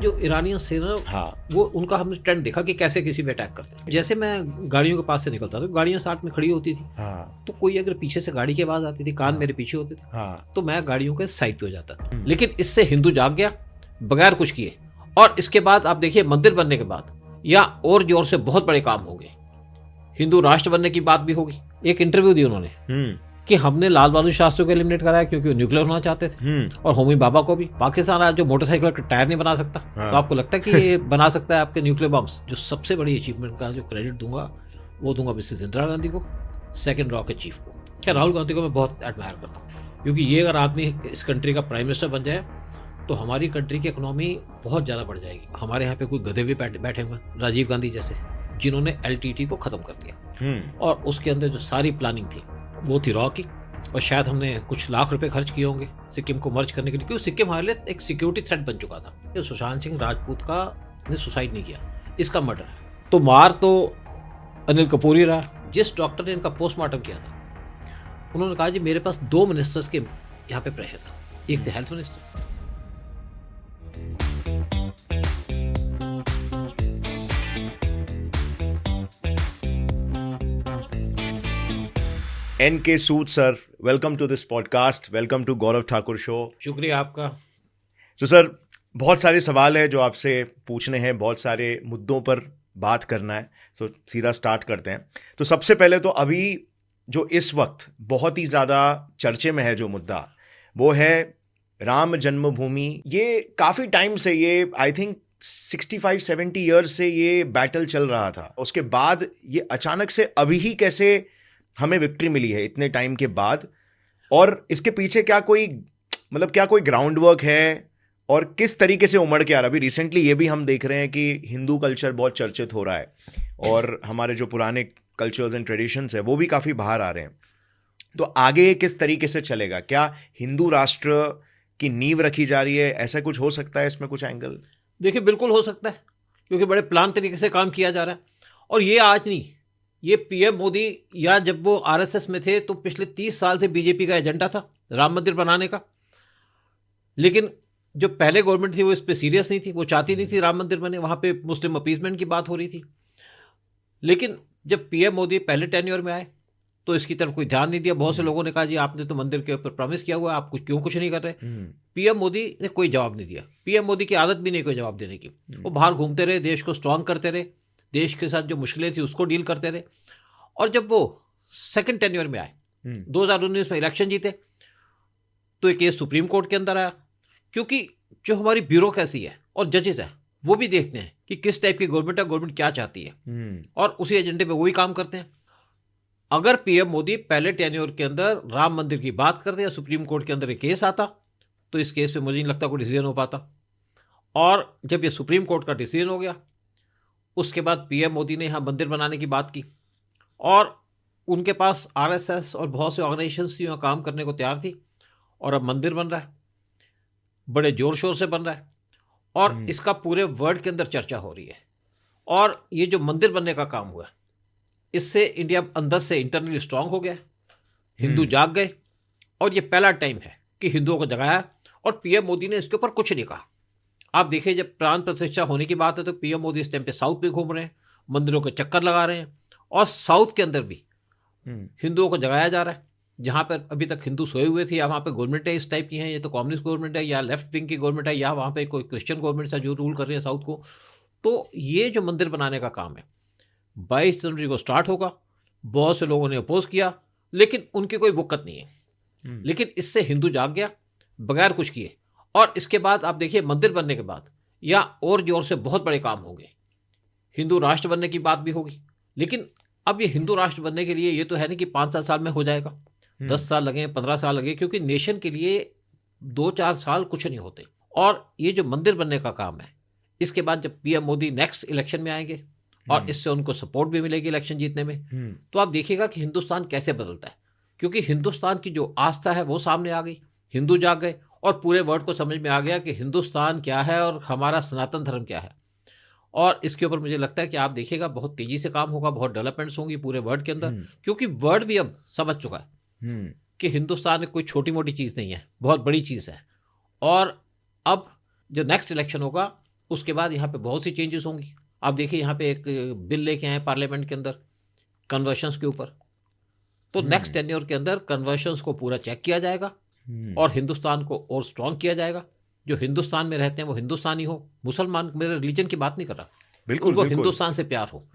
जो ईरानियंस थे ना, हाँ वो उनका हमने ट्रेंड देखा कि कैसे किसी पे अटैक करते हैं। जैसे मैं गाड़ियों के पास से निकलता था, गाड़ियां साथ में खड़ी होती थी, हाँ तो कोई अगर पीछे से गाड़ी की आवाज आती थी, कान हाँ। मेरे पीछे होते थे, हाँ तो मैं गाड़ियों के साइड पे हो जाता। लेकिन इससे हिंदू जाग गया बगैर कुछ किए, और इसके बाद आप देखिए मंदिर बनने के बाद या और जोर से बहुत बड़े काम होंगे। हिंदू राष्ट्र बनने की बात भी होगी। एक इंटरव्यू दी उन्होंने कि हमने लाल बहादुर शास्त्री को एलिमिनेट कराया क्योंकि वो न्यूक्लियर होना चाहते थे, और होमी बाबा को भी। पाकिस्तान आज जो मोटरसाइकिल का टायर नहीं बना सकता, हाँ। तो आपको लगता है कि ये बना सकता है आपके न्यूक्लियर बम्स? जो सबसे बड़ी अचीवमेंट का जो क्रेडिट दूंगा वो दूंगा मिसेस इंदिरा गांधी को, सेकंड रॉकेट चीफ को। क्या राहुल गांधी को मैं बहुत एडमायर करता हूँ, क्योंकि ये अगर आदमी इस कंट्री का प्राइम मिनिस्टर बन जाए तो हमारी कंट्री की इकोनॉमी बहुत ज़्यादा बढ़ जाएगी। हमारे यहाँ पे कोई गधे भी बैठे हुए राजीव गांधी जैसे, जिन्होंने LTT को ख़त्म कर दिया, और उसके अंदर जो सारी प्लानिंग थी वो थी रॉ की, और शायद हमने कुछ लाख रुपए खर्च किए होंगे सिक्किम को मर्ज करने के लिए, क्योंकि सिक्किम हमारे लिए एक सिक्योरिटी थ्रेट बन चुका था। सुशांत सिंह राजपूत का ने सुसाइड नहीं किया, इसका मर्डर है। तो मार तो अनिल कपूर ही रहा। जिस डॉक्टर ने इनका पोस्टमार्टम किया था, उन्होंने कहा जी मेरे पास 2 मिनिस्टर्स के यहाँ पे प्रेशर था, एक थे health minister. NK Sood sir, welcome to this podcast. Welcome to Gaurav Thakur show. शुक्रिया आपका। So sir, बहुत सारे सवाल है जो आपसे पूछने हैं, बहुत सारे मुद्दों पर बात करना है। So सीधा स्टार्ट करते हैं। तो सबसे पहले तो अभी जो इस वक्त बहुत ही ज़्यादा चर्चे में है जो मुद्दा, वो है राम जन्मभूमि। ये काफ़ी टाइम से, ये आई थिंक 65-70 ईयर्स से ये बैटल चल रहा था। उसके बाद ये अचानक से अभी ही कैसे हमें विक्ट्री मिली है इतने टाइम के बाद, और इसके पीछे क्या कोई क्या कोई ग्राउंड वर्क है, और किस तरीके से उमड़ के आ रहा है? अभी रिसेंटली ये भी हम देख रहे हैं कि हिंदू कल्चर बहुत चर्चित हो रहा है, और हमारे जो पुराने कल्चर्स एंड ट्रेडिशंस है वो भी काफ़ी बाहर आ रहे हैं। तो आगे किस तरीके से चलेगा? क्या हिंदू राष्ट्र की नींव रखी जा रही है? ऐसा कुछ हो सकता है? इसमें कुछ एंगल? देखिए बिल्कुल हो सकता है, क्योंकि बड़े प्लान तरीके से काम किया जा रहा है। और ये आज नहीं, ये PM मोदी या जब वो RSS में थे तो पिछले 30 साल से बीजेपी का एजेंडा था राम मंदिर बनाने का। लेकिन जो पहले गवर्नमेंट थी वो इस पर सीरियस नहीं थी, वो चाहती नहीं थी राम मंदिर बने, वहाँ पे मुस्लिम अपीजमेंट की बात हो रही थी। लेकिन जब PM मोदी पहले टेन्योर में आए तो इसकी तरफ कोई ध्यान नहीं दिया। बहुत से लोगों ने कहा जी आपने तो मंदिर के ऊपर प्रॉमिस किया हुआ है, आप कुछ नहीं कर रहे। PM मोदी ने कोई जवाब नहीं दिया। PM मोदी की आदत भी नहीं कोई जवाब देने की। वो बाहर घूमते रहे, देश को स्ट्रांग करते रहे, देश के साथ जो मुश्किलें थी उसको डील करते रहे। और जब वो सेकंड टेन्योर में आए, 2019 में इलेक्शन जीते, तो एक केस सुप्रीम कोर्ट के अंदर आया, क्योंकि जो हमारी ब्यूरोक्रेसी है और जजेस है वो भी देखते हैं कि किस टाइप की गवर्नमेंट है, गवर्नमेंट क्या चाहती है, और उसी एजेंडे पे वही काम करते हैं। अगर PM मोदी पहले टेन्योर के अंदर राम मंदिर की बात करते या सुप्रीम कोर्ट के अंदर एक केस आता, तो इस केस पे मुझे नहीं लगता कोई डिसीजन हो पाता। और जब ये सुप्रीम कोर्ट का डिसीजन हो गया, उसके बाद PM मोदी ने यहाँ मंदिर बनाने की बात की, और उनके पास RSS और बहुत से ऑर्गेनाइजेशंस थी, वहाँ काम करने को तैयार थी, और अब मंदिर बन रहा है, बड़े जोर शोर से बन रहा है, और इसका पूरे वर्ल्ड के अंदर चर्चा हो रही है। और ये जो मंदिर बनने का काम हुआ, इससे इंडिया अंदर से इंटरनली स्ट्रांग हो गया, हिंदू जाग गए, और ये पहला टाइम है कि हिंदुओं को जगाया, और PM मोदी ने इसके ऊपर कुछ नहीं कहा। आप देखिए जब प्राण प्रतिष्ठा होने की बात है तो PM मोदी इस टाइम पे साउथ में घूम रहे हैं, मंदिरों के चक्कर लगा रहे हैं, और साउथ के अंदर भी हिंदुओं को जगाया जा रहा है। जहाँ पर अभी तक हिंदू सोए हुए थे, या वहाँ पे गवर्नमेंट है इस टाइप की है, ये तो कम्युनिस्ट गवर्नमेंट है, या लेफ्ट विंग की गवर्नमेंट है, या वहाँ पे कोई क्रिश्चियन गवर्नमेंट है जो रूल कर रही है साउथ को। तो ये जो मंदिर बनाने का काम है 22 जनवरी को स्टार्ट होगा। बहुत से लोगों ने अपोज किया, लेकिन उनकी कोई वक़्त नहीं है। लेकिन इससे हिंदू जाग गया बगैर कुछ किए, और इसके बाद आप देखिए मंदिर बनने के बाद या और जोर से बहुत बड़े काम होंगे। हिंदू राष्ट्र बनने की बात भी होगी। लेकिन अब ये हिंदू राष्ट्र बनने के लिए ये तो है नहीं कि 5-7 साल में हो जाएगा, 10 साल लगे, 15 साल लगे, क्योंकि नेशन के लिए 2-4 साल कुछ नहीं होते। और ये जो मंदिर बनने का काम है, इसके बाद जब PM मोदी नेक्स्ट इलेक्शन में आएंगे और इससे उनको सपोर्ट भी मिलेगी इलेक्शन जीतने में, तो आप देखिएगा कि हिंदुस्तान कैसे बदलता है। क्योंकि हिंदुस्तान की जो आस्था है वो सामने आ गई, हिंदू जाग गए, और पूरे वर्ल्ड को समझ में आ गया कि हिंदुस्तान क्या है और हमारा सनातन धर्म क्या है। और इसके ऊपर मुझे लगता है कि आप देखिएगा बहुत तेज़ी से काम होगा, बहुत डेवलपमेंट्स होंगी पूरे वर्ल्ड के अंदर, क्योंकि वर्ल्ड भी अब समझ चुका है कि हिंदुस्तान कोई छोटी मोटी चीज़ नहीं है, बहुत बड़ी चीज़ है। और अब जो नेक्स्ट इलेक्शन होगा उसके बाद यहाँ पे बहुत सी चेंजेस होंगी। आप देखिए यहाँ पे एक बिल लेके आए पार्लियामेंट के अंदर कन्वर्शंस के ऊपर, तो नेक्स्ट टेन्योर के अंदर कन्वर्शंस को पूरा चेक किया जाएगा और हिंदुस्तान को और स्ट्रांग किया जाएगा। जो हिंदुस्तान में रहते हैं वो हिंदुस्तानी हो, मुसलमान, मेरे रिलीजन की बात नहीं कर रहा, बिल्कुल उनको बिल्कुल। हिंदुस्तान से प्यार हो।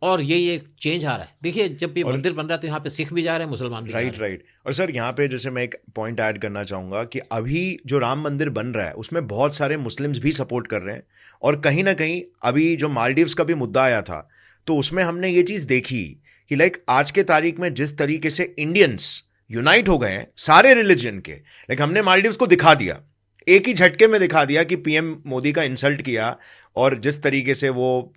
और ये चेंज आ रहा है। देखिए जब ये मंदिर बन रहा है तो यहाँ पे सिख भी जा रहे हैं, मुसलमान भी जा रहे हैं। राइट। और सर यहाँ पे जैसे मैं एक पॉइंट ऐड करना चाहूँगा कि अभी जो राम मंदिर बन रहा है उसमें बहुत सारे मुस्लिम्स भी सपोर्ट कर रहे हैं, और कहीं ना कहीं अभी जो मालदीव्स का भी मुद्दा आया था तो उसमें हमने ये चीज़ देखी कि लाइक आज के तारीख में जिस तरीके से इंडियंस यूनाइट हो गए हैं सारे रिलीजन के, लाइक हमने मालदीव्स को दिखा दिया, एक ही झटके में दिखा दिया कि पीएम मोदी का इंसल्ट किया, और जिस तरीके से वो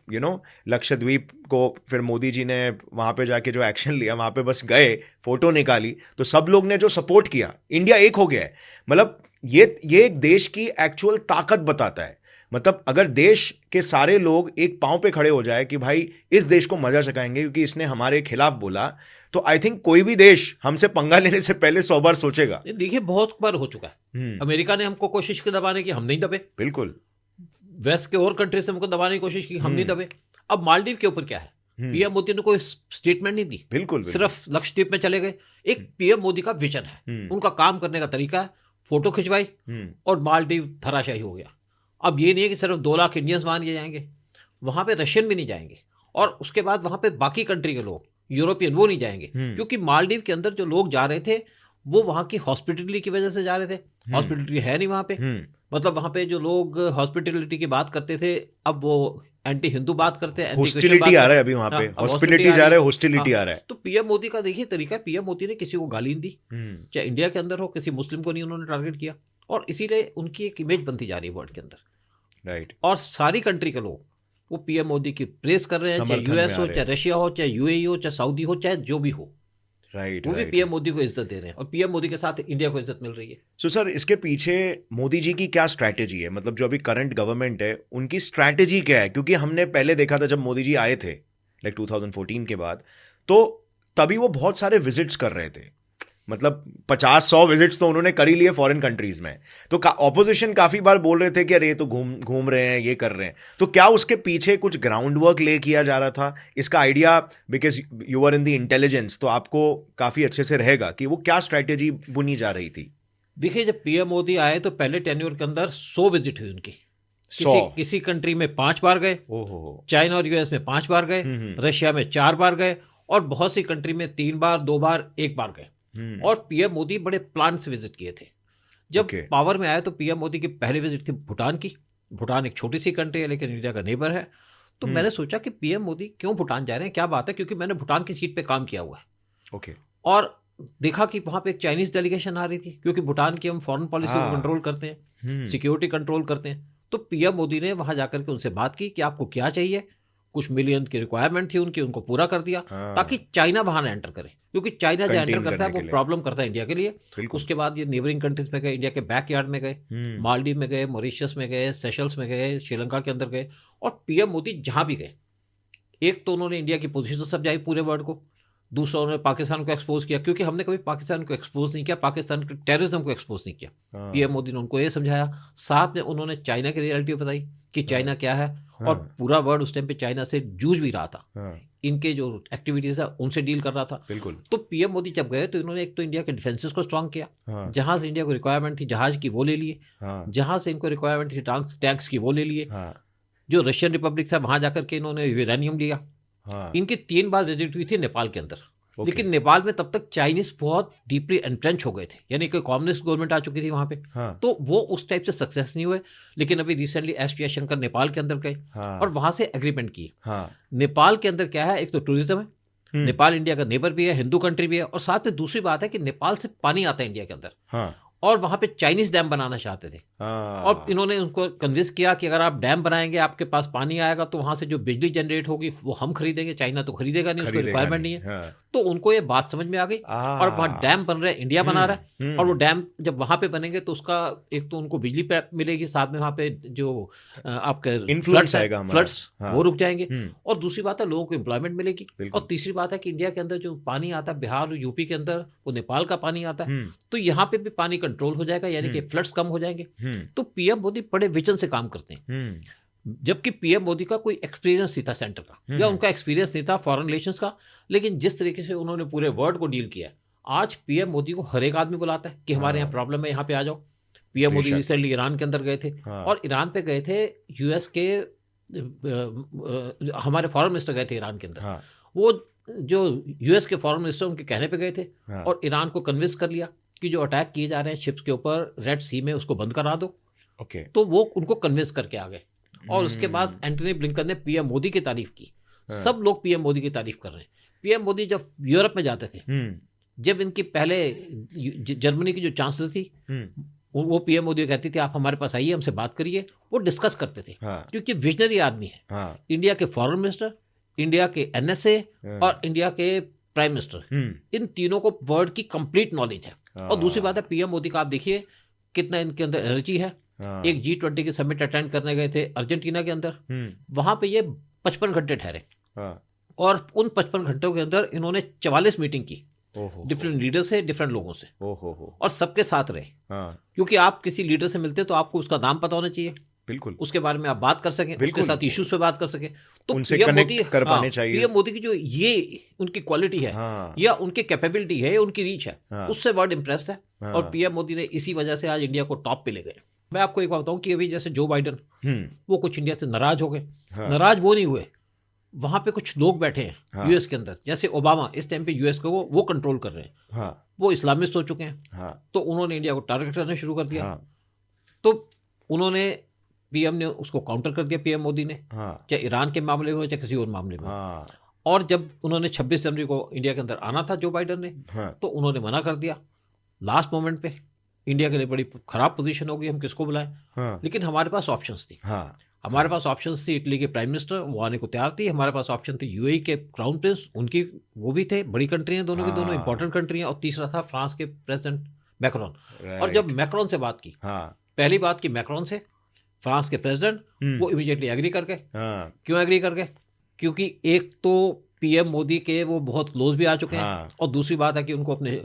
लक्षद्वीप को फिर मोदी जी ने वहाँ पे जाके जो एक्शन लिया, वहाँ पे बस गए, फोटो निकाली, तो सब लोग ने जो सपोर्ट किया, इंडिया एक हो गया है। मतलब ये एक देश की एक्चुअल ताकत बताता है। मतलब अगर देश के सारे लोग एक पांव पे खड़े हो जाए कि भाई इस देश को मजा चखाएंगे क्योंकि इसने हमारे खिलाफ बोला, तो आई थिंक कोई भी देश हमसे पंगा लेने से पहले 100 बार सोचेगा। देखिए बहुत बार हो चुका है, अमेरिका ने हमको कोशिश की दबाने की, हम नहीं दबे। बिल्कुल। वेस्ट के और कंट्री से हमको दबाने की कोशिश की, हम नहीं दबे। अब मालदीव के ऊपर क्या है, पीएम मोदी ने कोई स्टेटमेंट नहीं दी, बिल्कुल सिर्फ लक्षद्वीप में चले गए। एक पीएम मोदी का विजन है, उनका काम करने का तरीका है, फोटो खिंचवाई और मालदीव धराशायी हो गया। अब ये नहीं है कि सिर्फ 2 लाख इंडियंस वहां नहीं जाएंगे, वहां पे रशियन भी नहीं जाएंगे, और उसके बाद वहां पे बाकी कंट्री के लोग, यूरोपियन, वो नहीं जाएंगे, क्योंकि मालदीव के अंदर जो लोग जा रहे थे वो वहां की हॉस्पिटलिटी की वजह से जा रहे थे। हॉस्पिटलिटी है नहीं वहां पे, मतलब वहां पे जो लोग हॉस्पिटलिटी की बात करते थे अब वो एंटी हिंदू बात करते हैं, हॉस्टिलिटी आ रहा है अभी वहां पे, हॉस्पिटलिटी जा रहा है, हॉस्टिलिटी आ रहा है। तो पीएम मोदी का देखिए तरीका, पीएम मोदी ने किसी को गाली नहीं दी, चाहे इंडिया के अंदर हो, किसी मुस्लिम को नहीं उन्होंने टारगेट किया, और इसीलिए उनकी एक इमेज बनती जा रही है वर्ल्ड के अंदर। राइट। और सारी कंट्री के लोग वो पीएम मोदी की प्रेस कर रहे हैं, चाहे यूएस हो, चाहे रशिया हो, चाहे यूएई हो, चाहे सऊदी हो, चाहे जो भी हो, राइट, वो भी पीएम मोदी को इज्जत दे रहे हैं, और पीएम मोदी के साथ इंडिया को इज्जत मिल रही है। सो सर इसके पीछे मोदी जी की क्या स्ट्रैटेजी है, मतलब जो अभी करंट गवर्नमेंट है उनकी स्ट्रैटेजी क्या है? क्योंकि हमने पहले देखा था जब मोदी जी आए थे लाइक 2014 के बाद, तो तभी वो बहुत सारे विजिट्स कर रहे थे, मतलब 50-100 विजिट्स तो उन्होंने कर ही लिए फॉरेन कंट्रीज में। तो ऑपोजिशन काफी बार बोल रहे थे कि अरे ये तो घूम रहे हैं, ये कर रहे हैं। तो क्या उसके पीछे कुछ ग्राउंड वर्क ले किया जा रहा था? इसका idea, because you are in the intelligence, तो आपको काफी अच्छे से रहेगा कि वो क्या स्ट्रैटेजी बुनी जा रही थी। देखिए जब पीएम मोदी आए तो पहले टेन्योर के अंदर 100 विजिट हुई उनकी, किसी कंट्री में 5 बार गए, चाइना और यूएस में 5 बार गए, रशिया में 4 बार गए, और बहुत सी कंट्री में 3 बार, 2 बार, 1 बार गए। और पीएम मोदी बड़े प्लान से विजिट किए थे। जब पावर में आए तो पीएम मोदी की पहली विजिट थी भूटान की। भूटान एक छोटी सी कंट्री है लेकिन इंडिया का नेबर है, तो मैंने सोचा कि पीएम मोदी क्यों भूटान जा रहे हैं, क्या बात है, क्योंकि मैंने भूटान की सीट पे काम किया हुआ है। और देखा कि वहां पे एक चाइनीज डेलीगेशन आ रही थी, क्योंकि भूटान की हम फॉरेन पॉलिसी को कंट्रोल करते हैं, सिक्योरिटी कंट्रोल करते हैं। तो पीएम मोदी ने वहां जाकर के उनसे बात की कि आपको क्या चाहिए, कुछ मिलियन की रिक्वायरमेंट थी उनकी, उनको पूरा कर दिया ताकि चाइना वहां ना एंटर करे, क्योंकि चाइना जो एंटर करता है वो प्रॉब्लम करता है इंडिया के लिए। उसके बाद ये नेबरिंग कंट्रीज में गए, इंडिया के बैकयार्ड में गए, मालदीव में गए, मॉरिशस में गए, सेशल्स में गए, श्रीलंका के अंदर गए, और पीएम मोदी जहां भी गए, एक तो उन्होंने इंडिया की पोजीशन समझाई पूरे वर्ल्ड को, दूसरा उन्होंने पाकिस्तान को एक्सपोज किया, क्योंकि हमने कभी पाकिस्तान को एक्सपोज नहीं किया, पाकिस्तान के टेररिज्म को एक्सपोज नहीं किया। पीएम मोदी ने उनको ये समझाया, साथ में उन्होंने चाइना की रियलिटी बताई कि चाइना क्या है, और पूरा वर्ल्ड उस टाइम पे चाइना से जूझ भी रहा था, इनके जो एक्टिविटीज है उनसे डील कर रहा था। बिल्कुल। तो पीएम मोदी जब गए तो इन्होंने एक तो इंडिया के डिफेंसेस को स्ट्रांग किया, जहां से इंडिया को रिक्वायरमेंट थी जहाज की वो ले लिए, जहां से इनको रिक्वायरमेंट थी टैंक्स की वो ले लिए, जो रशियन रिपब्लिक था वहां जाकर के इन्होंने यूरेनियम लिया। इनकी 3 बार विजिट हुई थी नेपाल के अंदर, लेकिन नेपाल में तब तक चाइनीज बहुत डीपली एंट्रेंच हो गए थे, यानी कि कम्युनिस्ट गवर्नमेंट आ चुकी थी वहां पे, तो वो उस टाइप से सक्सेस नहीं हुए। लेकिन अभी रिसेंटली एस जयशंकर नेपाल के अंदर गए और वहां से एग्रीमेंट किए। नेपाल के अंदर क्या है, एक तो टूरिज्म है, नेपाल इंडिया का नेबर भी है, हिंदू कंट्री भी है, और साथ में दूसरी बात है कि नेपाल से पानी आता है इंडिया के अंदर, और वहां पे चाइनीज डैम बनाना चाहते थे। और इन्होंने उनको कन्विंस किया कि अगर आप डैम बनाएंगे आपके पास पानी आएगा तो वहां से जो बिजली जनरेट होगी वो हम खरीदेंगे, चाइना तो खरीदेगा नहीं, उसको रिक्वायरमेंट नहीं है। तो उनको ये बात समझ में आ गई, और वहां डैम बन रहे हैं, इंडिया बना रहा है, और वो डैम जब वहां पे बनेंगे तो उसका एक तो उनको बिजली मिलेगी, साथ में वहां पे जो आपके फ्लड्स वो रुक जाएंगे, और दूसरी बात है लोगों को एम्प्लॉयमेंट मिलेगी, और तीसरी बात है कि इंडिया के अंदर जो पानी आता है बिहार और यूपी के अंदर वो नेपाल का पानी आता है, तो यहाँ पे भी पानी कंट्रोल हो जाएगा, यानी कि फ्लड्स कम हो जाएंगे। तो पीएम मोदी बड़े विजन से काम करते हैं। जबकि पीएम मोदी का कोई एक्सपीरियंस नहीं था सेंटर का, या उनका एक्सपीरियंस नहीं था फॉरेन रिलेशंस का, लेकिन जिस तरीके से उन्होंने पूरे वर्ल्ड को डील किया, आज पीएम मोदी को हर एक आदमी बुलाता है कि हमारे यहाँ प्रॉब्लम है, यहाँ पे आ जाओ। पीएम मोदी रिसेंटली ईरान के अंदर गए थे, और ईरान पे गए थे यूएस के हमारे फॉरेन मिनिस्टर गए थे ईरान के अंदर। वो जो यूएस के फॉरेन मिनिस्टर उनके कहने पे गए थे, और ईरान को कन्विंस कर लिया कि जो अटैक किए जा रहे हैं शिप्स के ऊपर रेड सी में, उसको बंद करा दो। तो वो उनको कन्विंस करके आ गए, और उसके बाद एंटनी ब्लिंकन ने पीएम मोदी की तारीफ की। सब लोग पीएम मोदी की तारीफ कर रहे हैं। पीएम मोदी जब यूरोप में जाते थे, जब इनकी पहले जर्मनी की जो चांसलर थी, वो पीएम मोदी कहती थी आप हमारे पास आइए, हमसे बात करिए। वो डिस्कस करते थे, क्योंकि विजनरी आदमी है। इंडिया के फॉरेन मिनिस्टर, इंडिया के एनएसए और इंडिया के प्राइम मिनिस्टर, इन तीनों को वर्ल्ड की कंप्लीट नॉलेज है। और दूसरी बात है, पीएम मोदी का आप देखिए कितना इनके अंदर एनर्जी है। एक G20 की समिट अटेंड करने गए थे अर्जेंटीना के अंदर, वहां पे ये 55 घंटे ठहरे, और उन 55 घंटों के अंदर इन्होंने 44 मीटिंग की डिफरेंट लीडर से, डिफरेंट लोगों से, और सबके साथ रहे। क्योंकि आप किसी लीडर से मिलते तो आपको उसका नाम पता होना चाहिए, बिल्कुल, उसके बारे में आप बात कर सकें, उसके साथ इश्यूज पे बात कर सकें। तो उनसे कनेक्ट कर पाने चाहिए। पीएम मोदी की जो ये उनकी क्वालिटी है, या उनकी कैपेबिलिटी है, उनकी रीच है, उससे वर्ल्ड इम्प्रेस है। और पीएम मोदी ने इसी वजह से आज इंडिया को टॉप पे ले गए। मैं आपको एक बात बताऊं कि अभी जैसे जो बाइडन, वो कुछ इंडिया से नाराज हो गए। नाराज वो नहीं हुए, वहां पे कुछ लोग बैठे हैं यूएस के अंदर, जैसे ओबामा इस टाइम पे यूएस को वो कंट्रोल कर रहे हैं। वो इस्लामिस्ट हो चुके हैं, तो उन्होंने इंडिया को टारगेट करना शुरू कर दिया। तो उन्होंने, पीएम ने उसको काउंटर कर दिया, पीएम मोदी ने, चाहे ईरान के मामले में हो चाहे किसी और मामले में। और जब उन्होंने 26 जनवरी को इंडिया के अंदर आना था जो बाइडन ने, तो उन्होंने मना कर दिया लास्ट मोमेंट पे। इंडिया के लिए बड़ी खराब पोजीशन होगी, हम किसको बुलाएं। लेकिन हमारे पास ऑप्शंस थी। हमारे पास ऑप्शंस थी, इटली के प्राइम मिनिस्टर वो आने को तैयार थी। हमारे पास ऑप्शन थी यूएई के क्राउन प्रिंस, उनकी वो भी थे, बड़ी कंट्री हैं दोनों की दोनों, इंपॉर्टेंट कंट्री हैं। और तीसरा था फ्रांस के प्रेसिडेंट मैक्रोन। और जब मैक्रोन से बात की, पहली बात की मैक्रोन से, फ्रांस के प्रेसिडेंट, वो इमीडिएटली एग्री कर गए। क्यों एग्री कर गए? क्योंकि एक तो पीएम मोदी के वो बहुत क्लोज भी आ चुके हैं, और दूसरी बात है कि उनको अपने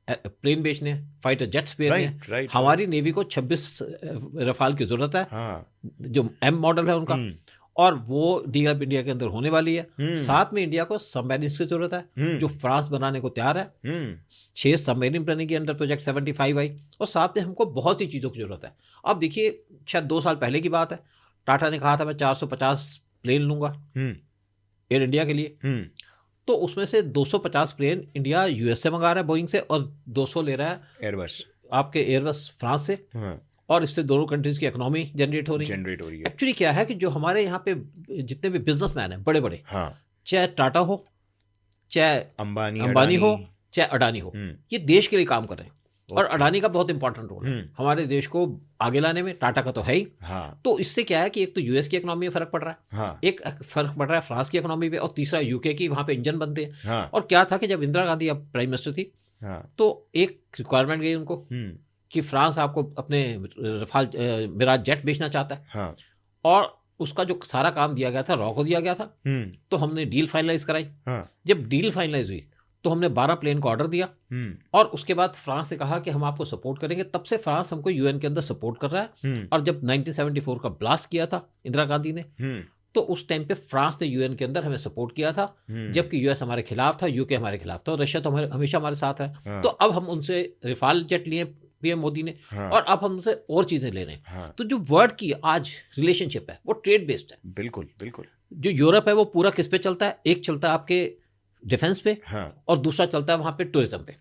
प्लेन बेचने हैं, फाइटर जेट्स भेजने हैं। हमारी नेवी को 26 रफाल की जरूरत है, जो एम मॉडल है उनका, और वो डीआरपी इंडिया के अंदर होने वाली है। साथ में इंडिया को सबमरीन्स की जरूरत है, जो फ्रांस बनाने को तैयार है। 6 सबमरीन बनेगी अंडर प्रोजेक्ट 75 आई, और साथ में हमको बहुत सी चीज़ों की जरूरत है। अब देखिए, शायद 2 साल पहले की बात है, टाटा ने कहा था मैं 450 प्लेन लूंगा एयर इंडिया के लिए। तो उसमें से 250 प्लेन इंडिया यूएस से मंगा रहा है बोइंग से, और 200 ले रहा है एयरबस, आपके एयरबस फ्रांस से। और इससे दोनों कंट्रीज की इकोनॉमी जनरेट हो रही है। एक्चुअली क्या है कि जो हमारे यहाँ पे जितने भी बिजनेसमैन हैं बड़े बड़े, चाहे टाटा हो, चाहे अंबानी हो, चाहे अडानी हो, ये देश के लिए काम कर रहे हैं। और अडानी का बहुत इंपॉर्टेंट रोल है हमारे देश को आगे लाने में, टाटा का तो है ही। तो इससे क्या है कि एक तो यूएस की इकोनॉमी में फर्क पड़ रहा है, एक फर्क पड़ रहा है फ्रांस की इकोनॉमी पे, और तीसरा यूके की, वहां पे इंजन बनते हैं। और क्या था कि जब इंदिरा गांधी अब प्राइम मिनिस्टर थी, तो एक रिक्वायरमेंट गई उनको कि फ्रांस आपको अपने रफाल मिराज जेट बेचना चाहता है, और उसका जो सारा काम दिया गया था रॉ को दिया गया था। तो हमने डील फाइनलाइज कराई। जब डील फाइनलाइज हुई तो हमने 12 प्लेन का ऑर्डर दिया, और उसके बाद फ्रांस से कहा कि हम आपको सपोर्ट करेंगे। तब से फ्रांस हमको यूएन के अंदर सपोर्ट कर रहा है। और जब 1974 का ब्लास्ट किया था इंदिरा गांधी ने, तो उस टाइम पे फ्रांस ने यूएन के अंदर हमें सपोर्ट किया था, जबकि यूएस हमारे खिलाफ था, यूके हमारे खिलाफ था, और रशिया तो हमेशा हमारे साथ है। तो अब हम उनसे रिफाल जेट लिए पीएम मोदी ने, और अब हम उनसे और चीजें ले रहे हैं। तो जो वर्ल्ड की आज रिलेशनशिप है वो ट्रेड बेस्ड है। बिल्कुल बिल्कुल। जो यूरोप है वो पूरा किस पे चलता है? एक चलता है आपके डिफेंस पे, और दूसरा चलता है वहां पे टूरिज्म पे।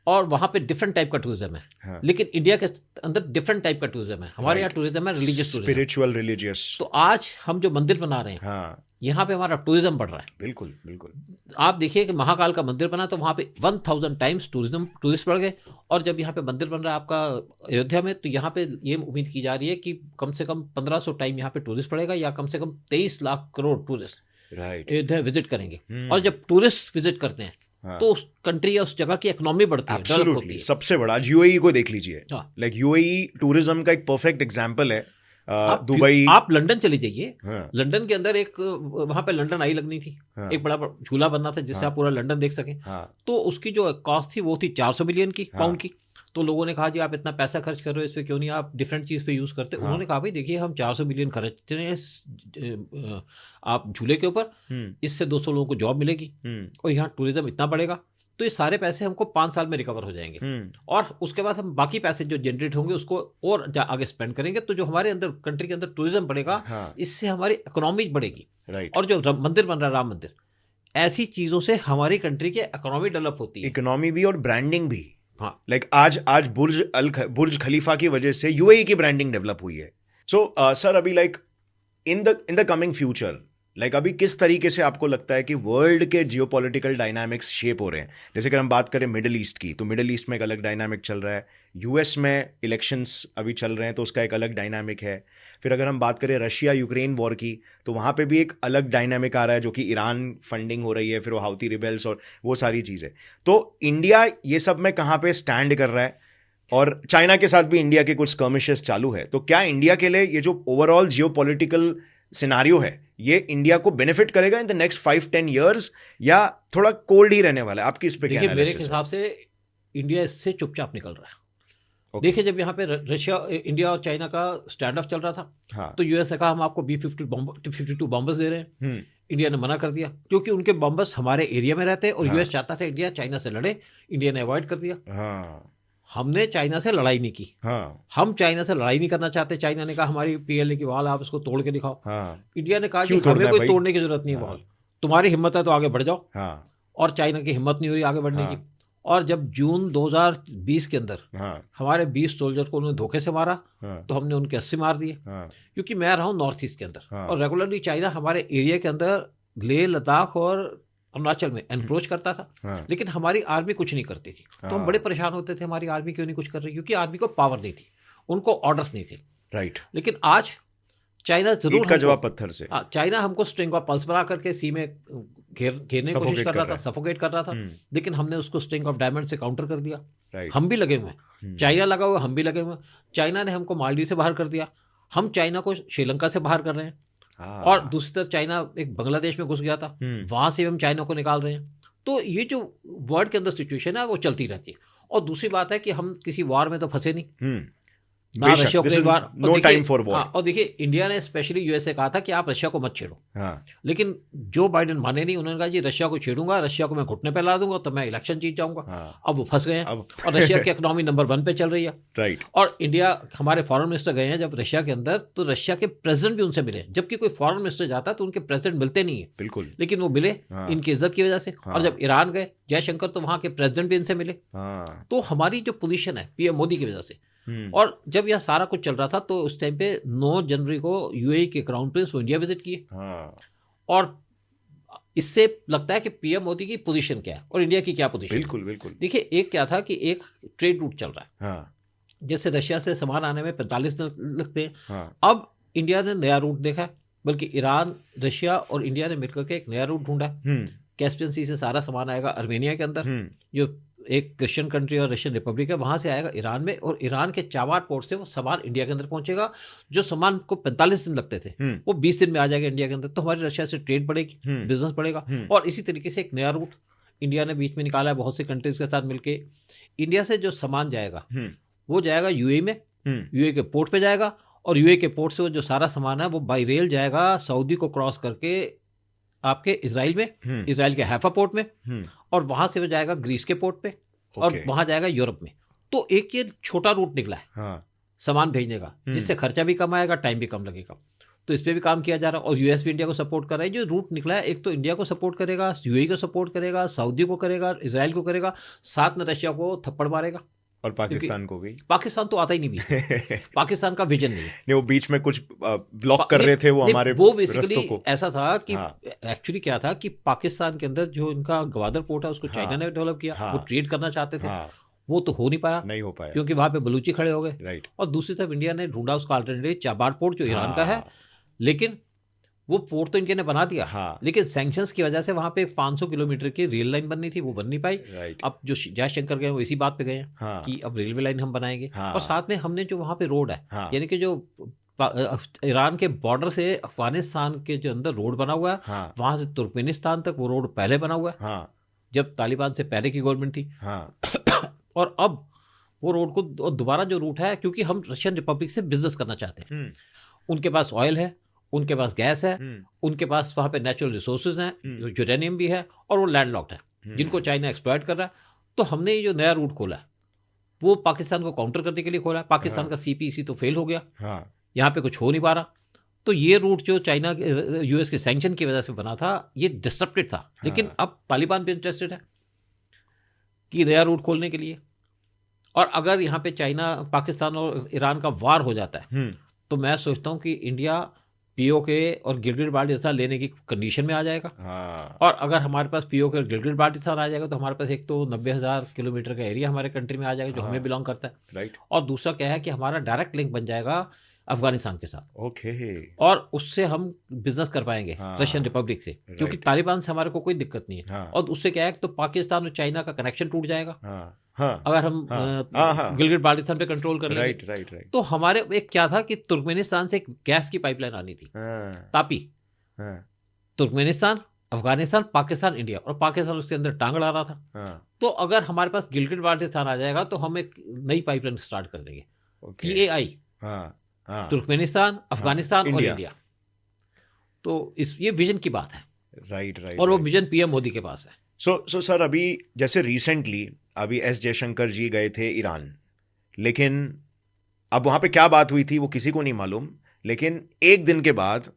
और वहां पे डिफरेंट टाइप का टूरिज्म है। लेकिन इंडिया के अंदर डिफरेंट टाइप का टूरिज्म है। हमारे यहाँ टूरिज्म है रिलीजियस टूरिज्म, स्पिरिचुअल रिलीजियस। तो आज हम जो मंदिर बना रहे हैं, यहाँ पे हमारा टूरिज्म बढ़ रहा है। बिल्कुल बिल्कुल। आप देखिए कि महाकाल का मंदिर बना तो वहाँ पे 1000 टाइम्स टूरिस्ट बढ़ गए। और जब यहाँ पे मंदिर बन रहा है आपका अयोध्या में, तो यहाँ पे ये उम्मीद की जा रही है कि कम से कम 1500 टाइम यहाँ पे टूरिस्ट बढ़ेगा, या कम से कम 23 लाख करोड़ टूरिस्ट अयोध्या विजिट करेंगे। और जब टूरिस्ट विजिट करते हैं तो उस कंट्री या उस जगह की इकोनॉमी बढ़ती है, डेवलप होती है। सबसे बड़ा आज यूएई को देख लीजिए, लाइक यूएई टूरिज्म का एक परफेक्ट एग्जांपल है। दुबई, आप लंदन चले जाइए, लंदन के अंदर एक वहां पे लंदन आई लगनी थी, एक बड़ा झूला बनना था जिससे आप पूरा लंदन देख सकें। तो उसकी जो कॉस्ट थी वो थी 400 मिलियन की पाउंड की। तो लोगों ने कहा जी आप इतना पैसा खर्च कर रहे हो इस पे, क्यों नहीं आप डिफरेंट चीज़ पे यूज़ करते। उन्होंने कहा भाई देखिए हम 400 मिलियन खर्च रहे हैं आप झूले के ऊपर, इससे 200 लोगों को जॉब मिलेगी और यहाँ टूरिज्म इतना बढ़ेगा, तो ये सारे पैसे हमको 5 साल में रिकवर हो जाएंगे और उसके बाद हम बाकी पैसे जो जनरेट होंगे उसको और आगे स्पेंड करेंगे। तो जो हमारे अंदर कंट्री के अंदर टूरिज्म बढ़ेगा, इससे हमारी इकोनॉमी बढ़ेगी। और जो मंदिर बन रहा है राम मंदिर, ऐसी चीजों से हमारी कंट्री की इकोनॉमी डेवलप होती है, इकोनॉमी भी और ब्रांडिंग भी। हाँ, लाइक आज बुर्ज खलीफा की वजह से यूएई की ब्रांडिंग डेवलप हुई है। सो सर अभी like in the coming future, like अभी किस तरीके से आपको लगता है कि वर्ल्ड के जियोपॉलिटिकल डायनामिक्स शेप हो रहे हैं? जैसे कि हम बात करें मिडिल ईस्ट की, तो मिडिल ईस्ट में एक अलग डायनामिक चल रहा है, यूएस में इलेक्शंस अभी चल रहे हैं तो उसका एक अलग डायनामिक है। फिर अगर हम बात करें रशिया यूक्रेन वॉर की, तो वहाँ पे भी एक अलग डायनामिक आ रहा है जो कि ईरान फंडिंग हो रही है, फिर वो हाउती रिबेल्स और वो सारी चीज़ें। तो इंडिया ये सब में कहाँ पे स्टैंड कर रहा है? और चाइना के साथ भी इंडिया के कुछ स्कर्मिशेस चालू है, तो क्या इंडिया के लिए ये जो ओवरऑल जियोपॉलिटिकल सिनारियो है ये इंडिया को बेनिफिट करेगा इन द नेक्स्ट 5-10 ईयर्स, या थोड़ा कोल्ड ही रहने वाला है? आपकी इस पे क्या एनालिसिस है? मेरे हिसाब से इंडिया इससे चुपचाप निकल रहा है। देखिए जब यहाँ पे रशिया इंडिया और चाइना का स्टैंड ऑफ चल रहा था, तो यूएस ने कहा हम आपको B-52 बॉम्बर्स दे रहे हैं। इंडिया ने मना कर दिया क्योंकि उनके बॉम्बर्स हमारे एरिया में रहते हैं और यूएस चाहता था इंडिया चाइना से लड़े, इंडिया ने अवॉइड कर दिया। हमने चाइना से लड़ाई नहीं की, हम चाइना से लड़ाई नहीं करना चाहते। चाइना ने कहा हमारी PLA की वॉल आप उसको तोड़ के दिखाओ। इंडिया ने कहा कि हमें कोई तोड़ने की जरूरत नहीं है वॉल, तुम्हारी हिम्मत है तो आगे बढ़ जाओ। और चाइना की हिम्मत नहीं हो रही आगे बढ़ने की। और जब जून 2020 के अंदर हमारे 20 सोल्जर को उन्होंने धोखे से मारा, तो हमने उनके 80 मार दिए। क्योंकि मैं रहा हूँ नॉर्थ ईस्ट के अंदर और रेगुलरली चाइना हमारे एरिया के अंदर लेह लद्दाख और अरुणाचल में एनक्रोच करता था, लेकिन हमारी आर्मी कुछ नहीं करती थी। तो हम बड़े परेशान होते थे हमारी आर्मी क्यों नहीं कुछ कर रही, क्योंकि आर्मी को पावर नहीं थी, उनको ऑर्डर्स नहीं थे। राइट। लेकिन आज चाइना जरूर का जवाब पत्थर से, चाइना हमको स्ट्रिंग ऑफ पल्स बना करके सी में घेरने की कोशिश कर रहा था, सफोकेट कर रहा था, लेकिन हमने उसको स्ट्रिंग ऑफ डायमंड से काउंटर कर दिया। हम भी लगे हुए, चाइना लगा हुआ, हम भी लगे हुए। चाइना ने हमको मालदीव से बाहर कर दिया, हम चाइना को श्रीलंका से बाहर कर रहे हैं। और दूसरी तरफ चाइना एक बांग्लादेश में घुस गया था, वहां से हम चाइना को निकाल रहे हैं। तो ये जो वर्ल्ड के अंदर सिचुएशन है वो चलती रहती है। और दूसरी बात है कि हम किसी वार में तो फंसे नहीं, ना रशिया को वार, नो टाइम फॉर वॉर। और देखिए इंडिया ने स्पेशली यूएस से कहा था कि आप रशिया को मत छेड़ो, लेकिन जो बाइडेन माने नहीं, उन्होंने कहा जी रशिया को छेड़ूंगा, रशिया को मैं घुटने पे ला दूंगा तो मैं इलेक्शन जीत जाऊंगा। अब वो फंस गए हैं और रशिया की इकोनॉमी नंबर 1 पे चल रही है। राइट। और इंडिया, हमारे फॉरेन मिनिस्टर गए हैं जब रशिया के अंदर, तो रशिया के प्रेसिडेंट भी उनसे मिले, जबकि कोई फॉरेन मिनिस्टर जाता है तो उनके प्रेसिडेंट मिलते नहीं है, बिल्कुल, लेकिन वो मिले इनकी इज्जत की वजह से। और जब ईरान गए जयशंकर, तो वहां के प्रेसिडेंट भी इनसे मिले। तो हमारी जो पोजीशन है PM मोदी की वजह से। और जब यह सारा कुछ चल रहा था तो उस टाइम पे 9 जनवरी को यूएई के क्राउन प्रिंस इंडिया विजिट किए। और इससे लगता है कि PM मोदी की पोजीशन क्या है और इंडिया की क्या पोजीशन। बिल्कुल बिल्कुल। देखिए एक क्या था कि एक ट्रेड रूट चल रहा है, जैसे रशिया से सामान आने में 45 दिन लगते हैं। अब इंडिया ने नया रूट देखा है, बल्कि ईरान, रशिया और इंडिया ने मिलकर के एक नया रूट ढूंढा है। कैस्पियन सी से सारा सामान आएगा अर्मेनिया के अंदर, जो एक क्रिश्चियन कंट्री और रशियन रिपब्लिक है, वहां से आएगा ईरान में, और ईरान के चाबार पोर्ट से वो सामान इंडिया के अंदर पहुंचेगा। जो सामान को 45 दिन लगते थे वो 20 दिन में आ जाएगा इंडिया के अंदर। तो हमारी रशिया से ट्रेड बढ़ेगी, बिजनेस बढ़ेगा। और इसी तरीके से एक नया रूट इंडिया ने बीच में निकाला है बहुत सी कंट्रीज के साथ मिलके। इंडिया से जो सामान जाएगा वो जाएगा यूएई में, यूएई के पोर्ट पे जाएगा, और यूएई के पोर्ट से वो जो सारा सामान है वो बाई रेल जाएगा सऊदी को क्रॉस करके आपके इजराइल में, इजराइल के हैफा पोर्ट में, और वहां से वो जाएगा ग्रीस के पोर्ट पे, और वहां जाएगा यूरोप में। तो एक ये छोटा रूट निकला है सामान भेजने का, जिससे खर्चा भी कम आएगा, टाइम भी कम लगेगा। तो इस पे भी काम किया जा रहा है, और यूएस भी इंडिया को सपोर्ट कर रहा है। जो रूट निकला है, एक तो इंडिया को सपोर्ट करेगा, यूएई को सपोर्ट करेगा, सऊदी को करेगा, इजराइल को करेगा, साथ में रशिया को थप्पड़ मारेगा, और पाकिस्तान को भी। पाकिस्तान तो आता ही नहीं भी पाकिस्तान का विजन नहीं है। वो बीच में कुछ ब्लॉक कर रहे थे वो हमारे वो बेसिकली ऐसा था कि एक्चुअली क्या था कि पाकिस्तान के अंदर जो इनका गवादर पोर्ट है उसको चाइना ने डेवलप किया। वो ट्रेड करना चाहते थे, वो तो हो नहीं पाया क्योंकि वहां पे बलूची खड़े हो गए। और दूसरी तरफ इंडिया ने ढूंढा उसका अल्टरनेटिव, चाबार पोर्ट जो ईरान का है, लेकिन वो पोर्ट तो इंडिया ने बना दिया, लेकिन सैंक्शंस की वजह से वहां पे 500 किलोमीटर की रेल लाइन बननी थी, वो बन नहीं पाई। अब जो जयशंकर गए वो इसी बात पे गए हैं कि अब रेलवे लाइन हम बनाएंगे। और साथ में हमने जो वहां पे रोड है, यानी कि जो ईरान के बॉर्डर से अफगानिस्तान के जो अंदर रोड बना हुआ है, वहां से तुर्कमेनिस्तान तक वो रोड पहले बना हुआ है, जब तालिबान से पहले की गवर्नमेंट थी। और अब वो रोड को दोबारा जो रूट है, क्योंकि हम रशियन रिपब्लिक से बिजनेस करना चाहते हैं। उनके पास ऑयल है, उनके पास गैस है, उनके पास वहाँ पे नेचुरल रिसोर्सेज हैं, यूरेनियम भी है, और वो लैंडलॉक्ड है जिनको चाइना एक्सप्लॉइट कर रहा है। तो हमने ये जो नया रूट खोला है वो पाकिस्तान को काउंटर करने के लिए खोला है। पाकिस्तान का CPEC तो फेल हो गया, यहाँ पे कुछ हो नहीं पा रहा। तो ये रूट जो चाइना US के सैंक्शन की वजह से बना था, ये डिसरप्टेड था। लेकिन अब तालिबान भी इंटरेस्टेड है कि नया रूट खोलने के लिए। और अगर यहाँ पे चाइना, पाकिस्तान और ईरान का वार हो जाता है तो मैं सोचता हूँ कि इंडिया POK और गिलगित बाल्टिस्तान लेने की कंडीशन में आ जाएगा। और अगर हमारे पास POK और गिलगित बाल्टिस्तान आ जाएगा तो हमारे पास एक तो 90,000 किलोमीटर का एरिया हमारे कंट्री में आ जाएगा जो हमें बिलोंग करता है। राइट। और दूसरा क्या है कि हमारा डायरेक्ट लिंक बन जाएगा अफगानिस्तान के साथ। ओके। और उससे हम बिजनेस कर पाएंगे रशियन रिपब्लिक से, क्योंकि तालिबान से हमारे को कोई दिक्कत नहीं है। और उससे क्या है तो पाकिस्तान और चाइना का कनेक्शन टूट जाएगा अगर हम गिलगित बाल्टिस्तान पे कंट्रोल कर लेंगे। राइट। तो हमारे एक क्या था कि तुर्कमेनिस्तान से एक गैस की पाइपलाइन आनी थी, तापी। तुर्कमेनिस्तान, अफगानिस्तान, पाकिस्तान, इंडिया, और पाकिस्तान उसके अंदर टांग अड़ा रहा था। तो अगर हमारे पास गिलगित बाल्टिस्तान आ जाएगा तो हम एक नई पाइपलाइन स्टार्ट कर देंगे, PAI, तुर्कमेनिस्तान, अफगानिस्तान और इंडिया। तो ये विजन की बात है। राइट। और वो विजन PM मोदी के पास है। सो सर, अभी जैसे रिसेंटली अभी S जयशंकर जी गए थे ईरान, लेकिन अब वहाँ पे क्या बात हुई थी वो किसी को नहीं मालूम। लेकिन एक दिन के बाद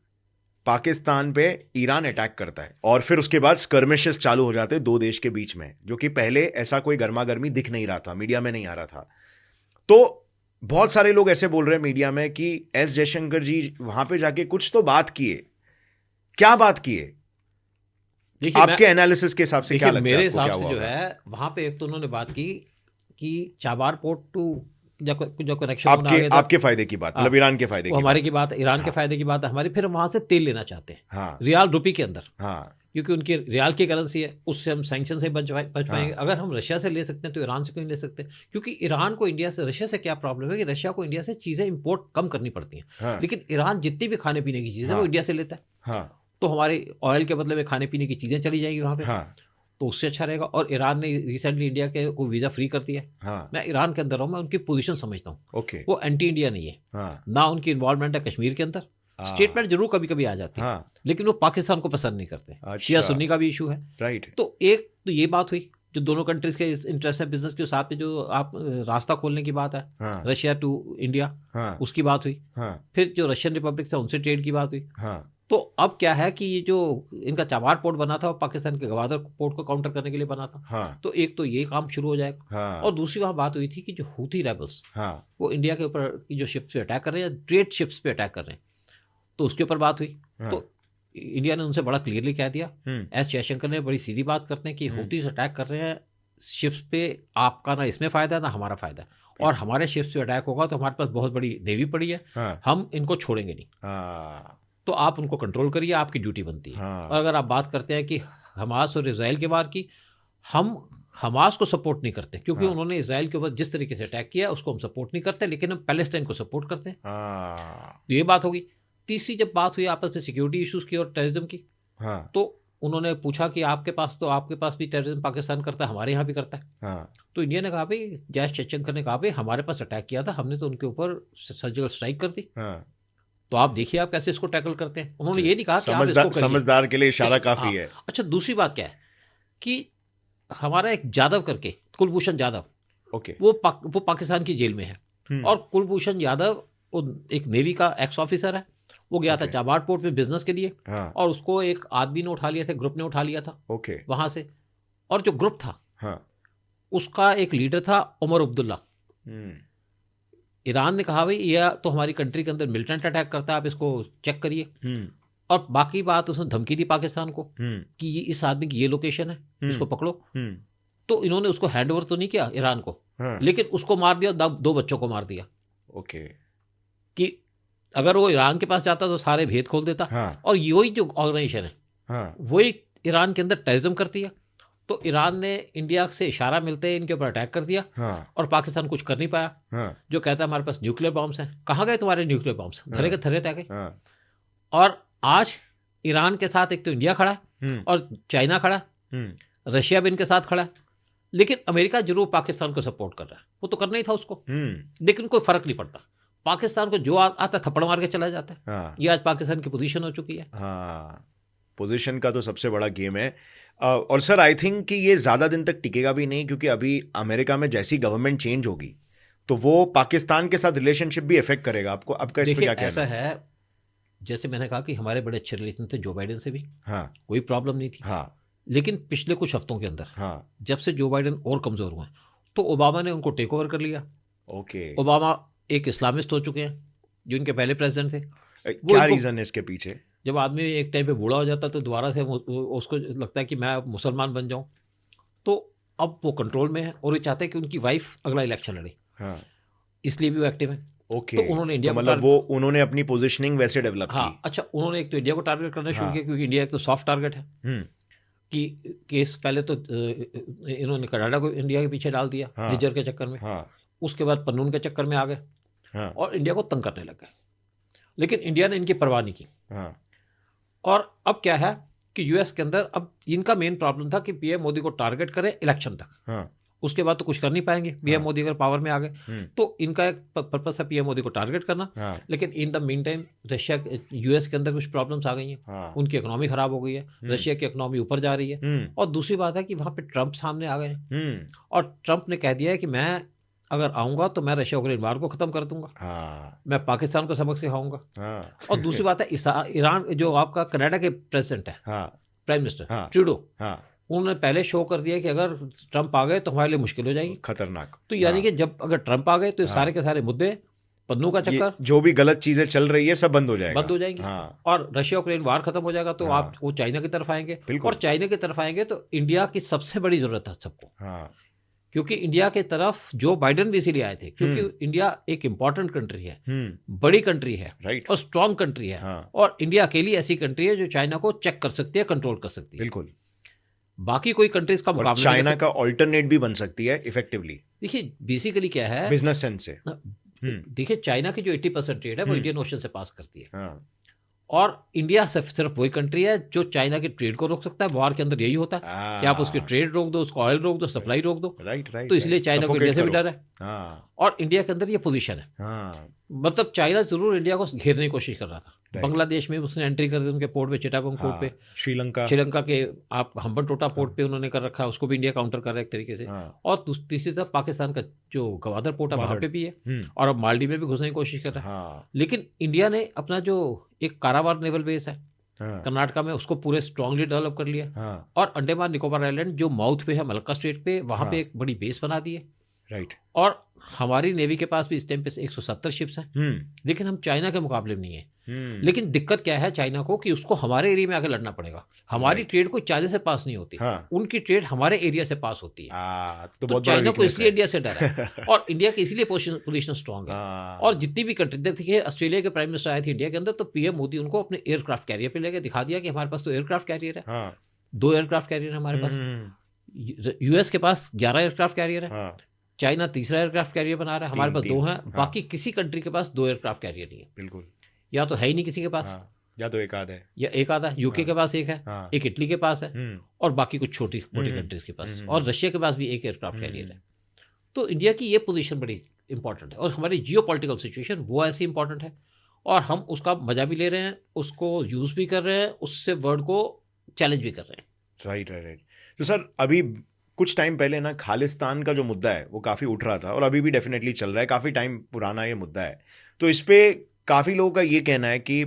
पाकिस्तान पे ईरान अटैक करता है और फिर उसके बाद स्कर्मिशेस चालू हो जाते हैं दो देश के बीच में, जो कि पहले ऐसा कोई गर्मा गर्मी दिख नहीं रहा था, मीडिया में नहीं आ रहा था। तो बहुत सारे लोग ऐसे बोल रहे हैं मीडिया में कि S जयशंकर जी वहाँ पे जाके कुछ तो बात किए। क्या बात किए? आपके एनालिसिस के हिसाब से क्या लगता है? मेरे हिसाब से जो है वहां पे एक तो उन्होंने बात की कि चाबार पोर्ट टू जो कनेक्शन आपके फायदे की बात, मतलब ईरान के फायदे की, हमारे की बात, ईरान के फायदे की बात है हमारी। फिर वहां से तेल लेना चाहते हैं रियाल रुपये के अंदर, क्योंकि उनकी रियाल की करेंसी है, उससे हम सैंक्शन से बच पाएंगे। अगर हम रशिया से ले सकते हैं तो ईरान से क्यों नहीं ले सकते? क्योंकि ईरान को इंडिया से, रशिया से क्या प्रॉब्लम है कि रशिया को इंडिया से चीजें इंपोर्ट कम करनी पड़ती हैं, लेकिन ईरान जितनी भी खाने पीने की चीजें वो इंडिया से लेता है। तो हमारे ऑयल के बदले में खाने पीने की चीजें चली जाएगी वहां पे, तो उससे अच्छा रहेगा। और ईरान ने रिसेंटली इंडिया के को वीजा फ्री कर दिया है। मैं ईरान के अंदर हूँ, मैं उनकी पोजीशन समझता हूँ। वो एंटी इंडिया नहीं है, ना उनकी इन्वॉल्वमेंट है कश्मीर के अंदर। स्टेटमेंट जरूर कभी कभी आ जाती है, लेकिन वो पाकिस्तान को पसंद नहीं करते। शिया सुन्नी का भी इशू है। राइट। तो एक तो ये बात हुई जो दोनों कंट्रीज के इंटरेस्ट है बिजनेस के साथ में, जो आप रास्ता खोलने की बात है रशिया टू इंडिया, उसकी बात हुई। फिर जो रशियन रिपब्लिक से उनसे ट्रेड की बात हुई। तो अब क्या है कि ये जो इनका चाबार पोर्ट बना था वो पाकिस्तान के गवादर पोर्ट को काउंटर करने के लिए बना था। तो एक तो ये काम शुरू हो जाएगा। और दूसरी वहाँ बात हुई थी कि जो हूथी रेबल्स वो इंडिया के ऊपर की जो शिप्स पे अटैक कर रहे हैं, ट्रेड शिप्स पे अटैक कर रहे हैं, तो उसके ऊपर बात हुई। तो इंडिया ने उनसे बड़ा क्लियरली कह दिया, S जयशंकर ने बड़ी सीधी बात करते हैं कि हूथी से अटैक कर रहे हैं शिप्स पे, आपका ना इसमें फ़ायदा ना हमारा फ़ायदा, और हमारे शिप्स पे अटैक होगा तो हमारे पास बहुत बड़ी नेवी पड़ी है, हम इनको छोड़ेंगे नहीं। तो आप उनको कंट्रोल करिए, आपकी ड्यूटी बनती है। और अगर आप बात करते हैं कि हमास और इजराइल के वार की, हम हमास को सपोर्ट नहीं करते, क्योंकि उन्होंने इजराइल के ऊपर जिस तरीके से अटैक किया उसको हम सपोर्ट नहीं करते, लेकिन हम पैलेस्टाइन को सपोर्ट करते हैं। तो ये बात होगी। तीसरी जब बात हुई आपस में सिक्योरिटी इश्यूज की और टेररिज्म की, तो उन्होंने पूछा कि आपके पास भी टेररिज्म पाकिस्तान करता है, हमारे यहाँ भी करता है। तो इंडिया ने कहा भाई, एस जयशंकर ने कहा भाई हमारे पास अटैक किया था, हमने तो उनके ऊपर सर्जिकल स्ट्राइक कर दी, तो आप देखिए आप कैसे इसको टैकल करते हैं। उन्होंने ये नहीं कहा कि आप इसको करिए। समझदार के लिए इशारा काफी है। अच्छा, दूसरी बात क्या है कि हमारा एक जाधव करके, कुलभूषण जाधव, वो पाकिस्तान की जेल में है। और कुलभूषण यादव एक नेवी का एक्स ऑफिसर है, वो गया था चाबार पोर्ट में बिजनेस के लिए, और उसको एक आदमी ने उठा लिया था, ग्रुप ने उठा लिया था वहां से। और जो ग्रुप था उसका एक लीडर था उमर अब्दुल्ला। ईरान ने कहा भाई यह तो हमारी कंट्री के अंदर मिलिटेंट अटैक करता है, आप इसको चेक करिए। और बाकी बात उसने धमकी दी पाकिस्तान को कि ये इस आदमी की ये लोकेशन है, इसको पकड़ो। तो इन्होंने उसको हैंड ओवर तो नहीं किया ईरान को, लेकिन उसको मार दिया, 2 बच्चों को मार दिया। कि अगर वो ईरान के पास जाता तो सारे भेद खोल देता। और यही जो ऑर्गेनाइजेशन है वही ईरान के अंदर टेररिज्म करती है। तो ईरान ने इंडिया से इशारा मिलते ही इनके ऊपर अटैक कर दिया। और पाकिस्तान कुछ कर नहीं पाया। जो कहता है हमारे पास न्यूक्लियर बॉम्ब्स हैं, कहाँ गए तुम्हारे न्यूक्लियर बॉम्ब्स? धरे के धरे रह गए। और आज ईरान के साथ एक तो इंडिया खड़ा है और चाइना खड़ा है, रशिया भी इनके साथ खड़ा है। लेकिन अमेरिका जरूर पाकिस्तान को सपोर्ट कर रहा है, वो तो करना ही था उसको, लेकिन कोई फर्क नहीं पड़ता। पाकिस्तान को जो आता थप्पड़ मार के चला जाता है। हाँ, ये आज पाकिस्तान की पोजीशन हो चुकी है। हाँ, पोजीशन का तो सबसे बड़ा गेम है। और सर आई थिंक कि ये ज़्यादा दिन तक टिकेगा भी नहीं, क्योंकि अभी अमेरिका में जैसी गवर्नमेंट चेंज होगी तो वो पाकिस्तान के साथ रिलेशनशिप भी इफेक्ट करेगा। आपको आपका इस पे क्या कहना ऐसा है, जैसे मैंने कहा कि हमारे बड़े अच्छे रिलेशन थे जो बाइडेन से भी, हाँ, कोई प्रॉब्लम नहीं थी। हाँ, लेकिन पिछले कुछ हफ्तों के अंदर, हाँ, जब से जो बाइडेन और कमज़ोर हुए तो ओबामा ने उनको टेक ओवर कर लिया। ओके। ओबामा एक इस्लामिस्ट हो चुके हैं, जो इनके पहले प्रेसिडेंट थे। क्या रीज़न है इसके पीछे? जब आदमी एक टाइम पे बूढ़ा हो जाता है तो दोबारा से उसको लगता है कि मैं मुसलमान बन जाऊं, तो अब वो कंट्रोल में है और वो चाहते हैं कि उनकी वाइफ अगला इलेक्शन लड़े। हाँ, इसलिए भी वो एक्टिव है। ओके। तो उन्होंने इंडिया तो मतलब वो उन्होंने अपनी पोजीशनिंग वैसे डेवलप की। हाँ, अच्छा, उन्होंने एक तो इंडिया को टारगेट करना शुरू हाँ, किया, क्योंकि इंडिया एक तो सॉफ्ट टारगेट है कि केस पहले तो इन्होंने कनाडा को इंडिया के पीछे डाल दिया, हाँ, निज्जर के चक्कर में। हाँ, उसके बाद पन्नून के चक्कर में आ गए हाँ, और इंडिया को तंग करने लग गए, लेकिन इंडिया ने इनकी परवाह नहीं की। हाँ, और अब क्या है कि यूएस के अंदर अब इनका मेन प्रॉब्लम था कि पीएम मोदी को टारगेट करें इलेक्शन तक, हाँ, उसके बाद तो कुछ कर नहीं पाएंगे। पीएम हाँ, मोदी अगर पावर में आ गए तो इनका एक पर्पस है पीएम मोदी को टारगेट करना। हाँ, लेकिन in the mean time Russia US के अंदर कुछ प्रॉब्लम्स आ गई हैं। हाँ, उनकी इकोनॉमी खराब हो गई है, रशिया की इकोनॉमी ऊपर जा रही है। और दूसरी बात है कि वहाँ पे ट्रंप सामने आ गए हैं और ट्रंप ने कह दिया है कि मैं अगर आऊँगा तो मैं रशिया यूक्रेन वार को ख़त्म कर दूंगा, हाँ, मैं पाकिस्तान को सबक सिखाऊंगा। हाँ, और दूसरी बात है ईरान, जो आपका कनाडा के प्रेसिडेंट है, हाँ, प्राइम मिनिस्टर हाँ, ट्रूडो, हाँ, उन्होंने पहले शो कर दिया कि अगर ट्रंप आ गए तो हमारे लिए मुश्किल हो जाएगी, खतरनाक। तो यानी कि जब अगर ट्रंप आ गए तो सारे के सारे मुद्दे, पन्नू का चक्कर, जो भी गलत चीजें चल रही है सब बंद हो जाएगा, बंद हो जाएंगी। हाँ, और रशिया यूक्रेन वार खत्म हो जाएगा तो आप वो चाइना की तरफ आएंगे, और चाइना की तरफ आएंगे तो इंडिया की सबसे बड़ी जरूरत है सबको, हाँ, क्योंकि इंडिया के तरफ जो बाइडेन भी इसीलिए आए थे क्योंकि इंडिया एक इंपॉर्टेंट कंट्री है, बड़ी कंट्री है, राइट, और स्ट्रांग कंट्री है। हाँ, और इंडिया अकेली ऐसी कंट्री है जो चाइना को चेक कर सकती है, कंट्रोल कर सकती है। बिल्कुल। बाकी कोई कंट्रीज का मुकाबला नहीं चाइना का ऑल्टरनेट भी बन सकती है इफेक्टिवली। देखिए बेसिकली क्या है, बिजनेस सेंस से देखिए चाइना की जो 80% ट्रेड है वो इंडियन ओशन से पास करती है। हाँ, और इंडिया सिर्फ वही कंट्री है जो चाइना की ट्रेड को रोक सकता है। वॉर के अंदर यही होता है कि आप उसकी ट्रेड रोक दो, उसको ऑयल रोक दो, सप्लाई रोक दो। राइट, तो इसलिए चाइना को इंडिया से भी डर है। हाँ, और इंडिया के अंदर ये पोजीशन है। हाँ, मतलब चाइना जरूर इंडिया को घेरने की कोशिश कर रहा था। बांग्लादेश में उसने एंट्री कर दी, उनके पोर्ट पे, चिटागोंग पोर्ट पे। श्रीलंका के आप हम्बनटोटा पोर्ट पे उन्होंने कर रखा है, उसको भी इंडिया काउंटर कर रहा है एक तरीके से। और तीसरी तरफ पाकिस्तान का जो गवादर पोर्ट है वहाँ पे भी है, और अब मालदीव में भी घुसने की कोशिश कर रहा है। लेकिन इंडिया ने अपना जो एक कारावार नेवल बेस है कर्नाटका में, उसको पूरे स्ट्रांगली डेवलप कर लिया। और अंडमान निकोबार आइलैंड जो माउथ पे है मलक्का स्टेट पे, वहाँ पे एक बड़ी बेस बना दी है। राइट। और हमारी नेवी के पास भी इस टाइम पे 170 शिप्स हैं, लेकिन हम चाइना के मुकाबले में नहीं है। लेकिन दिक्कत क्या है चाइना को कि उसको हमारे एरिया में आगे लड़ना पड़ेगा। हमारी ट्रेड कोई चाइना से पास नहीं होती, उनकी ट्रेड हमारे एरिया से पास होती है। तो चाइना को इसलिए इंडिया से डर है और इंडिया की इसलिए पोजीशन स्ट्रांग है। और जितनी भी कंट्री देखिए, ऑस्ट्रेलिया के प्राइम मिनिस्टर आए थे इंडिया के अंदर, तो पीएम मोदी उनको अपने एयरक्राफ्ट कैरियर पे लेके दिखा दिया कि हमारे पास तो एयरक्राफ्ट कैरियर है, 2 एयरक्राफ्ट कैरियर है हमारे पास। यूएस के पास 11 एयरक्राफ्ट कैरियर है, चाइना तीसरा एयरक्राफ्ट कैरियर बना रहा है, हमारे पास 2 हैं। बाकी किसी कंट्री के पास 2 एयरक्राफ्ट कैरियर नहीं है। बिल्कुल, या तो है ही नहीं किसी के पास, या तो एक आध है, या एक आधा है। यूके के पास एक है, एक इटली के पास है, और बाकी कुछ छोटी मोटी कंट्रीज के पास, और रशिया के पास भी एक एयरक्राफ्ट कैरियर है। तो इंडिया की ये पोजीशन बड़ी इंपॉर्टेंट है, और हमारी जियोपॉलिटिकल सिचुएशन वो ऐसी इंपॉर्टेंट है, और हम उसका मजा भी ले रहे हैं, उसको यूज भी कर रहे हैं, उससे वर्ल्ड को चैलेंज भी कर रहे हैं। राइट। तो सर अभी कुछ टाइम पहले ना खालिस्तान का जो मुद्दा है वो काफ़ी उठ रहा था, और अभी भी डेफिनेटली चल रहा है, काफ़ी टाइम पुराना ये मुद्दा है। तो इस पे काफ़ी लोगों का ये कहना है कि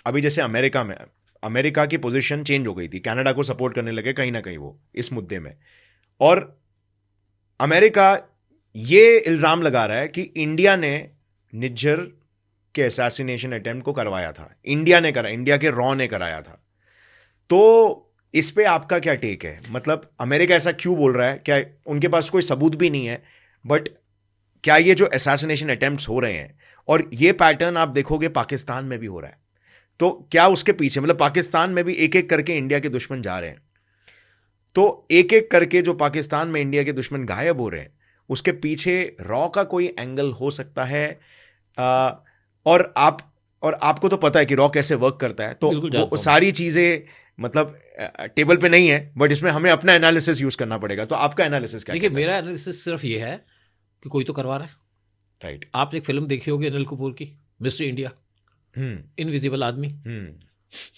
अभी जैसे अमेरिका की पोजीशन चेंज हो गई थी, कनाडा को सपोर्ट करने लगे कहीं ना कहीं वो इस मुद्दे में, और अमेरिका ये इल्ज़ाम लगा रहा है कि इंडिया ने निज्जर के असैसिनेशन अटेम्प्ट को करवाया था, इंडिया के रॉ ने कराया था। तो इस पे आपका क्या टेक है? मतलब अमेरिका ऐसा क्यों बोल रहा है? क्या उनके पास कोई सबूत भी नहीं है, बट क्या ये जो असैसिनेशन अटेम्प्ट्स हो रहे हैं, और ये पैटर्न आप देखोगे पाकिस्तान में भी हो रहा है, तो क्या उसके पीछे, मतलब पाकिस्तान में भी एक एक करके इंडिया के दुश्मन जा रहे हैं, तो एक एक करके जो पाकिस्तान में इंडिया के दुश्मन गायब हो रहे हैं, उसके पीछे रॉ का कोई एंगल हो सकता है? और आपको तो पता है कि रॉ कैसे वर्क करता है, तो वो सारी चीजें मतलब टेबल पे नहीं है, बट इसमें हमें अपना एनालिसिस यूज करना पड़ेगा। तो आपका एनालिसिस क्या देखिए, कहता है? मेरा एनालिसिस सिर्फ ये है कि कोई तो करवा रहा है। राइट। आपने एक फिल्म देखी होगी अनिल कपूर की, मिस्टर इंडिया, इनविजिबल आदमी।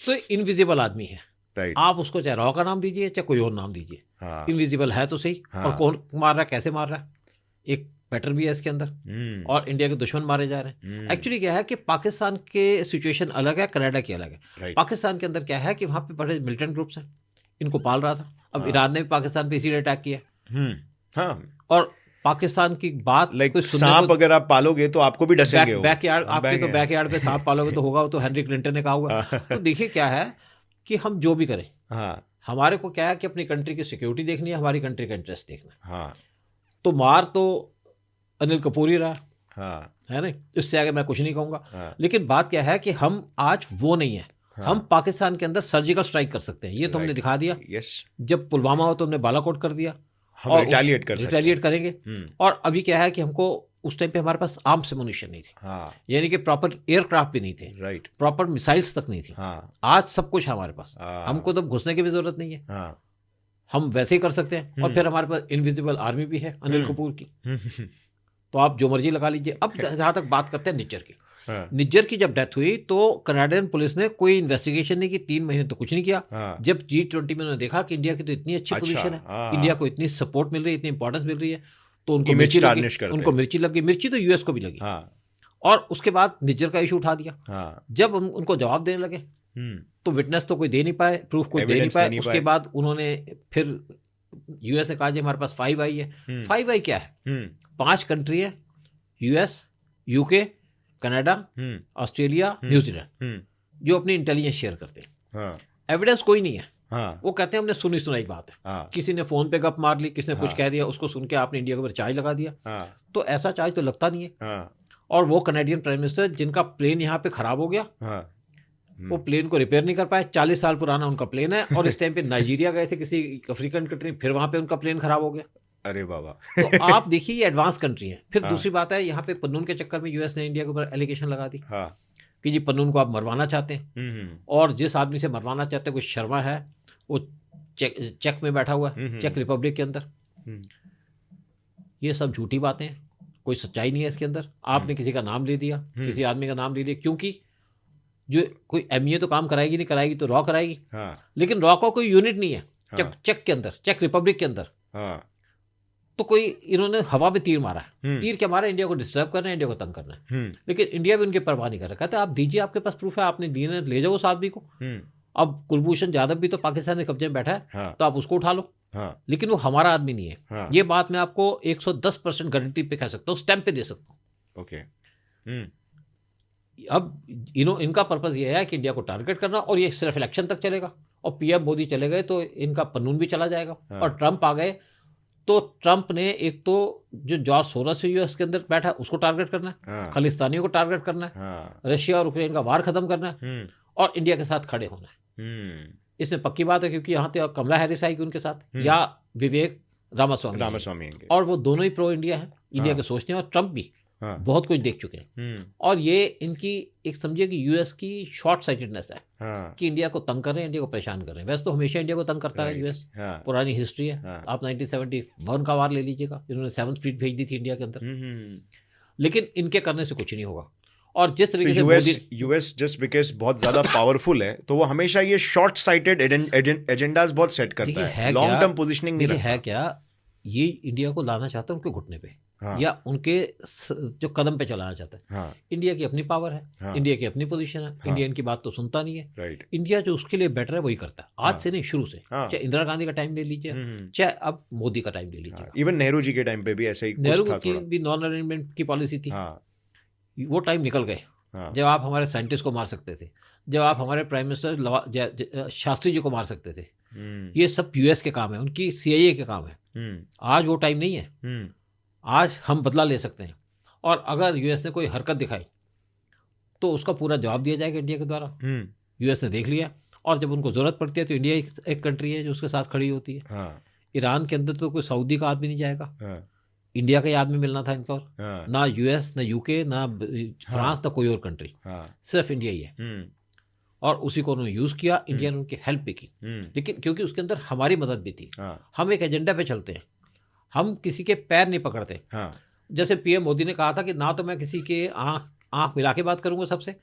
तो इनविजिबल आदमी है, राइट। आप उसको चाहे रॉ का नाम दीजिए चाहे कोई और नाम दीजिए, हाँ। इनविजिबल है तो सही। हाँ। और कौन मार रहा है, कैसे मार रहा है, एक पैटर्न भी है इसके अंदर। और इंडिया के दुश्मन मारे जा रहे हैं। एक्चुअली क्या है कि पाकिस्तान के सिचुएशन अलग है, कनाडा की अलग है। राइट। पाकिस्तान के अंदर क्या है कि वहाँ पे बड़े मिलिटेंट ग्रुप्स हैं, इनको पाल रहा था। अब हाँ। ईरान ने भी पाकिस्तान पे इसीलिए अटैक किया। हाँ। और पाकिस्तान की बात लाइक सांप अगर आप पालोगे तो आपको भी डसेंगे वो। बैकयार्ड, आपके तो बैकयार्ड पे सांप पालोगे तो होगा, वो तो हेनरी क्लिंटन ने कहा हुआ। तो देखिए क्या है कि हम जो भी करें, हाँ। हमारे को क्या है कि अपनी कंट्री की सिक्योरिटी देखनी है, हमारी कंट्री का इंटरेस्ट देखना है। हाँ। तो मार तो अनिल कपूर ही रहा, हाँ। है ना, इससे आगे मैं कुछ नहीं कहूंगा। हाँ। लेकिन बात क्या है कि हम आज वो नहीं है। हाँ। हम पाकिस्तान के अंदर सर्जिकल स्ट्राइक कर सकते हैं, ये तो हमने दिखा दिया। यस। जब पुलवामा हो तो हमने बालाकोट कर दिया, हम रिटेलिएट कर सकते हैं। रिटेलिएट करेंगे। और अभी क्या है कि हमको उस टाइम पे हमारे पास आर्म्स एमुनिशन नहीं थी। हाँ। यानी कि प्रॉपर एयरक्राफ्ट भी नहीं थे। राइट। प्रॉपर मिसाइल्स तक नहीं थी। हाँ। आज सब कुछ है हमारे पास। हमको तो घुसने की भी जरूरत नहीं है। हाँ। हम वैसे ही कर सकते हैं। और फिर हमारे पास इनविजिबल आर्मी भी है अनिल कपूर की। तो आप जो मर्जी लगा लीजिए। अब जहां तक बात करते हैं निज्जर की, निज्जर की जब डेथ हुई तो कनाडियन पुलिस ने कोई इन्वेस्टिगेशन नहीं की, 3 महीने तो कुछ नहीं किया। जब G20 में उन्होंने देखा कि इंडिया की तो इतनी अच्छी पोजीशन है, इंडिया को इतनी सपोर्ट मिल रही है, इतनी इंपॉर्टेंस मिल रही है, तो उनको मिर्ची लग गई। मिर्ची तो यूएस को भी लगी। और उसके बाद निज्जर का इशू उठा दिया। जब उनको जवाब देने लगे तो विटनेस तो कोई दे नहीं पाए, प्रूफ कोई दे नहीं पाए। उसके बाद उन्होंने फिर यूएस ने कहा जी हमारे पास 5 आई है। 5 आई क्या है? 5 कंट्री है, US, UK, Canada, Australia, New Zealand, जो अपनी इंटेलिजेंस शेयर करते हैं। एविडेंस कोई नहीं है। वो कहते हैं हमने सुनी सुनाई बात है। किसी ने फोन पे गप मार ली, किसी ने कुछ कह दिया, उसको सुन के आपने इंडिया के ऊपर चार्ज लगा दिया। तो ऐसा चार्ज तो लगता नहीं है। और वो कनाडियन प्राइम मिनिस्टर जिनका प्लेन यहाँ पे खराब हो गया, वो प्लेन को रिपेयर नहीं कर पाए। 40 साल पुराना उनका प्लेन है। और इस टाइम पे नाइजीरिया गए थे किसी अफ्रीकन कंट्री, फिर वहां पे उनका प्लेन खराब हो गया। अरे बाबा। तो आप देखिए ये एडवांस कंट्री है। फिर दूसरी बात है, यहाँ पे पन्नून के चक्कर में यूएस ने इंडिया के ऊपर एलिगेशन लगा दी कि जी पन्नून को आप मरवाना चाहते हैं। और जिस आदमी से मरवाना चाहते हैं, कोई शर्मा है, वो चेक में बैठा हुआ है, चेक रिपब्लिक के अंदर। ये सब झूठी बातें हैं, कोई सच्चाई नहीं है इसके अंदर। आपने किसी का नाम ले दिया, किसी आदमी का नाम ले दिया, क्योंकि जो कोई एमईए तो काम कराएगी नहीं, कराएगी तो रॉ कराएगी। लेकिन रॉ का कोई यूनिट नहीं है चेक के अंदर, चेक रिपब्लिक के अंदर। तो कोई इन्होंने हवा में तीर मारा है। तीर क्या मारा? इंडिया को डिस्टर्ब करना है, इंडिया को तंग करना है। लेकिन इंडिया भी उनके परवाह नहीं कर रहा। कहते आप दीजिए, आपके पास प्रूफ है, आपने दिए, ले जाओ उस आदमी को। अब कुलभूषण जाधव भी तो पाकिस्तान के कब्जे में बैठा है, तो आप उसको उठा लो। लेकिन वो हमारा आदमी नहीं है। ये बात मैं आपको 110% गारंटी पे कह सकता हूँ, स्टैंप पे दे सकता हूँ। ओके। अब इनका पर्पज ये है कि इंडिया को टारगेट करना, और ये सिर्फ इलेक्शन तक चलेगा। और पीएम मोदी चले गए तो इनका पन्नून भी चला जाएगा। और ट्रंप आ गए तो ट्रंप ने एक तो जो जॉर्ज सोरोस यूएस के अंदर बैठा है उसको टारगेट करना है, खालिस्तानियों को टारगेट करना है, रशिया और यूक्रेन का वार खत्म करना है, और इंडिया के साथ खड़े होना है। इसमें पक्की बात है, क्योंकि यहाँ पे कमला हैरिस आएगी उनके साथ, या विवेक रामास्वामी, और वो दोनों ही प्रो इंडिया है, इंडिया के सोचते हैं। और ट्रंप भी बहुत कुछ देख चुके हैं। और ये इनकी एक समझिए कि यूएस की शॉर्ट साइटेडनेस है कि इंडिया को तंग कर रहे हैं, इंडिया को परेशान कर रहे हैं। वैसे तो हमेशा इंडिया को तंग करता है यूएस, पुरानी हिस्ट्री है। आप 1971 का वार ले लीजिएगा, इन्होंने 7th फ्लीट भेज दी थी इंडिया के अंदर। लेकिन इनके करने से कुछ नहीं होगा। और जिस तरीके से यूएस जस्ट बिकॉज बहुत ज्यादा पावरफुल है, तो वो हमेशा ये शॉर्ट साइटेड एजेंडाज बहुत सेट करता है, लॉन्ग टर्म पोजीशनिंग नहीं रखता है। क्या ये इंडिया को लाना चाहता है उनके घुटने पे, या उनके जो कदम पे चलाना चाहता है। इंडिया की अपनी पावर है, इंडिया की अपनी पोजीशन है, इंडिया इनकी बात तो सुनता नहीं है। इंडिया जो उसके लिए बेटर है वही करता है, आज से नहीं, शुरू से। चाहे इंदिरा गांधी का टाइम ले लीजिए, चाहे अब मोदी का टाइम ले लीजिए, इवन नेहरू जी के टाइम पे भी ऐसा ही, नेहरू की भी नॉन अलाइनमेंट की पॉलिसी थी। वो टाइम निकल गए जब आप हमारे साइंटिस्ट को मार सकते थे, जब आप हमारे प्राइम मिनिस्टर शास्त्री जी को मार सकते थे। ये सब यूएस के काम है, उनकी CIA के काम है। आज वो टाइम नहीं है। आज हम बदला ले सकते हैं, और अगर यूएस ने कोई हरकत दिखाई तो उसका पूरा जवाब दिया जाएगा इंडिया के द्वारा। यूएस ने देख लिया, और जब उनको जरूरत पड़ती है तो इंडिया एक कंट्री है जो उसके साथ खड़ी होती है। ईरान के अंदर तो कोई सऊदी का आदमी नहीं जाएगा, इंडिया का ही आदमी मिलना था इनको। ना यूएस, ना यूके, ना फ्रांस, ना कोई और कंट्री, सिर्फ इंडिया ही है। और उसी को उन्होंने यूज़ किया, इंडिया ने उनकी हेल्प भी की, लेकिन क्योंकि उसके अंदर हमारी मदद भी थी। हम एक एजेंडा पे चलते हैं, हम किसी के पैर नहीं पकड़ते। जैसे पीएम मोदी ने कहा था कि ना तो मैं किसी के आंख मिला के बात करूंगा सबसे,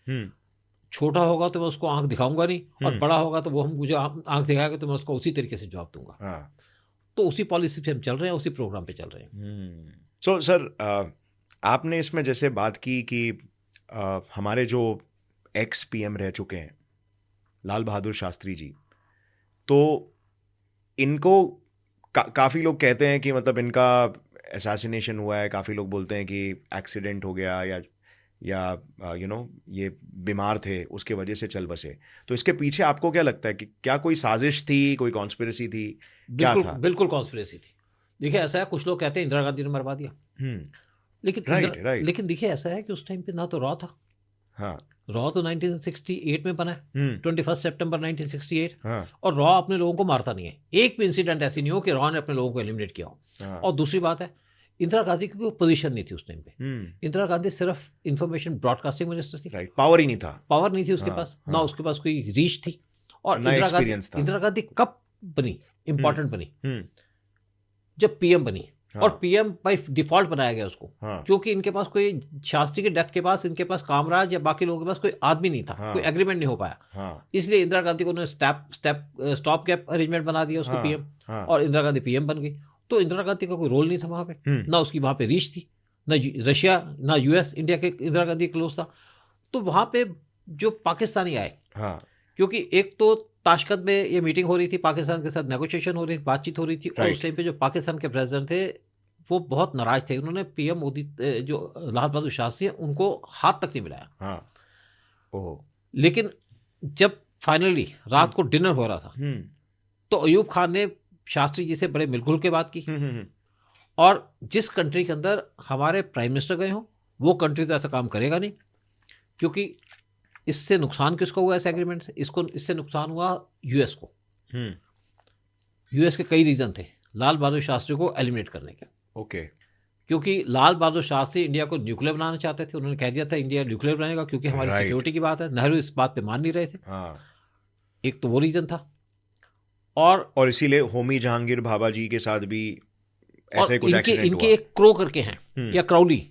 छोटा होगा तो मैं उसको आंख दिखाऊंगा नहीं, और बड़ा होगा तो वो हम मुझे आंख दिखाएगा तो मैं उसको उसी तरीके से जवाब दूंगा। तो उसी पॉलिसी पे हम चल रहे हैं, उसी प्रोग्राम पे चल रहे हैं। सो सर, आपने इसमें जैसे बात की कि हमारे जो एक्स पीएम रह चुके हैं लाल बहादुर शास्त्री जी, तो इनको काफ़ी लोग कहते हैं कि मतलब इनका असैसिनेशन हुआ है, काफ़ी लोग बोलते हैं कि एक्सीडेंट हो गया या ये बीमार थे उसके वजह से चल बसे। तो इसके पीछे आपको क्या लगता है कि क्या कोई साजिश थी, कोई कॉन्स्पिरेसी थी, क्या था? बिल्कुल कॉन्स्पिरेसी थी। देखिए ऐसा है, कुछ लोग कहते हैं इंदिरा गांधी ने मरवा दिया, लेकिन लेकिन देखिए ऐसा है कि उस टाइम पे ना तो रॉ था। रॉ तो 1968 में बना है, 21 सितंबर 1968, और रॉ अपने लोगों को मारता नहीं है। एक भी इंसिडेंट ऐसी नहीं हो कि रॉ ने अपने लोगों को एलिमिनेट किया हो। और दूसरी बात है, इंदिरा गांधी की कोई पोजीशन नहीं थी उस टाइम पे। इंदिरा गांधी सिर्फ इंफॉर्मेशन ब्रॉडकास्टिंग मिनिस्टर थी, पावर ही नहीं था, पावर नहीं थी उसके पास, ना उसके पास कोई रीच थी। और इंदिरा गांधी कब बनी, इंपॉर्टेंट बनी, जब पीएम बनी। और पीएम बाय डिफॉल्ट बनाया गया उसको, क्योंकि इनके पास कोई, शास्त्री के डेथ के पास इनके पास कामराज या बाकी लोगों के पास कोई आदमी नहीं था, कोई एग्रीमेंट नहीं हो पाया। इसलिए इंदिरा गांधी को उन्होंने स्टॉप गैप अरेंजमेंट बना दिया उसको पीएम, और इंदिरा गांधी पीएम बन गई। तो इंदिरा गांधी का कोई रोल नहीं था वहां पे, ना उसकी वहां पे रीच थी, ना रशिया ना यूएस इंडिया के इंदिरा गांधी क्लोज था। तो वहां पे जो पाकिस्तानी आए, क्योंकि एक तो ताशकंद में ये मीटिंग हो रही थी, पाकिस्तान के साथ नेगोशिएशन हो रही थी, बातचीत हो रही थी, और उस टाइम पे जो पाकिस्तान के प्रेसिडेंट थे वो बहुत नाराज थे। उन्होंने पीएम मोदी जो लाल बहादुर शास्त्री हैं उनको हाथ तक नहीं मिलाया। लेकिन जब फाइनली रात को डिनर हो रहा था, तो अयूब खान ने शास्त्री जी से बड़े मिलजुल के बात की, और जिस कंट्री के अंदर हमारे प्राइम मिनिस्टर गए हों वो कंट्री तो ऐसा काम करेगा नहीं, क्योंकि इससे नुकसान किसको हुआ इस एग्रीमेंट से? इससे नुकसान हुआ यूएस को। यूएस के कई रीजन थे लाल बहादुर शास्त्री को एलिमिनेट करने के। क्योंकि लाल बहादुर शास्त्री इंडिया को न्यूक्लियर बनाना चाहते थे। उन्होंने कह दिया था इंडिया न्यूक्लियर बनाएगा, क्योंकि हमारी सिक्योरिटी की बात है। नेहरू इस बात पे मान नहीं रहे थे। एक तो वो रीजन था, और इसीलिए होमी जहांगीर भाभा जी के साथ भी ऐसे कुछ एक्सीडेंट इनके एक क्रो करके हैं या क्राउली,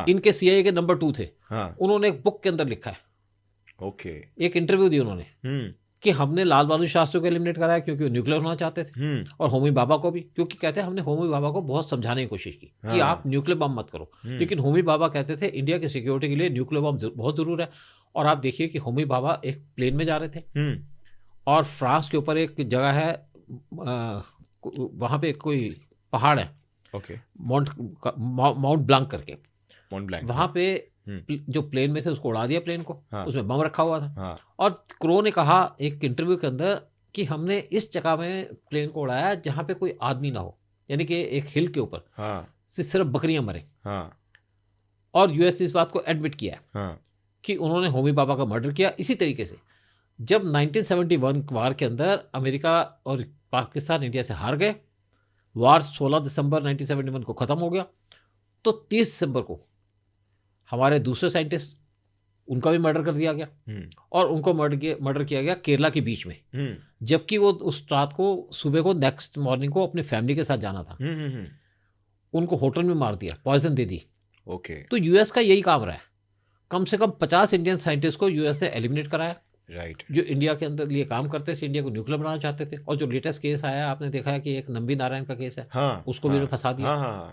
इनके सीआईए के नंबर 2 थे। उन्होंने एक बुक के अंदर लिखा है, एक इंटरव्यू दी उन्होंने, कि हमने लाल बहादुर शास्त्री को एलिमिनेट कराया क्योंकि वो न्यूक्लियर होना चाहते थे, और होमी भाभा को भी, क्योंकि कहते हैं हमने होमी भाभा को बहुत समझाने की कोशिश की कि आप न्यूक्लियर बम मत करो, लेकिन होमी भाभा कहते थे इंडिया की सिक्योरिटी के लिए न्यूक्लियर बम बहुत जरूर है। और आप देखिए कि होमी भाभा एक प्लेन में जा रहे थे, और फ्रांस के ऊपर एक जगह है, वहां पे कोई पहाड़ है, माउंट ब्लांक करके, वहां पे जो प्लेन में थे उसको उड़ा दिया प्लेन को, उसमें बम रखा हुआ था। और क्रो ने कहा एक इंटरव्यू के अंदर कि हमने इस जगह में प्लेन को उड़ाया जहां पे कोई आदमी ना हो, यानी कि एक हिल के ऊपर सिर्फ बकरियां मरे। और यूएस ने इस बात को एडमिट किया कि उन्होंने होमी भाभा का मर्डर किया। इसी तरीके से जब 1971 वार के अंदर अमेरिका और पाकिस्तान इंडिया से हार गए, वार 16 दिसंबर 1971 को ख़त्म हो गया, तो 30 दिसंबर को हमारे दूसरे साइंटिस्ट, उनका भी मर्डर कर दिया गया, और उनको मर्डर किया गया केरला के बीच में, जबकि वो उस रात को, सुबह को, नेक्स्ट मॉर्निंग को अपनी फैमिली के साथ जाना था। उनको होटल में मार दिया, पॉइजन दे दी। तो यूएस का यही काम रहा है, कम से कम 50 इंडियन साइंटिस्ट को यूएस ने एलिमिनेट कराया, जो इंडिया के अंदर लिए काम करते थे, इंडिया को न्यूक्लियर बनाना चाहते थे। और जो लेटेस्ट केस आया, आपने देखा है कि एक नंबी नारायण का केस है, उसको भी फंसा दिया।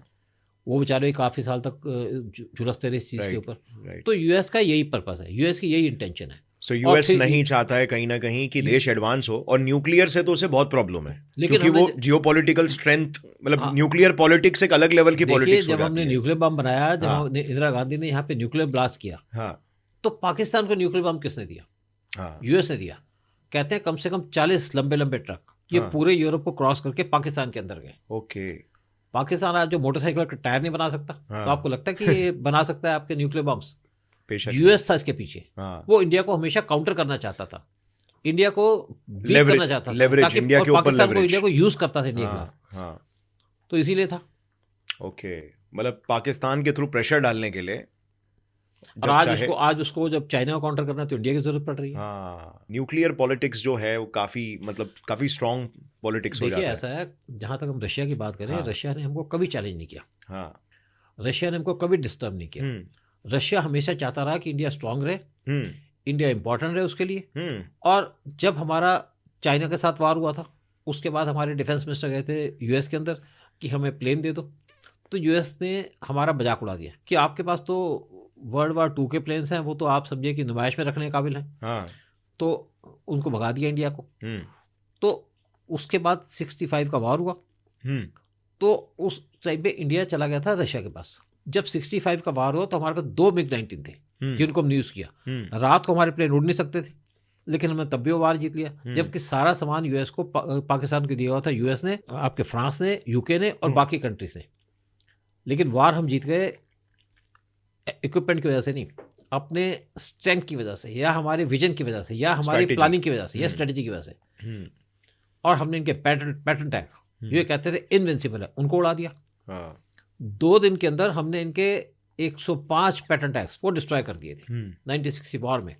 वो बेचारे काफी साल तक झुलसते रहे इस चीज के ऊपर। तो यूएस का यही पर्पस है, यूएस की यही इंटेंशन है। सो यूएस नहीं चाहता है कहीं ना कहीं कि देश एडवांस हो, और न्यूक्लियर से तो उसे बहुत प्रॉब्लम है, क्योंकि वो जियोपॉलिटिकल स्ट्रेंथ, मतलब न्यूक्लियर पॉलिटिक्स एक अलग लेवल की पॉलिटिक्स हो जाती है। जब हमने न्यूक्लियर बम बनाया, जब इंदिरा गांधी ने यहाँ पे न्यूक्लियर ब्लास्ट किया, तो पाकिस्तान को न्यूक्लियर बम किसने दिया? यूएस ने दिया। कहते हैं कम से कम 40 लंबे लंबे ट्रक ये पूरे यूरोप को क्रॉस करके पाकिस्तान के अंदर गए। पाकिस्तान आज जो मोटरसाइकिल का टायर नहीं बना सकता, तो आपको लगता है कि ये बना सकता है आपके न्यूक्लियर बम्स? यूएस था इसके पीछे। वो इंडिया को हमेशा काउंटर करना चाहता था, इंडिया को वीक करना चाहता था, ताकि पाकिस्तान को इंडिया को यूज करता था इंडिया के, तो इसीलिए था। मतलब पाकिस्तान के थ्रू प्रेशर डालने के लिए और आज उसको जब चाइना को काउंटर करना है तो इंडिया की जरूरत पड़ रही है। हाँ, न्यूक्लियर पॉलिटिक्स जो है वो काफी स्ट्रॉन्ग पॉलिटिक्स हो जाता है। देखिए ऐसा है, जहाँ तक हम रशिया की बात करें, रशिया ने हमको कभी चैलेंज नहीं किया। हाँ, रशिया ने हमको कभी डिस्टर्ब नहीं किया। रशिया हमेशा चाहता रहा कि इंडिया स्ट्रांग रहे, इंडिया इंपॉर्टेंट रहे उसके लिए। और जब हमारा चाइना के साथ वार हुआ था, उसके बाद हमारे डिफेंस मिनिस्टर गए थे यूएस के अंदर कि हमें प्लेन दे दो, तो यूएस ने हमारा मजाक उड़ा दिया कि आपके पास तो वर्ल्ड वार 2 के प्लेन्स हैं, वो तो आप समझिए कि नुमाइश में रखने के काबिल हैं। हाँ, तो उनको भगा दिया इंडिया को। तो उसके बाद 65 का वार हुआ, तो उस टाइम पे इंडिया चला गया था रशिया के पास। जब 65 का वार हुआ तो हमारे पास 2 MiG-19 थे जिनको हम यूज़ किया। रात को हमारे प्लेन उड़ नहीं सकते थे, लेकिन हमने तब भी वो वार जीत लिया, जबकि सारा सामान यूएस को पाकिस्तान को दिया हुआ था। यूएस ने, आपके फ्रांस ने, यूके ने और बाकी कंट्रीज ने। लेकिन वार हम जीत गए इक्विपमेंट की वजह से नहीं, अपने स्ट्रेंथ की वजह से, या हमारे विजन की वजह से, या हमारी प्लानिंग की वजह से, या स्ट्रेटजी की वजह से। और हमने इनके पैटर्न टैग जो ये कहते थे इनविंसिबल है, उनको उड़ा दिया। 2 दिन के अंदर हमने इनके 105 पैटर्न टैग्स वो डिस्ट्रॉय कर दिए थे 1960 वॉर में,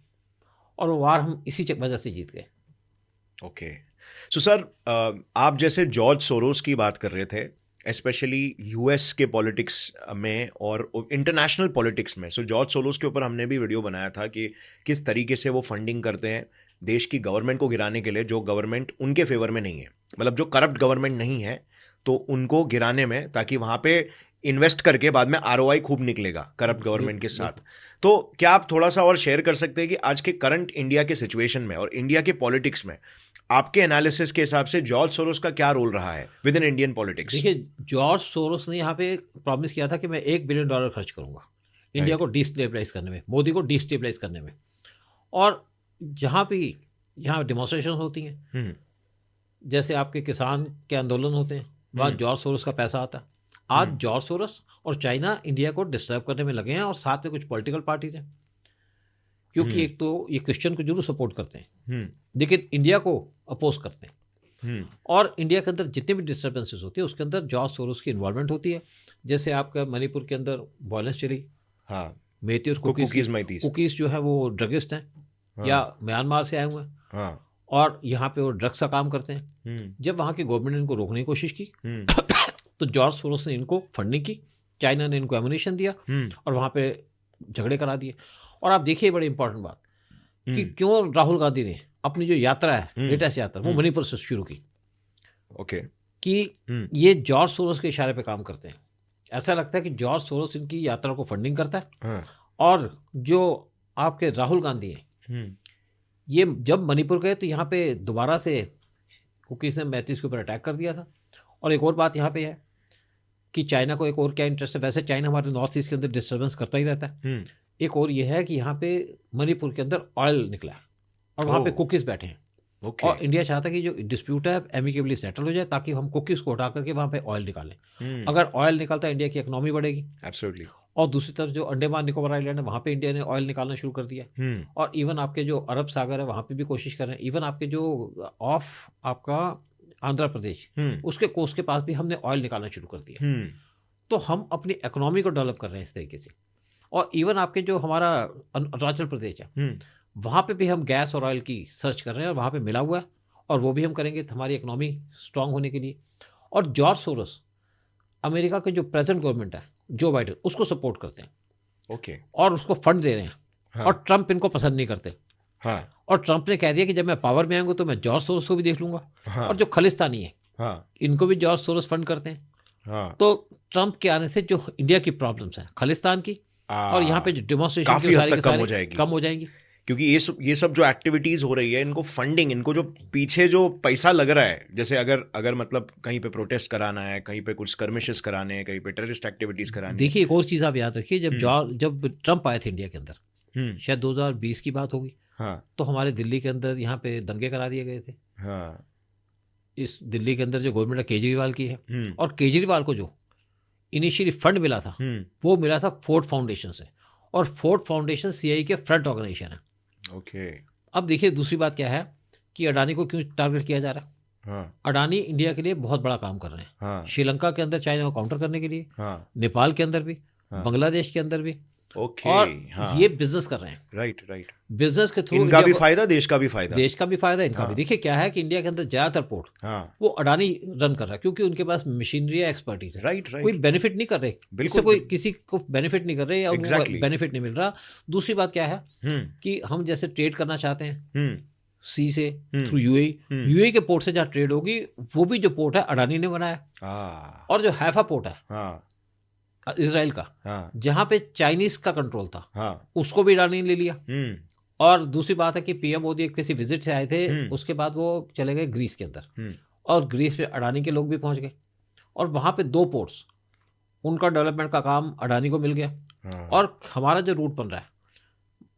और वो वार हम इसी वजह से जीत गए। ओके, सो सर, आप जैसे जॉर्ज सोरोस की बात कर रहे थे, स्पेशली यूएस के पॉलिटिक्स में और इंटरनेशनल पॉलिटिक्स में। सो जॉर्ज सोरोस के ऊपर हमने भी वीडियो बनाया था कि किस तरीके से वो फंडिंग करते हैं देश की गवर्नमेंट को गिराने के लिए, जो गवर्नमेंट उनके फेवर में नहीं है, मतलब जो करप्ट गवर्नमेंट नहीं है, तो उनको गिराने में, ताकि वहाँ पे इन्वेस्ट करके बाद में आरओआई खूब निकलेगा करप्ट गवर्नमेंट के साथ। तो क्या आप थोड़ा सा और शेयर कर सकते हैं कि आज के करंट इंडिया के सिचुएशन में और इंडिया के पॉलिटिक्स में आपके एनालिसिस के हिसाब से जॉर्ज सोरोस का क्या रोल रहा है विद इन इंडियन पॉलिटिक्स? देखिए, जॉर्ज सोरोस ने यहाँ पे प्रॉमिस किया था कि मैं $1 बिलियन खर्च करूंगा इंडिया को डिस्टेबलाइज करने में, मोदी को डिस्टेबलाइज करने में। और जहाँ भी यहाँ डेमोन्स्ट्रेशन होती हैं, जैसे आपके किसान के आंदोलन होते हैं, वहाँ जॉर्ज सोरोस का पैसा आता है। आज जॉर्ज सोरोस और चाइना इंडिया को डिस्टर्ब करने में लगे हैं, और साथ में कुछ पॉलिटिकल पार्टीज हैं, क्योंकि एक तो ये क्रिश्चियन को जरूर सपोर्ट करते हैं, लेकिन इंडिया को अपोज करते हैं। और इंडिया के अंदर जितने भी डिस्टर्बेंसेस होती है, उसके अंदर जॉर्ज सोरोस की इन्वॉल्वमेंट होती है। जैसे आपका मणिपुर के अंदर वायलेंस चली, मेती और कुकीज जो है वो ड्रगिस्ट हैं, या म्यांमार से आए हुए हैं, और यहाँ पे वो ड्रग्स का काम करते हैं। जब वहाँ की गवर्नमेंट ने इनको रोकने की कोशिश की तो जॉर्ज सोरोस ने इनको फंडिंग की, चाइना ने इनको एमुनेशन दिया, और वहाँ पे झगड़े करा दिए। और आप देखिए बड़ी इंपॉर्टेंट बात कि क्यों राहुल गांधी ने अपनी जो यात्रा है, लेटेस्ट यात्रा, वो मणिपुर से शुरू की। ओके, कि ये जॉर्ज सोरोस के इशारे पे काम करते हैं। ऐसा लगता है कि जॉर्ज सोरोस इनकी यात्रा को फंडिंग करता है। और जो आपके राहुल गांधी हैं, ये जब मणिपुर गए तो यहाँ पे दोबारा से कुकीज ने मैतीस के ऊपर अटैक कर दिया था। और एक और बात यहाँ पे है कि चाइना को एक और क्या इंटरेस्ट है, वैसे चाइना हमारे नॉर्थ ईस्ट के अंदर डिस्टर्बेंस करता ही रहता है। एक और ये है कि यहाँ पे मणिपुर के अंदर ऑयल निकला है, और वहाँ पे कुकीज बैठे हैं। और इंडिया चाहता है कि जो डिस्प्यूट है एमिकेबली सेटल हो जाए, ताकि हम कुकीज को हटा करके वहाँ पे ऑयल निकालें। अगर ऑयल निकलता है, इंडिया की इकोनॉमी बढ़ेगी। एब्सोल्युटली। और दूसरी तरफ जो अंडमान निकोबार आइलैंड है, वहाँ पे इंडिया ने ऑयल निकालना शुरू कर दिया। और इवन आपके जो अरब सागर है, वहाँ पे भी कोशिश कर रहे हैं। इवन आपके जो ऑफ आपका आंध्र प्रदेश, उसके कोस्ट के पास भी हमने ऑयल निकालना शुरू कर दिया। तो हम अपनी इकोनॉमी को डेवलप कर रहे हैं इस तरीके से। और इवन आपके जो हमारा अरुणाचल प्रदेश है, वहाँ पे भी हम गैस और ऑयल की सर्च कर रहे हैं, और वहाँ पे मिला हुआ है, और वो भी हम करेंगे हमारी इकोनॉमी स्ट्रांग होने के लिए। और जॉर्ज सोरोस अमेरिका के जो प्रेजेंट गवर्नमेंट है, जो बाइडेन, उसको सपोर्ट करते हैं। ओके। और उसको फंड दे रहे हैं। और ट्रंप इनको पसंद नहीं करते। और ट्रंप ने कह दिया कि जब मैं पावर में आऊंगा तो मैं जॉर्ज सोरोस को भी देख लूंगा। और जो खालिस्तानी है, इनको भी जॉर्ज सोरोस फंड करते हैं। तो ट्रंप के आने से जो इंडिया की प्रॉब्लम्स हैं खालिस्तान की, और यहाँ पे जो डेमोन्स्ट्रेशन काफी हद तक कम हो जाएंगी, क्योंकि ये सब जो एक्टिविटीज हो रही है, इनको फंडिंग, इनको जो पीछे जो पैसा लग रहा है, जैसे अगर मतलब कहीं पे प्रोटेस्ट कराना है, कहीं पे कुछ स्कर्मिशेस कराने हैं, कहीं पे टेररिस्ट एक्टिविटीज करानी। देखिए, एक और चीज आप याद रखिए, जब ट्रंप आए थे इंडिया के अंदर, शायद 2020 की बात होगी, तो हमारे दिल्ली के अंदर यहाँ पे दंगे करा दिए गए थे। इस दिल्ली के अंदर जो गवर्नमेंट है केजरीवाल की है, और केजरीवाल को जो इनिशियली फंड मिला था, वो मिला था फोर्ड फाउंडेशन से। और फोर्ड फाउंडेशन सीआई के फ्रंट ऑर्गेनाइजेशन है। ओके। अब देखिए दूसरी बात क्या है कि अडानी को क्यों टारगेट किया जा रहा है। अडानी इंडिया के लिए बहुत बड़ा काम कर रहे हैं। श्रीलंका के अंदर चाइना को काउंटर करने के लिए, नेपाल के अंदर भी, बांग्लादेश के अंदर भी, ओके, और हाँ, ये बिजनेस कर रहे हैं, राइट राइट, बिजनेस के थ्रू इनका भी फायदा, देश का भी फायदा, देश का भी फायदा, इनका भी। हाँ। देखिए क्या है कि इंडिया के अंदर ज्यादातर पोर्ट हाँ, वो अडानी रन कर रहा है, क्योंकि उनके पास मशीनरी या एक्सपर्टीज है। राइट कोई राइट, बेनिफिट नहीं कर रहे, बिल्कुल, इससे कोई बिल्कुल। किसी को बेनिफिट नहीं कर रहे, या उनको Exactly. बेनिफिट नहीं मिल रहा। दूसरी बात क्या है कि हम जैसे ट्रेड करना चाहते हैं सी से थ्रू यूएई, यूएई के पोर्ट से जहाँ ट्रेड होगी, वो भी जो पोर्ट है अडानी ने बनाया। और जो हैफा पोर्ट है इजराइल का, जहाँ पे चाइनीज का कंट्रोल था, उसको भी अडानी ने ले लिया। और दूसरी बात है कि पीएम मोदी किसी विजिट से आए थे, उसके बाद वो चले गए ग्रीस के अंदर, और ग्रीस पे अडानी के लोग भी पहुंच गए, और वहाँ पे 2 पोर्ट्स, उनका डेवलपमेंट का काम अडानी को मिल गया। और हमारा जो रूट बन रहा है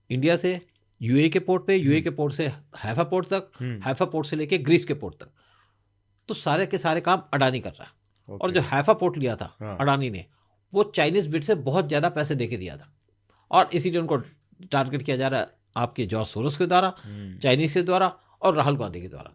इंडिया से यूएई के पोर्ट पे, यूएई के पोर्ट से हैफा पोर्ट तक, हैफा पोर्ट से लेके ग्रीस के पोर्ट तक, तो सारे के सारे काम अडानी कर रहा है। और जो हैफा पोर्ट लिया था अडानी ने, वो चाइनीज बिड से बहुत ज़्यादा पैसे दे के दिया था, और इसीलिए उनको टारगेट किया जा रहा है आपके जॉर्ज सोरोस के द्वारा, चाइनीज के द्वारा, और राहुल गांधी के द्वारा।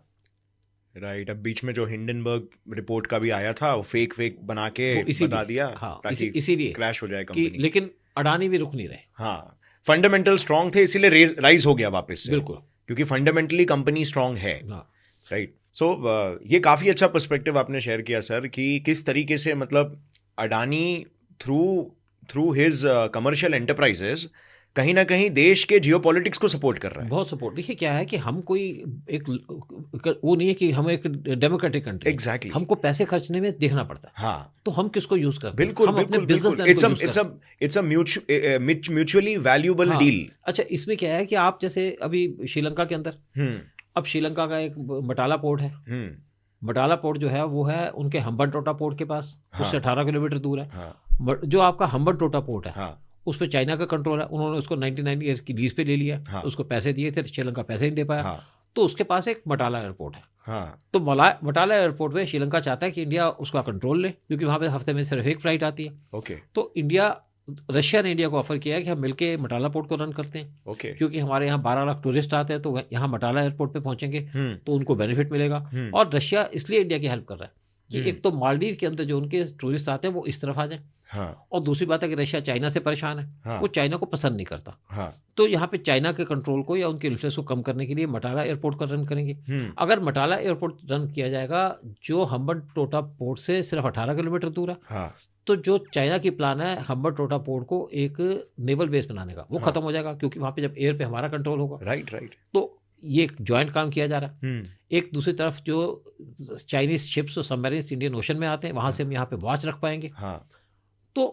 राइट। अब बीच में जो हिंडनबर्ग रिपोर्ट का भी आया था, वो फेक बना के बता दिया, ताकि इसीलिए क्रैश हो जाए कंपनी। लेकिन अडानी भी रुक नहीं रहे। हाँ, फंडामेंटल स्ट्रांग थे, इसीलिए राइज हो गया वापस से। बिल्कुल, क्योंकि फंडामेंटली कंपनी स्ट्रांग है। राइट। सो ये काफ़ी अच्छा पर्सपेक्टिव आपने शेयर किया सर, कि किस तरीके से मतलब Adani through his commercial enterprises कहीं ना कहीं देश के जियोपॉलिटिक्स को सपोर्ट कर रहा है। बहुत सपोर्ट। देखिए क्या है कि हम कोई एक वो नहीं है कि हम एक डेमोक्रेटिक कंट्री, एग्जैक्टली, हमको पैसे खर्चने में देखना पड़ता है। हाँ, तो हम किसको यूज करते हैं? बिल्कुल, हम बिल्कुल, अपने business it's a mutually valuable deal. अच्छा, इसमें क्या है कि आप जैसे अभी श्रीलंका के अंदर, अब श्रीलंका का एक मटाला पोर्ट है, मटाला पोर्ट जो है वो है उनके हम्बनटोटा पोर्ट के पास, उससे 18 किलोमीटर दूर है। जो आपका हम्बनटोटा पोर्ट है, उस पर चाइना का कंट्रोल है। उन्होंने उसको 99 ईयर्स की लीज पे ले लिया, उसको पैसे दिए थे, श्रीलंका पैसे नहीं दे पाया, तो उसके पास एक मटाला एयरपोर्ट है। तो मटाला एयरपोर्ट पे श्रीलंका चाहता है कि इंडिया उसका कंट्रोल ले, क्योंकि वहाँ पे हफ्ते में सिर्फ एक फ्लाइट आती है। तो रशिया ने इंडिया को ऑफर किया है कि हम मिलके मटाला पोर्ट को रन करते हैं, क्योंकि हमारे यहाँ 12 लाख टूरिस्ट आते हैं, तो यहाँ मटाला एयरपोर्ट पे पहुंचेंगे तो उनको बेनिफिट मिलेगा। और रशिया इसलिए इंडिया की हेल्प कर रहा है कि एक तो मालदीव के अंदर जो उनके टूरिस्ट आते हैं वो इस तरफ आ जाए, और दूसरी बात है कि रशिया चाइना से परेशान है, वो चाइना को पसंद नहीं करता। तो यहाँ पे चाइना के कंट्रोल को या उनके इन्फ्लुएंस को कम करने के लिए मटाला एयरपोर्ट का रन करेंगे। अगर मटाला एयरपोर्ट रन किया जाएगा, जो हम्बनटोटा पोर्ट से सिर्फ 18 किलोमीटर दूर है, तो जो चाइना की प्लान है हम्बनटोटा पोर्ट को एक नेवल बेस बनाने का, वो खत्म हो जाएगा, क्योंकि वहाँ पे जब एयर पे हमारा कंट्रोल होगा। राइट। तो ये एक जॉइंट काम किया जा रहा है। एक दूसरी तरफ जो चाइनीज शिप्स और सबमरीन्स इंडियन ओशन में आते हैं, वहाँ से हम यहाँ पे वॉच रख पाएंगे। तो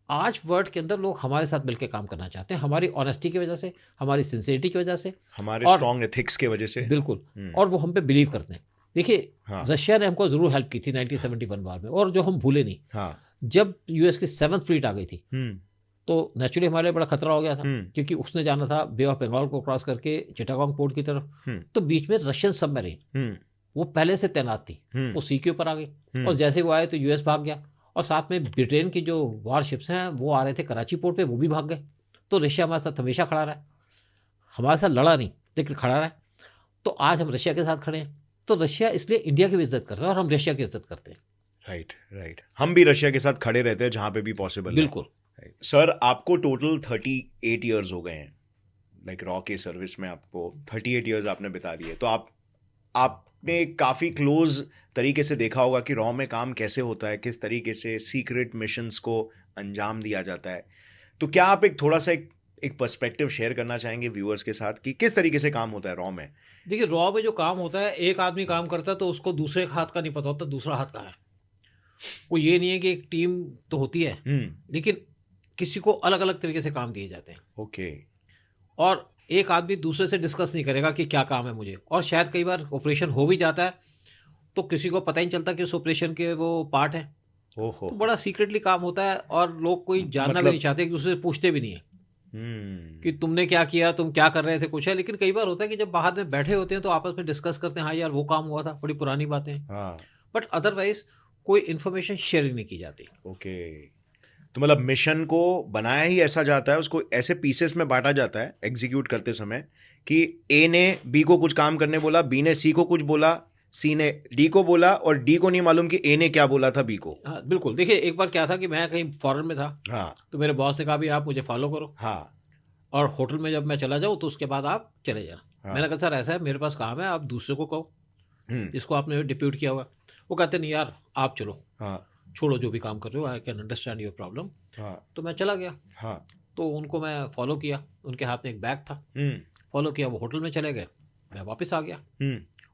आज वर्ल्ड के अंदर लोग हमारे साथ मिलकर काम करना चाहते हैं, हमारी ऑनेस्टी की वजह से, हमारी सिंसियरिटी की वजह से, हमारे स्ट्रॉन्ग एथिक्स की वजह से। बिल्कुल। और वो हम पे बिलीव करते हैं। देखिए रशिया ने हमको जरूर हेल्प की थी 1971 वार में, और जो हम भूले नहीं। जब यूएस की 7th फ्लीट आ गई थी, तो नेचुरली हमारे लिए बड़ा खतरा हो गया था, क्योंकि उसने जाना था बे ऑफ बंगाल को क्रॉस करके चिटागोंग पोर्ट की तरफ। तो बीच में रशियन सबमरीन वो पहले से तैनात थी, वो सी के ऊपर आ गई, और जैसे वो आए तो यूएस भाग गया, और साथ में ब्रिटेन की जो वारशिप्स हैं वो आ रहे थे कराची पोर्ट पे, वो भी भाग गए। तो रशिया हमारे साथ हमेशा खड़ा रहा है, हमारे साथ लड़ा नहीं लेकिन खड़ा रहा है। तो आज हम रशिया के साथ खड़े हैं, तो रशिया इसलिए इंडिया की भी इज्जत करता है, और हम रशिया की इज्जत करते हैं। राइट। हम भी रशिया के साथ खड़े रहते हैं जहाँ पे भी पॉसिबल। बिल्कुल। सर, आपको टोटल 38 ईयर्स हो गए हैं, लाइक रॉ के सर्विस में आपको 38 ईयर्स आपने बिता दिए। तो आपने काफ़ी क्लोज तरीके से देखा होगा कि रॉ में काम कैसे होता है, किस तरीके से सीक्रेट मिशंस को अंजाम दिया जाता है। तो क्या आप एक थोड़ा सा एक पर्सपेक्टिव शेयर करना चाहेंगे व्यूअर्स के साथ कि किस तरीके से काम होता है रॉ में? देखिए, रॉ में जो काम होता है, एक आदमी काम करता है तो उसको दूसरे हाथ का नहीं पता होता दूसरा हाथ कहाँ है। वो ये नहीं है कि एक टीम तो होती है, लेकिन किसी को अलग अलग तरीके से काम दिए जाते हैं। और एक आदमी दूसरे से डिस्कस नहीं करेगा कि क्या काम है मुझे, और शायद कई बार ऑपरेशन हो भी जाता है तो किसी को पता ही नहीं चलता कि उस ऑपरेशन के वो पार्ट है। तो बड़ा सीक्रेटली काम होता है, और लोग कोई जानना भी नहीं चाहते, एक दूसरे से पूछते भी नहीं है कि तुमने क्या किया, तुम क्या कर रहे थे, कुछ है। लेकिन कई बार होता है कि जब बाहर में बैठे होते हैं तो आपस में डिस्कस करते हैं, हाँ यार वो काम हुआ था, बड़ी पुरानी बातें हैं। बट अदरवाइज कोई इन्फॉर्मेशन शेयर नहीं की जाती। तो मतलब मिशन को बनाया ही ऐसा जाता है, उसको ऐसे पीसेस में बांटा जाता है एग्जीक्यूट करते समय, कि ए ने बी को कुछ काम करने बोला, बी ने सी को कुछ बोला, सी ने डी को बोला और डी को नहीं मालूम कि ए ने क्या बोला था बी को। हाँ बिल्कुल। देखिए एक बार क्या था कि मैं कहीं फॉरेन में था, हाँ तो मेरे बॉस ने कहा भी आप मुझे फॉलो करो, हाँ और होटल में जब मैं चला जाऊँ तो उसके बाद आप चले जाना। हाँ। मैंने कहा सर ऐसा है, मेरे पास काम है, आप दूसरे को कहो हम्म, जिसको आपने डिप्यूट किया हुआ। वो कहते नहीं यार आप चलो, हाँ छोड़ो जो भी काम कर रहे हो, I can understand your problem. हाँ तो मैं चला गया, हाँ तो उनको मैं फॉलो किया, उनके हाथ में एक बैग था, फॉलो किया, वो होटल में चले गए, मैं वापस आ गया।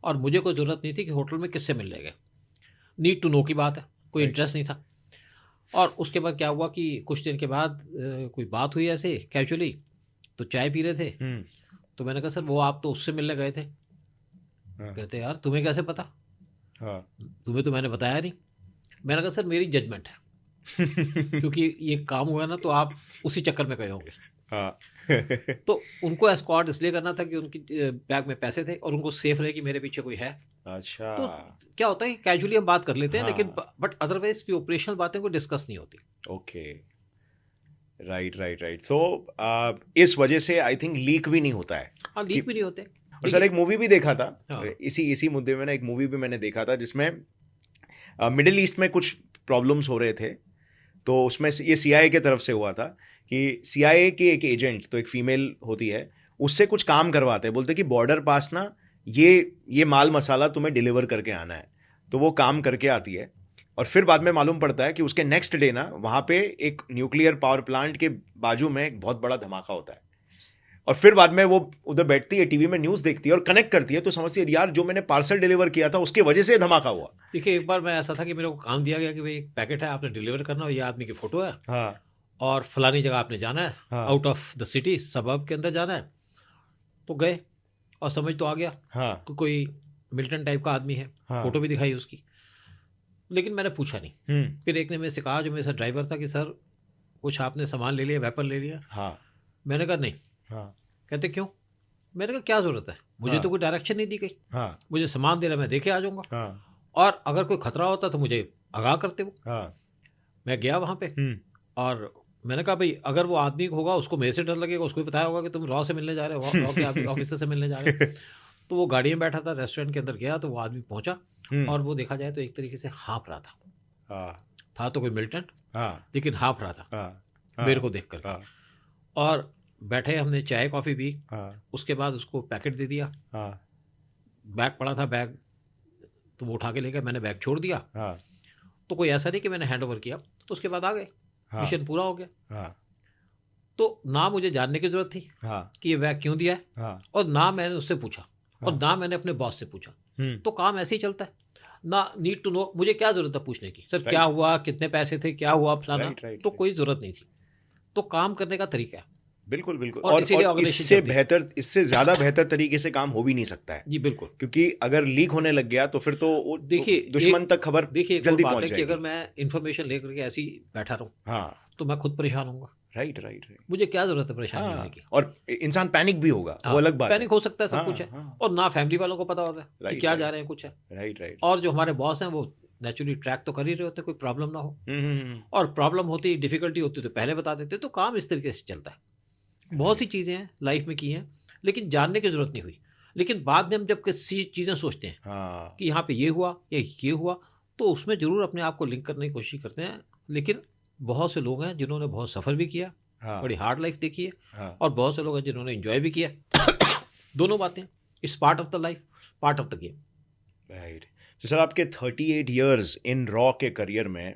और मुझे कोई ज़रूरत नहीं थी कि होटल में किससे मिलने गए, नीड टू नो की बात है, कोई इंटरेस्ट नहीं था। और उसके बाद क्या हुआ कि कुछ दिन के बाद कोई बात हुई ऐसे कैजुअली, तो चाय पी रहे थे, तो मैंने कहा सर वो आप तो उससे मिलने गए थे। कहते यार तुम्हें कैसे पता, तुम्हें तो मैंने बताया नहीं। मैंने कहा सर मेरी जजमेंट है क्योंकि ये काम हुआ ना तो आप उसी चक्कर में गए होंगे। तो उनको एस्कॉर्ट इसलिए करना था कि उनकी बैग में पैसे थे और उनको सेफ रहे कि मेरे पीछे कोई है। अच्छा। तो क्या होता है कैजुअली हम बात कर लेते हैं, हाँ। लेकिन बट अदरवाइज की ऑपरेशनल बातें कोई डिस्कस नहीं होती। Okay, right right right. So इस वजह से आई थिंक लीक भी नहीं होता है। हाँ लीक भी नहीं होते। और सर एक मूवी भी देखा था, हाँ। इसी मुद्दे में ना, एक मूवी भी मैंने देखा था जिसमें मिडिल ईस्ट में कुछ प्रॉब्लम्स हो रहे थे, तो उसमें ये CIA के तरफ से हुआ था कि CIA के एक एजेंट, तो एक फीमेल होती है, उससे कुछ काम करवाते हैं, बोलते कि बॉर्डर पास ना ये माल मसाला तुम्हें डिलीवर करके आना है। तो वो काम करके आती है और फिर बाद में मालूम पड़ता है कि उसके नेक्स्ट डे ना वहाँ पे एक न्यूक्लियर पावर प्लांट के बाजू में एक बहुत बड़ा धमाका होता है। और फिर बाद में वो उधर बैठती है, टीवी में न्यूज़ देखती है और कनेक्ट करती है, तो समझती है यार जो मैंने पार्सल डिलीवर किया था उसकी वजह से धमाका हुआ। देखिए एक बार मैं ऐसा था कि मेरे को काम दिया गया कि भाई एक पैकेट है आपने डिलीवर करना, और ये आदमी की फ़ोटो है, हाँ और फलानी जगह आपने जाना है, हाँ। आउट ऑफ द सिटी, सबब के अंदर जाना है। तो गए और समझ तो आ गया हाँ कि कोई मिल्टन टाइप का आदमी है, हाँ। फ़ोटो भी दिखाई उसकी, लेकिन मैंने पूछा नहीं। फिर एक ने मेरे से कहा जो मेरे साथ ड्राइवर था कि सर कुछ आपने सामान ले लिया, वेपन ले लिया। हाँ मैंने कहा नहीं। हाँ कहते क्यों? मैंने कहा क्या ज़रूरत है, मुझे तो कोई डायरेक्शन नहीं दी गई, हाँ मुझे सामान देना, मैं देखे आ जाऊँगा, हाँ और अगर कोई खतरा होता तो मुझे आगाह करते वो। हाँ। मैं गया वहाँ पे और मैंने कहा भाई अगर वो आदमी होगा उसको मेरे से डर लगेगा, उसको भी बताया होगा कि तुम रॉ से मिलने जा रहे हो, रॉ के ऑफिसर से मिलने जा रहे हो। तो वो गाड़ी में बैठा था, रेस्टोरेंट के अंदर गया तो वो आदमी पहुंचा और वो देखा जाए तो एक तरीके से हाँफ रहा था तो कोई मिल्टन, लेकिन हाँफ रहा था मेरे को देख कर। और बैठे हमने चाय कॉफ़ी पी, उसके बाद उसको पैकेट दे दिया, बैग पड़ा था, बैग तो वो उठा के ले गया, मैंने बैग छोड़ दिया। तो कोई ऐसा नहीं कि मैंने हैंड ओवर किया, तो उसके बाद आ गए, मिशन पूरा हो गया। तो ना मुझे जानने की जरूरत थी कि ये बैग क्यों दिया है, और ना मैंने उससे पूछा, और ना मैंने अपने बॉस से पूछा। तो काम ऐसे ही चलता है ना, नीड टू नो, मुझे क्या जरूरत है पूछने की, सर क्या हुआ, कितने पैसे थे, क्या हुआ फलाना, तो कोई जरूरत नहीं थी। तो काम करने का तरीका है। बिल्कुल बिल्कुल। और इससे बेहतर, इससे ज्यादा बेहतर तरीके से काम हो भी नहीं सकता है जी बिल्कुल, क्योंकि अगर लीक होने लग गया तो फिर तो देखिए दुश्मन तक खबर जल्दी पहुंच जाएगी। कि अगर मैं इन्फॉर्मेशन लेकर के ऐसे ही बैठा रहूं तो मैं खुद परेशान होऊंगा। Right right right. मुझे क्या जरूरत है परेशान होने की। और इंसान पैनिक भी होगा, वो अलग बात है, पैनिक हो सकता है, सब कुछ है, और ना फैमिली वालों को पता होता है कि क्या जा रहे हैं, कुछ है। Right right. और जो हमारे बॉस हैं वो नेचुरली ट्रैक तो कर ही रहे होते, कोई प्रॉब्लम ना हो, और प्रॉब्लम होती, डिफिकल्टी होती तो पहले बता देते। तो काम इस तरीके से चलता है। बहुत सी चीज़ें हैं लाइफ में की हैं, लेकिन जानने की ज़रूरत नहीं हुई। लेकिन बाद में हम जब किसी चीज़ें सोचते हैं कि यहाँ पे ये हुआ या ये हुआ, तो उसमें ज़रूर अपने आप को लिंक करने की कोशिश करते हैं। लेकिन बहुत से लोग हैं जिन्होंने बहुत सफ़र भी किया, बड़ी हार्ड लाइफ देखी है, और बहुत से लोग हैं जिन्होंने एंजॉय भी किया। दोनों बातें, it's part of the life, part of the game. Right. तो सर आपके 38 इयर्स इन रॉ के करियर में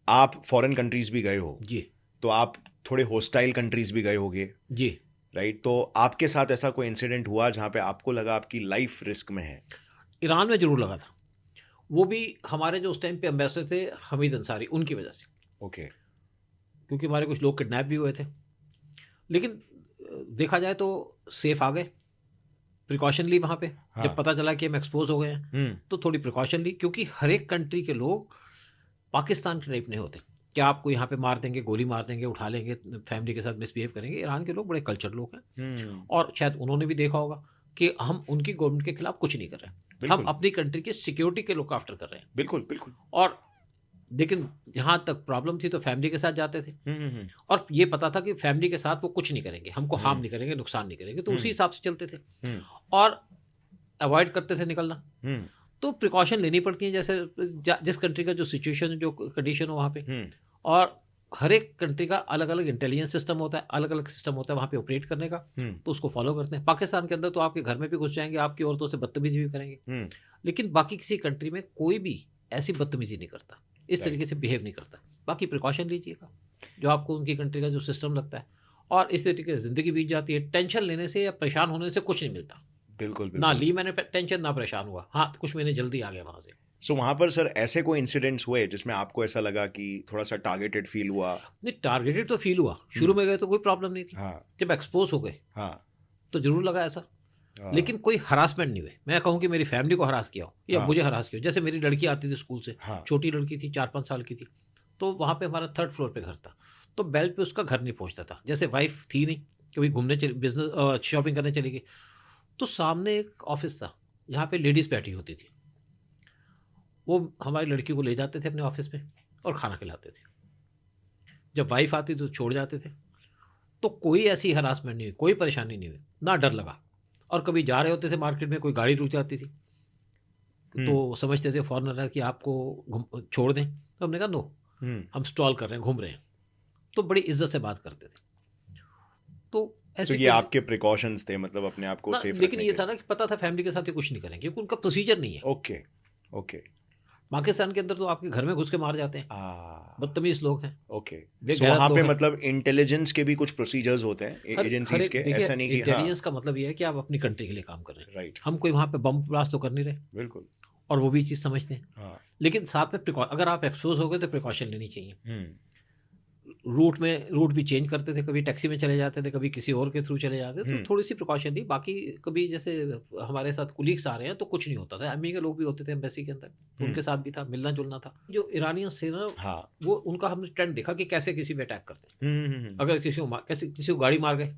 आप फॉरेन कंट्रीज भी गए हो जी, तो आप थोड़े होस्टाइल कंट्रीज भी गए होगे जी, राइट। तो आपके साथ ऐसा कोई इंसिडेंट हुआ जहाँ पे आपको लगा आपकी लाइफ रिस्क में है? ईरान में ज़रूर लगा था, वो भी हमारे जो उस टाइम पे एम्बेसडर थे हमीद अंसारी, उनकी वजह से। ओके। क्योंकि हमारे कुछ लोग किडनैप भी हुए थे, लेकिन देखा जाए तो सेफ आ गए, प्रिकॉशन ली वहाँ पे। जब पता चला कि हम एक्सपोज हो गए हैं तो थोड़ी प्रिकॉशन ली, क्योंकि हर एक कंट्री के लोग पाकिस्तान के टाइप नहीं होते कि आपको यहाँ पे मार देंगे, गोली मार देंगे, उठा लेंगे, फैमिली के साथ मिसबिहेव करेंगे। ईरान के लोग बड़े कल्चर लोग हैं, और शायद उन्होंने भी देखा होगा कि हम उनकी गवर्नमेंट के खिलाफ कुछ नहीं कर रहे हैं, हम अपनी कंट्री की सिक्योरिटी के लुक आफ्टर कर रहे हैं। बिल्कुल बिल्कुल। और लेकिन जहाँ तक प्रॉब्लम थी तो फैमिली के साथ जाते थे, और ये पता था कि फैमिली के साथ वो कुछ नहीं करेंगे, हमको हार्म नहीं करेंगे, नुकसान नहीं करेंगे, तो उसी हिसाब से चलते थे और अवॉइड करते थे निकलना। तो प्रिकॉशन लेनी पड़ती है, जैसे जिस कंट्री का जो सिचुएशन, जो कंडीशन हो वहाँ पे, और हर एक कंट्री का अलग अलग इंटेलिजेंस सिस्टम होता है, अलग अलग सिस्टम होता है वहाँ पे ऑपरेट करने का, तो उसको फॉलो करते हैं। पाकिस्तान के अंदर तो आपके घर में भी घुस जाएंगे, आपकी औरतों से बदतमीजी भी करेंगे, लेकिन बाकी किसी कंट्री में कोई भी ऐसी बदतमीजी नहीं करता, इस तरीके से बिहेव नहीं करता। बाकी प्रिकॉशन लीजिएगा जो आपको उनकी कंट्री का जो सिस्टम लगता है, और इस तरीके से ज़िंदगी बीत जाती है। टेंशन लेने से या परेशान होने से कुछ नहीं मिलता। बिल्कुल ना ली मैंने टेंशन, ना परेशान हुआ, हाँ कुछ महीने जल्दी आ गया वहाँ से। सो वहाँ पर सर ऐसे कोई इंसिडेंट्स हुए जिसमें आपको ऐसा लगा कि थोड़ा सा टारगेटेड फील हुआ? नहीं, टारगेटेड तो फील हुआ, शुरू में गए तो कोई प्रॉब्लम नहीं थी। हाँ, जब एक्सपोज हो गए तो जरूर लगा ऐसा, लेकिन कोई हरासमेंट नहीं हुए। मैं कहूँ कि मेरी फैमिली को हरास किया हो या मुझे हरास किया हो। जैसे मेरी लड़की आती थी स्कूल से, छोटी लड़की थी, 4-5 साल की थी, तो वहाँ पे हमारा 3rd फ्लोर पे घर था, तो बेल पे उसका घर नहीं पहुँचता था। जैसे वाइफ थी नहीं, कभी घूमने चली, बिजनेस शॉपिंग करने चली गई, तो सामने एक ऑफिस था, यहाँ पे लेडीज़ बैठी होती थी, वो हमारी लड़की को ले जाते थे अपने ऑफिस में और खाना खिलाते थे। जब वाइफ आती तो छोड़ जाते थे। तो कोई ऐसी हरासमेंट नहीं हुई, कोई परेशानी नहीं हुई, ना डर लगा। और कभी जा रहे होते थे मार्केट में, कोई गाड़ी रुक जाती थी तो समझते थे फॉरनर कि आपको छोड़ दें, तो हमने कहा नो, हम स्टॉल कर रहे हैं, घूम रहे हैं, तो बड़ी इज्जत से बात करते थे। तो ऐसे ये आपके प्रिकॉशंस थे, मतलब अपने आप को सेफ। लेकिन ये था ना कि पता था फैमिली के साथ ये कुछ नहीं करेंगे, क्योंकि उनका प्रोसीजर नहीं है। Okay okay. पाकिस्तान के अंदर तो आपके घर में घुस के मार जाते हैं, बदतमीज लोग हैं। ओके, so वहाँ पे मतलब इंटेलिजेंस के भी कुछ प्रोसीजर्स होते हैं एजेंसीज के, ऐसा नहीं कि इंटेलिजेंस का मतलब ये है कि आप अपनी कंट्री के लिए काम कर रहे हैं, राइट। हम कोई वहाँ पे बम ब्लास्ट तो कर नहीं रहे, बिल्कुल, और वो भी चीज़ समझते हैं। लेकिन साथ में अगर आप एक्सपोज हो गए तो प्रिकॉशन लेनी चाहिए। रूट भी चेंज करते थे, कभी टैक्सी में चले जाते थे, कभी किसी और के थ्रू चले जाते थे, तो थोड़ी सी प्रिकॉशन दी। बाकी कभी जैसे हमारे साथ कुलीग्स आ रहे हैं तो कुछ नहीं होता था। अम्मी के लोग भी होते थे एम्बेसी के अंदर, तो उनके साथ भी था, मिलना जुलना था। जो ईरानियंस थे ना, वो उनका हमने ट्रेंड देखा कि कैसे किसी पे अटैक करते हैं। अगर किसी को गाड़ी मार गए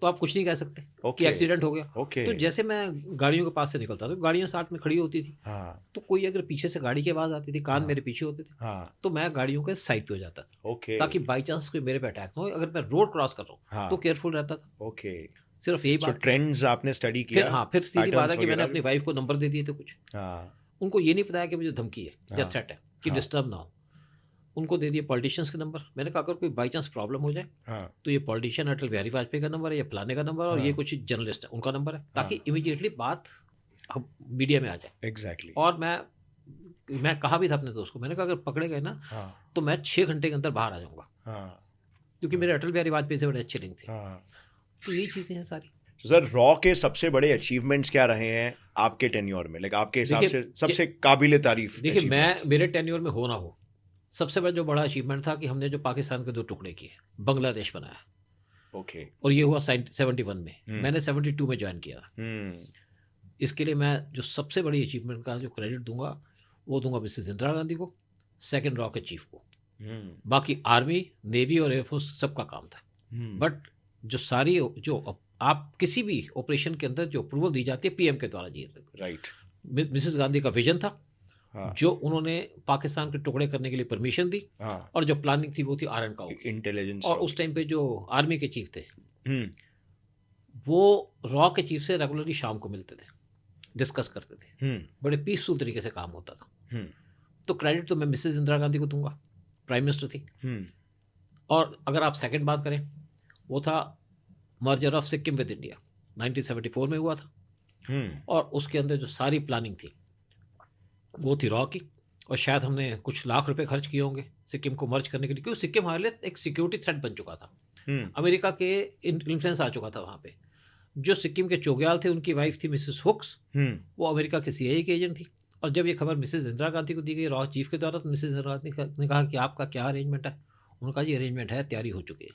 तो आप कुछ नहीं कह सकते कि एक्सीडेंट हो गया। तो जैसे मैं गाड़ियों के पास से निकलता था, गाड़ियां साथ में खड़ी होती थी, तो कोई अगर पीछे से गाड़ी की आवाज आती थी, कान मेरे पीछे होते थे, तो मैं गाड़ियों के साइड पे हो जाता था, ताकि बाई चांस कोई मेरे पे अटैक ना हो। अगर मैं रोड क्रॉस कर रहा हूँ तो केयरफुल रहता था। सिर्फ यही बात। ट्रेंड्स आपने स्टडी किया? फिर सीधी बात है कि मैंने अपनी वाइफ को नंबर दे दिए थे कुछ, उनको ये नहीं बताया कि मुझे धमकी है या थ्रेट है कि डिस्टर्ब ना हो। उनको दे दिए पॉलिटिशियंस के नंबर। मैंने कहा अगर कोई बाई चांस प्रॉब्लम हो जाए तो ये पॉलिटिशियन अटल बिहारी वाजपेयी का नंबर है, या फलाने का नंबर है, और ये कुछ जर्नलिस्ट है उनका नंबर है, ताकि इमीडिएटली बात मीडिया में आ जाए। एग्जैक्टली। और मैं कहा भी था अपने दोस्त को, मैंने कहा अगर पकड़े गए ना तो मैं 6 घंटे के अंदर बाहर आ जाऊँगा, क्योंकि मेरे अटल बिहारी वाजपेयी से बड़े अच्छे लिंक थे। तो यही चीज़ें हैं सारी। सर, रॉ के सबसे बड़े अचीवमेंट्स क्या रहे हैं आपके टेन्योर में? आपके हिसाब से सबसे काबिले तारीफ? देखिए, मेरे टेन्योर में हो ना हो, सबसे बड़ा जो बड़ा अचीवमेंट था कि हमने जो पाकिस्तान के 2 टुकड़े किए, बांग्लादेश बनाया। ओके। और ये हुआ 71 में। मैंने 72 में ज्वाइन किया था। इसके लिए मैं जो सबसे बड़ी अचीवमेंट का जो क्रेडिट दूंगा वो दूंगा मिसेस इंदिरा गांधी को, सेकंड रॉ के चीफ को। बाकी आर्मी, नेवी और एयरफोर्स सबका काम था। बट जो सारी जो आप किसी भी ऑपरेशन के अंदर जो अप्रूवल दी जाती है पीएम के द्वारा दी जाती है। राइट। मिसेस गांधी का विजन था, जो उन्होंने पाकिस्तान के टुकड़े करने के लिए परमिशन दी, और जो प्लानिंग थी वो थी RN इंटेलिजेंस। और उस टाइम पे जो आर्मी के चीफ थे वो रॉ के चीफ से रेगुलरली शाम को मिलते थे, डिस्कस करते थे, बड़े पीसफुल तरीके से काम होता था। तो क्रेडिट तो मैं मिसेस इंदिरा गांधी को दूंगा, प्राइम मिनिस्टर थी। और अगर आप सेकंड बात करें, वो था merger of Sikkim with India, 1974 में हुआ था। और उसके अंदर जो सारी प्लानिंग थी वो थी रॉ की, और शायद हमने कुछ लाख रुपए खर्च किए होंगे सिक्किम को मर्ज करने के लिए, क्योंकि सिक्किम हमारे लिए एक सिक्योरिटी थ्रेट बन चुका था। अमेरिका के इन्फ्लुएंस आ चुका था वहाँ पे। जो सिक्किम के चोग्याल थे, उनकी वाइफ थी मिसेस हुक्स, वो अमेरिका के CIA की एजेंट थी। और जब ये खबर मिसेस इंदिरा गांधी को दी गई रॉ चीफ के द्वारा, तो मिसेस इंदिरा गांधी ने कहा कि आपका क्या अरेंजमेंट है? उन्होंने कहा जी अरेंजमेंट है, तैयारी हो चुकी है।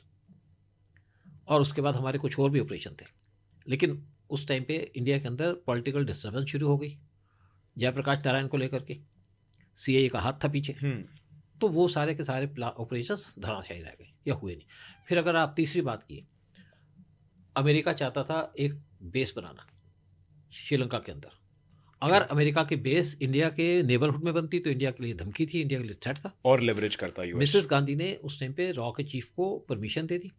और उसके बाद हमारे कुछ और भी ऑपरेशन थे, लेकिन उस टाइम पे इंडिया के अंदर पॉलिटिकल डिस्टर्बेंस शुरू हो गई, जयप्रकाश नारायण को लेकर के CIA का हाथ था पीछे। तो वो सारे के सारे ऑपरेशंस धराशायी रह गए या हुए नहीं। फिर अगर आप तीसरी बात की, अमेरिका चाहता था एक बेस बनाना श्रीलंका के अंदर। अगर अमेरिका की बेस इंडिया के नेबरहुड में बनती तो इंडिया के लिए धमकी थी, इंडिया के लिए थ्रेट था, और लेवरेज करता यूएस। मिसेस गांधी ने उस टाइम पे रॉ के चीफ को परमिशन दे दी,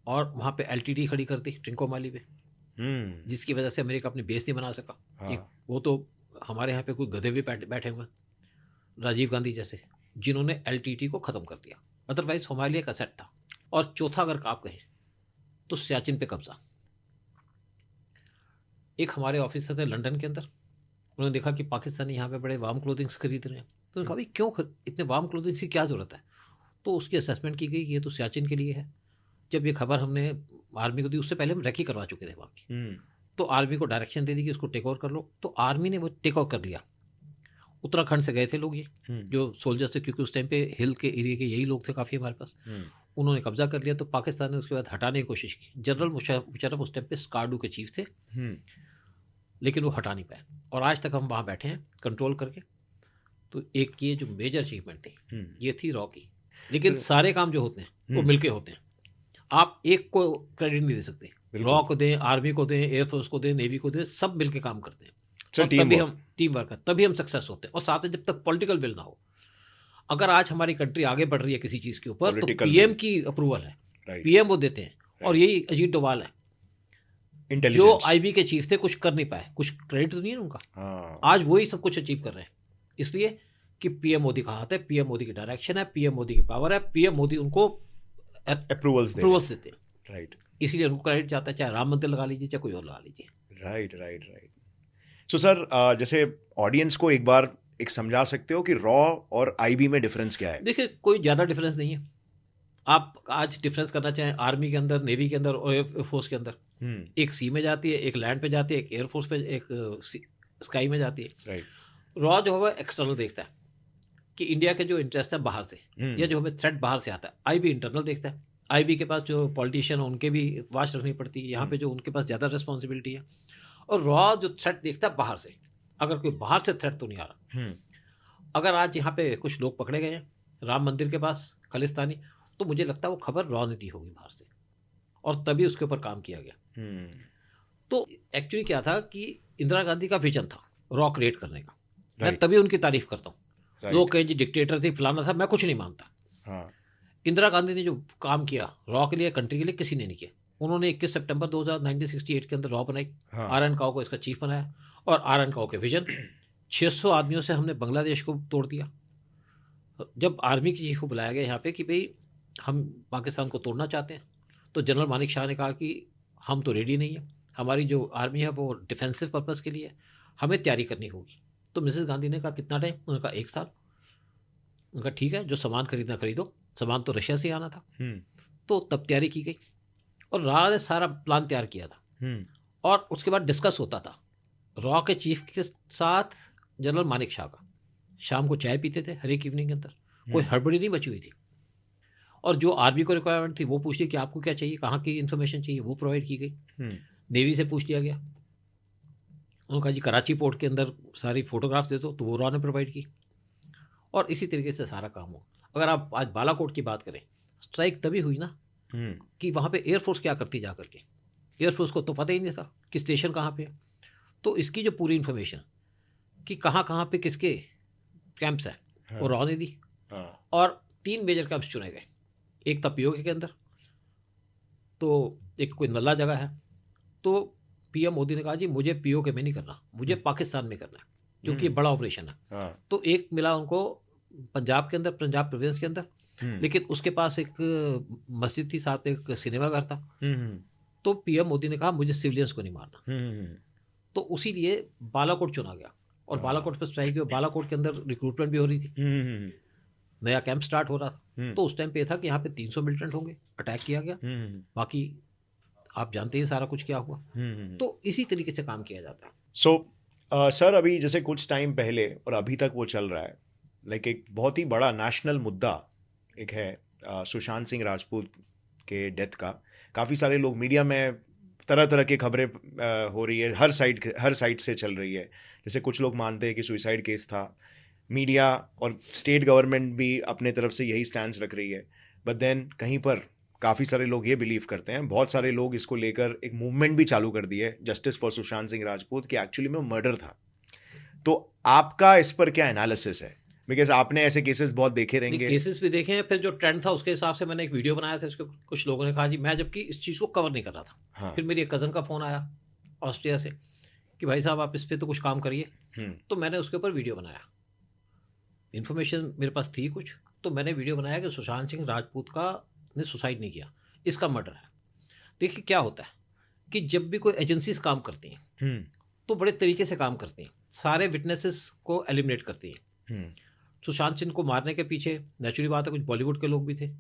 और वहाँ पे LTD खड़ी कर दी ट्रिंकोमाली पे, जिसकी वजह से अमेरिका अपनी बेस नहीं बना सका। वो तो हमारे यहाँ पे कोई गधे भी बैठे हुए हैं, राजीव गांधी जैसे, जिन्होंने LTT को ख़त्म कर दिया, अदरवाइज हमारे लिए एक असेट था। और चौथा अगर आप कहें तो सियाचिन पे कब्जा। एक हमारे ऑफिसर थे लंदन के अंदर, उन्होंने देखा कि पाकिस्तानी यहाँ पे बड़े वार्म क्लोथिंग्स खरीद रहे हैं, तो उन्होंने कहा भाई क्यों इतने वार्म क्लोथिंग्स की क्या ज़रूरत है। तो उसकी असेसमेंट की गई कि ये तो सियाचिन के लिए है। जब ये खबर हमने आर्मी को दी, उससे पहले हम रेकी करवा चुके थे वहाँ की, तो आर्मी को डायरेक्शन दे दी कि उसको टेक ओवर कर लो, तो आर्मी ने वो टेक ओवर कर लिया। उत्तराखंड से गए थे लोग ये जो सोल्जर्स थे, क्योंकि उस टाइम पे हिल के एरिया के यही लोग थे काफ़ी हमारे पास, उन्होंने कब्जा कर लिया। तो पाकिस्तान ने उसके बाद हटाने की कोशिश की। जनरल मुशर्रफ उस टाइम पे स्कार्डू के चीफ थे, लेकिन वो हटा नहीं पाए, और आज तक हम वहाँ बैठे हैं कंट्रोल करके। तो एक ये जो मेजर अचीवमेंट थी ये थी रॉ की। लेकिन सारे काम जो होते हैं वो मिलके होते हैं, आप एक को क्रेडिट नहीं दे सकते। रॉ को दें, आर्मी को दें, एयरफोर्स को दें, नेवी को दें, सब मिलके काम करते हैं। तभी हम टीम वर्क है, तभी हम सक्सेस होते हैं। और साथ में जब तक पॉलिटिकल विल ना हो, अगर आज हमारी कंट्री आगे बढ़ रही है किसी चीज़ के ऊपर, तो PM की अप्रूवल है, PM वो देते हैं। और यही अजीत डोभाल है जो IB के चीफ थे, कुछ कर नहीं पाए, कुछ क्रेडिट तो नहीं है उनका। आज वही सब कुछ अचीव कर रहे हैं, इसलिए कि PM मोदी का हाथ है, PM मोदी की डायरेक्शन है, PM मोदी की पावर है, PM मोदी उनको अप्रूवल्स देते हैं, राइट। इसीलिए उनको क्रेडिट जाता है, चाहे राम मंदिर लगा लीजिए, चाहे कोई और लगा लीजिए। राइट। सो सर, जैसे ऑडियंस को एक बार समझा सकते हो कि रॉ और IB में डिफरेंस क्या है? देखिए, कोई ज़्यादा डिफरेंस नहीं है। आप आज डिफरेंस करना चाहें आर्मी के अंदर, नेवी के अंदर और एयरफोर्स के अंदर, एक सी में जाती है, एक लैंड पे जाती है, एक एयरफोर्स पे, एक स्काई में जाती है। राइट। रॉ जो है एक्सटर्नल देखता है कि इंडिया के जो इंटरेस्ट है बाहर से, या जो हमें थ्रेट बाहर से आता है। IB इंटरनल देखता है। IB के पास जो पॉलिटिशियन है उनके भी वाच रखनी पड़ती है, यहाँ पे जो उनके पास ज़्यादा रिस्पॉन्सिबिलिटी है। और रॉ जो थ्रेट देखता है बाहर से, अगर कोई बाहर से थ्रेट तो नहीं आ रहा। अगर आज यहाँ पे कुछ लोग पकड़े गए हैं राम मंदिर के पास, खालिस्तानी, तो मुझे लगता है वो खबर रॉ ने दी होगी बाहर से, और तभी उसके ऊपर काम किया गया। तो एक्चुअली क्या था कि इंदिरा गांधी का विजन था रॉ क्रिएट करने का। मैं तभी उनकी तारीफ करता हूँ। लोग कहें जी डिक्टेटर थी, फलाना था, मैं कुछ नहीं मानता। इंदिरा गांधी ने जो काम किया रॉ के लिए, कंट्री के लिए, किसी ने नहीं किया। उन्होंने 21 सितंबर 1968 के अंदर रॉ बनाई, RN काओ को इसका चीफ बनाया, और RN काओ के विजन 600 आदमियों से हमने बांग्लादेश को तोड़ दिया। जब आर्मी की चीफ को बुलाया गया यहाँ पे कि भाई हम पाकिस्तान को तोड़ना चाहते हैं, तो जनरल मानिक शाह ने कहा कि हम तो रेडी नहीं है, हमारी जो आर्मी है वो डिफेंसिव पर्पस के लिए है, हमें तैयारी करनी होगी। तो मिसेस गांधी ने कहा कितना टाइम? उन्होंने कहा 1 साल। उनका ठीक है, जो सामान खरीदना खरीदो, सामान तो रशिया से आना था। तो तब तैयारी की गई, और रॉ ने सारा प्लान तैयार किया था, और उसके बाद डिस्कस होता था रॉ के चीफ के साथ जनरल मानिक शाह का। शाम को चाय पीते थे हर एक इवनिंग के अंदर, कोई हड़बड़ी नहीं बची हुई थी। और जो आर्मी को रिक्वायरमेंट थी वो पूछ ली कि आपको क्या चाहिए, कहाँ की इन्फॉर्मेशन चाहिए, वो प्रोवाइड की गई। नेवी से पूछ लिया गया, उन्होंने कहा जी कराची पोर्ट के अंदर सारी फोटोग्राफ्स दे दो, तो वो रॉ ने प्रोवाइड की, और इसी तरीके से सारा काम हो। अगर आप आज बालाकोट की बात करें, स्ट्राइक तभी हुई ना कि वहाँ पे एयरफोर्स क्या करती जा करके, एयरफोर्स को तो पता ही नहीं था कि स्टेशन कहाँ पे है। तो इसकी जो पूरी इन्फॉर्मेशन कि कहाँ कहाँ पे किसके कैंप्स हैं वो रॉ ने दी। और 3 मेजर कैंप्स चुने गए, एक था POK के अंदर, तो एक कोई नल्ला जगह है। तो PM मोदी ने कहा जी मुझे POK में नहीं करना, मुझे पाकिस्तान में करना है, क्योंकि ये बड़ा ऑपरेशन है। तो एक मिला उनको पंजाब के अंदर, पंजाब प्रोविंस के अंदर, लेकिन उसके पास एक मस्जिद थी, साथ में एक सिनेमा घर था। तो PM मोदी ने कहा मुझे सिविलियंस को नहीं मारना, तो उसी लिए बालाकोट चुना गया, और बालाकोट पर स्ट्राइक हुई। बालाकोट के अंदर रिक्रूटमेंट भी हो रही थी, नया कैंप स्टार्ट हो रहा था। तो उस टाइम पे था कि यहाँ पे 300 मिलिटेंट होंगे, अटैक किया गया। बाकी आप जानते हैं सारा कुछ क्या हुआ। तो इसी तरीके से काम किया जाता है। सो सर, अभी जैसे कुछ टाइम पहले और अभी तक वो चल रहा है, लाइक एक बहुत ही बड़ा नेशनल मुद्दा एक है सुशांत सिंह राजपूत के डेथ का। काफ़ी सारे लोग मीडिया में तरह तरह की खबरें हो रही है, हर साइड से चल रही है। जैसे कुछ लोग मानते हैं कि सुसाइड केस था, मीडिया और स्टेट गवर्नमेंट भी अपने तरफ से यही स्टैंड रख रही है, बट देन कहीं पर काफ़ी सारे लोग ये बिलीव करते हैं, बहुत सारे लोग इसको लेकर एक मूवमेंट भी चालू कर दी है, जस्टिस फॉर सुशांत सिंह राजपूत, कि एक्चुअली में मर्डर था। तो आपका इस पर क्या एनालिसिस है? बिकॉज आपने ऐसे केसेस बहुत देखे रहेंगे। केसेस भी देखे हैं, फिर जो ट्रेंड था उसके हिसाब से मैंने एक वीडियो बनाया था, उसके कुछ लोगों ने कहा जी मैं जबकि इस चीज़ को कवर नहीं कर रहा था। फिर मेरी एक कज़न का फ़ोन आया ऑस्ट्रिया से कि भाई साहब आप इस पे तो कुछ काम करिए। तो मैंने उसके ऊपर वीडियो बनाया, इन्फॉर्मेशन मेरे पास थी कुछ, तो मैंने वीडियो बनाया कि सुशांत सिंह राजपूत का ने सुसाइड नहीं किया, इसका मर्डर है। देखिए क्या होता है कि जब भी कोई एजेंसीज काम करती हैं तो बड़े तरीके से काम करती हैं, सारे विटनेसेस को एलिमिनेट करती हैं। सुशांत सिंह को मारने के पीछे नेचुरली बात है कुछ बॉलीवुड के लोग भी थे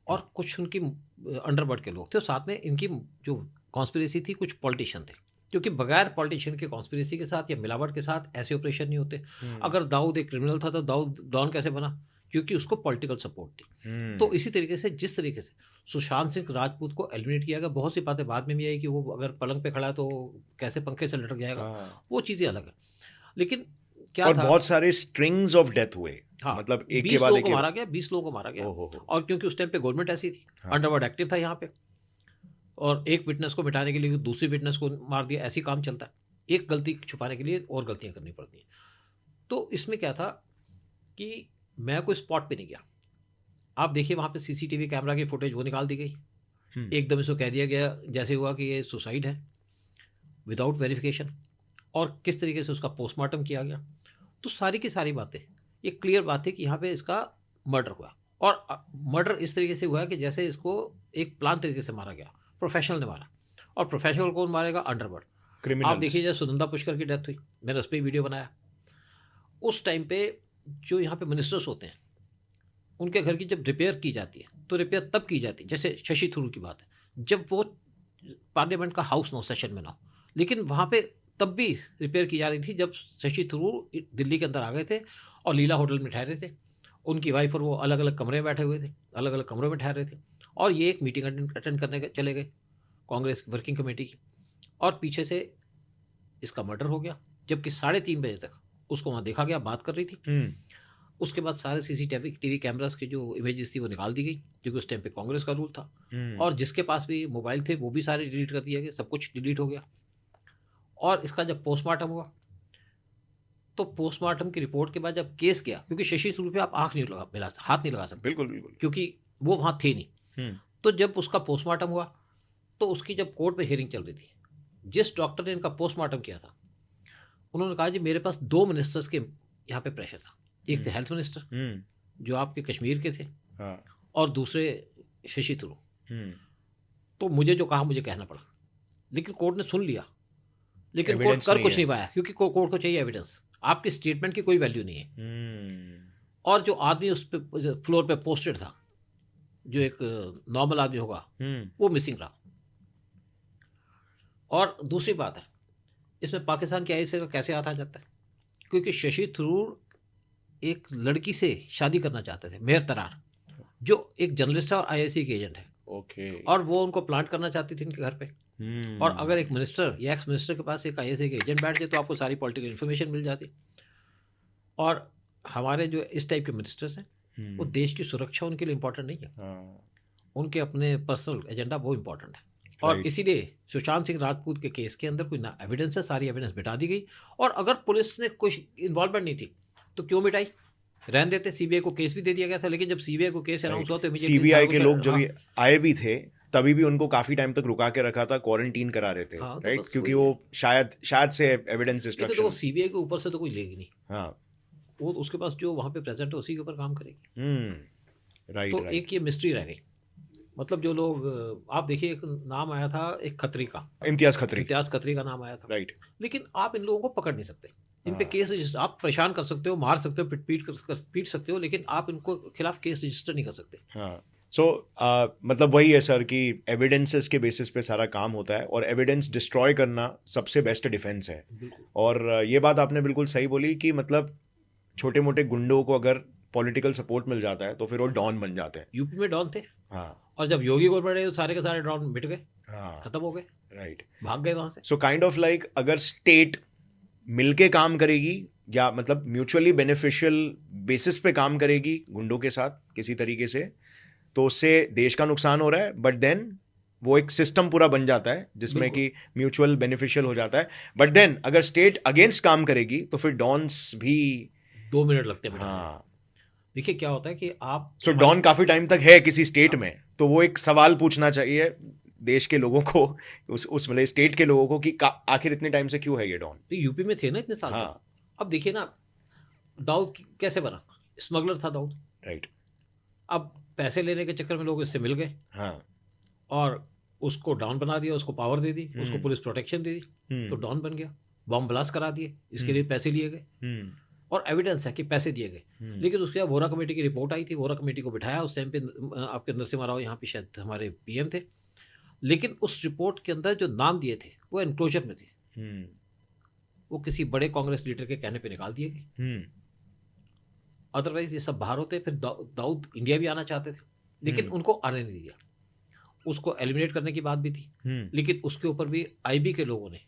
और कुछ उनकी अंडरवर्ल्ड के लोग थे, और साथ में इनकी जो कॉन्स्पिरेसी थी कुछ पॉलिटिशियन थे, क्योंकि बगैर पॉलिटिशियन के कॉन्स्पिरेसी के साथ या मिलावट के साथ ऐसे ऑपरेशन नहीं होते। अगर दाऊद एक क्रिमिनल था तो दाऊद डॉन कैसे बना? क्योंकि उसको पॉलिटिकल सपोर्ट थी। तो इसी तरीके से जिस तरीके से सुशांत सिंह राजपूत को एलिमिनेट किया गया, बहुत सी बातें बाद में भी आई कि वो अगर पलंग पे खड़ा है तो कैसे पंखे से लटक जाएगा, वो चीज़ें अलग है। लेकिन क्या और था, बहुत सारे स्ट्रिंग्स ऑफ डेथ हुए। हाँ, मतलब एक 20 के बाद लोगों एक को मारा गया, 20 लोगों को मारा गया। और क्योंकि उस टाइम पे गवर्नमेंट ऐसी थी, अंडरवर्ल्ड एक्टिव था यहाँ पे, और एक विटनेस को मिटाने के लिए दूसरी विटनेस को मार दिया, ऐसी काम चलता है। एक गलती छुपाने के लिए और गलतियां करनी पड़ती हैं। तो इसमें क्या था कि मैं कोई स्पॉट पे नहीं गया। आप देखिए वहाँ पे सीसीटीवी कैमरा की फुटेज वो निकाल दी गई, एकदम इसको कह दिया गया जैसे हुआ कि ये सुसाइड है विदाउट वेरिफिकेशन, और किस तरीके से उसका पोस्टमार्टम किया गया। तो सारी की सारी बातें ये क्लियर बात है कि यहाँ पे इसका मर्डर हुआ, और मर्डर इस तरीके से हुआ है कि जैसे इसको एक प्लान तरीके से मारा गया, प्रोफेशनल ने मारा। और प्रोफेशनल कौन मारेगा? अंडरवर्ल्ड। आप देखिए जब सुनंदा पुष्कर की डेथ हुई, मैंने उस पर वीडियो बनाया। उस टाइम पे जो यहाँ पे मिनिस्टर्स होते हैं उनके घर की जब रिपेयर की जाती है तो रिपेयर तब की जाती है, जैसे शशि थरूर की बात है, जब वो पार्लियामेंट का हाउस ना हो, सेशन में ना हो। लेकिन वहाँ पे तब भी रिपेयर की जा रही थी जब शशि थरूर दिल्ली के अंदर आ गए थे और लीला होटल में ठहरे थे। उनकी वाइफ और वो अलग अलग कमरे में बैठे हुए थे, अलग अलग कमरों में ठहरे थे, और ये एक मीटिंग अटेंड करने चले गए कांग्रेस वर्किंग कमेटी की, और पीछे से इसका मर्डर हो गया। जबकि 3:30 बजे तक उसको वहाँ देखा गया, बात कर रही थी। उसके बाद सारे सीसीटीवी कैमरास की जो इमेजेस थी वो निकाल दी गई, क्योंकि उस टाइम पे कांग्रेस का रूल था। और जिसके पास भी मोबाइल थे वो भी सारे डिलीट कर दिया गया, सब कुछ डिलीट हो गया। और इसका जब पोस्टमार्टम हुआ तो पोस्टमार्टम की रिपोर्ट के बाद जब केस किया, क्योंकि शशि थरूर पे आप हाथ नहीं लगा सकते, बिल्कुल बिल्कुल, क्योंकि वो वहाँ थे नहीं। तो जब उसका पोस्टमार्टम हुआ तो उसकी जब कोर्ट में हियरिंग चल रही थी, जिस डॉक्टर ने इनका पोस्टमार्टम किया था उन्होंने कहा जी मेरे पास 2 मिनिस्टर्स के यहाँ पे प्रेशर था। एक थे हेल्थ मिनिस्टर जो आपके कश्मीर के थे, और दूसरे शशि थरूर। तो मुझे जो कहा मुझे कहना पड़ा, लेकिन कोर्ट ने सुन लिया, लेकिन कोर्ट कर कुछ नहीं पाया, क्योंकि कोर्ट को चाहिए एविडेंस। आपकी स्टेटमेंट की कोई वैल्यू नहीं है। और जो आदमी उस पे फ्लोर पे पोस्टेड था, जो एक नॉर्मल आदमी होगा, वो मिसिंग रहा। और दूसरी बात है, इसमें पाकिस्तान के आईएसआई का कैसे हाथ आ जाता है? क्योंकि शशि थरूर एक लड़की से शादी करना चाहते थे, मेहर तरार, जो एक जर्नलिस्ट है और आईएसआई की एजेंट है। ओके। और वो उनको प्लांट करना चाहती थी इनके घर पे। और अगर एक मिनिस्टर या एक्स मिनिस्टर के पास एक आईएसआई के एजेंट बैठ जाए तो आपको सारी पॉलिटिकल इन्फॉर्मेशन मिल जाती। और हमारे जो इस टाइप के मिनिस्टर्स हैं वो देश की सुरक्षा उनके लिए इम्पोर्टेंट नहीं है, उनके अपने पर्सनल एजेंडा वो इम्पोर्टेंट है। और इसीलिए सुशांत सिंह राजपूत के केस के अंदर कोई ना एविडेंस है, सारी एविडेंस मिटा दी गई। और अगर पुलिस ने कोई इन्वॉल्वमेंट नहीं थी तो क्यों मिटाई? रहने देते। सीबीआई को केस भी दे दिया गया था, लेकिन जब सीबीआई को केस अनाउंस हुआ तो सीबीआई के लोग जब आए भी थे तभी भी उनको काफी टाइम तक रुका के रखा था, क्वारंटीन करा रहे थे, राइट? क्योंकि वो शायद से एविडेंस डिस्ट्रक्शन। तो सीबीआई के ऊपर से तो कोई लेगी नहीं। हाँ, वो उसके पास जो वहाँ पे प्रेजेंट है उसी के ऊपर काम करेगी। राइट। तो एक ये मिस्ट्री रह गई। मतलब जो लोग, आप देखिए एक नाम आया था एक खत्री का, इम्तियाज खत्री का नाम आया था, राइट। लेकिन आप इन लोगों को पकड़ नहीं सकते। इन पे केस रजिस्टर, आप परेशान कर सकते हो, मार सकते हो, पीट सकते हो, लेकिन आप इनको खिलाफ केस रजिस्टर नहीं कर सकते। हाँ, सो मतलब वही है सर कि एविडेंसेस के बेसिस पे सारा काम होता है, और एविडेंस डिस्ट्रॉय करना सबसे बेस्ट डिफेंस है। और ये बात आपने बिल्कुल सही बोली कि मतलब छोटे मोटे गुंडों को अगर पॉलिटिकल सपोर्ट मिल जाता है तो फिर वो डॉन बन जाते हैं। यूपी में डॉन थे, हाँ, और जब योगी गवर्नमेंट आए तो सारे के सारे डॉन मिट गए, हाँ, खत्म हो गए, राइट, भाग गए वहां से। सो काइंड ऑफ लाइक अगर स्टेट मिलके काम करेगी या मतलब म्यूचुअली बेनिफिशियल बेसिस पे काम करेगी गुंडों के साथ किसी तरीके से, तो उससे देश का नुकसान हो रहा है, बट देन वो एक सिस्टम पूरा बन जाता है जिसमें कि म्यूचुअल बेनिफिशियल हो जाता है। बट देन अगर स्टेट अगेंस्ट काम करेगी तो फिर डॉन्स भी 2 मिनट लगते हैं। हाँ, देखिए क्या होता है कि आप डॉन काफी टाइम तक है किसी स्टेट में, तो वो एक सवाल पूछना चाहिए देश के लोगों को, उस मतलब स्टेट के लोगों को कि आखिर इतने टाइम से क्यों है ये डॉन। तो यूपी में थे ना इतने साल हाँ। तक। अब देखिए ना, दाऊद कैसे बना, स्मगलर था दाऊद। राइट। अब पैसे लेने के चक्कर में लोग इससे मिल गए हाँ। और उसको डॉन बना दिया, उसको पावर दे दी, उसको पुलिस प्रोटेक्शन दे दी, तो हम्म। डॉन बन गया। बॉम्ब ब्लास्ट करा दिए, इसके हम्म। लिए पैसे लिए गए हम्म। और एविडेंस है कि पैसे दिए गए। हम्म। लेकिन उसके बाद वोरा कमेटी की रिपोर्ट आई थी, वोरा कमेटी को बिठाया उस टाइम पे, आपके नरसिम्हा राव यहाँ पे शायद हमारे पीएम थे। लेकिन उस रिपोर्ट के अंदर जो नाम दिए थे वो एनक्लोजर में थे, हम्म। वो किसी बड़े कांग्रेस लीडर के कहने पे निकाल दिए गए। हम्म। अदरवाइज ये सब बाहर होते। फिर दाऊद इंडिया भी आना चाहते थे, लेकिन उनको आने नहीं दिया। उसको एलिमिनेट करने की बात भी थी, लेकिन उसके ऊपर भी आईबी के लोगों ने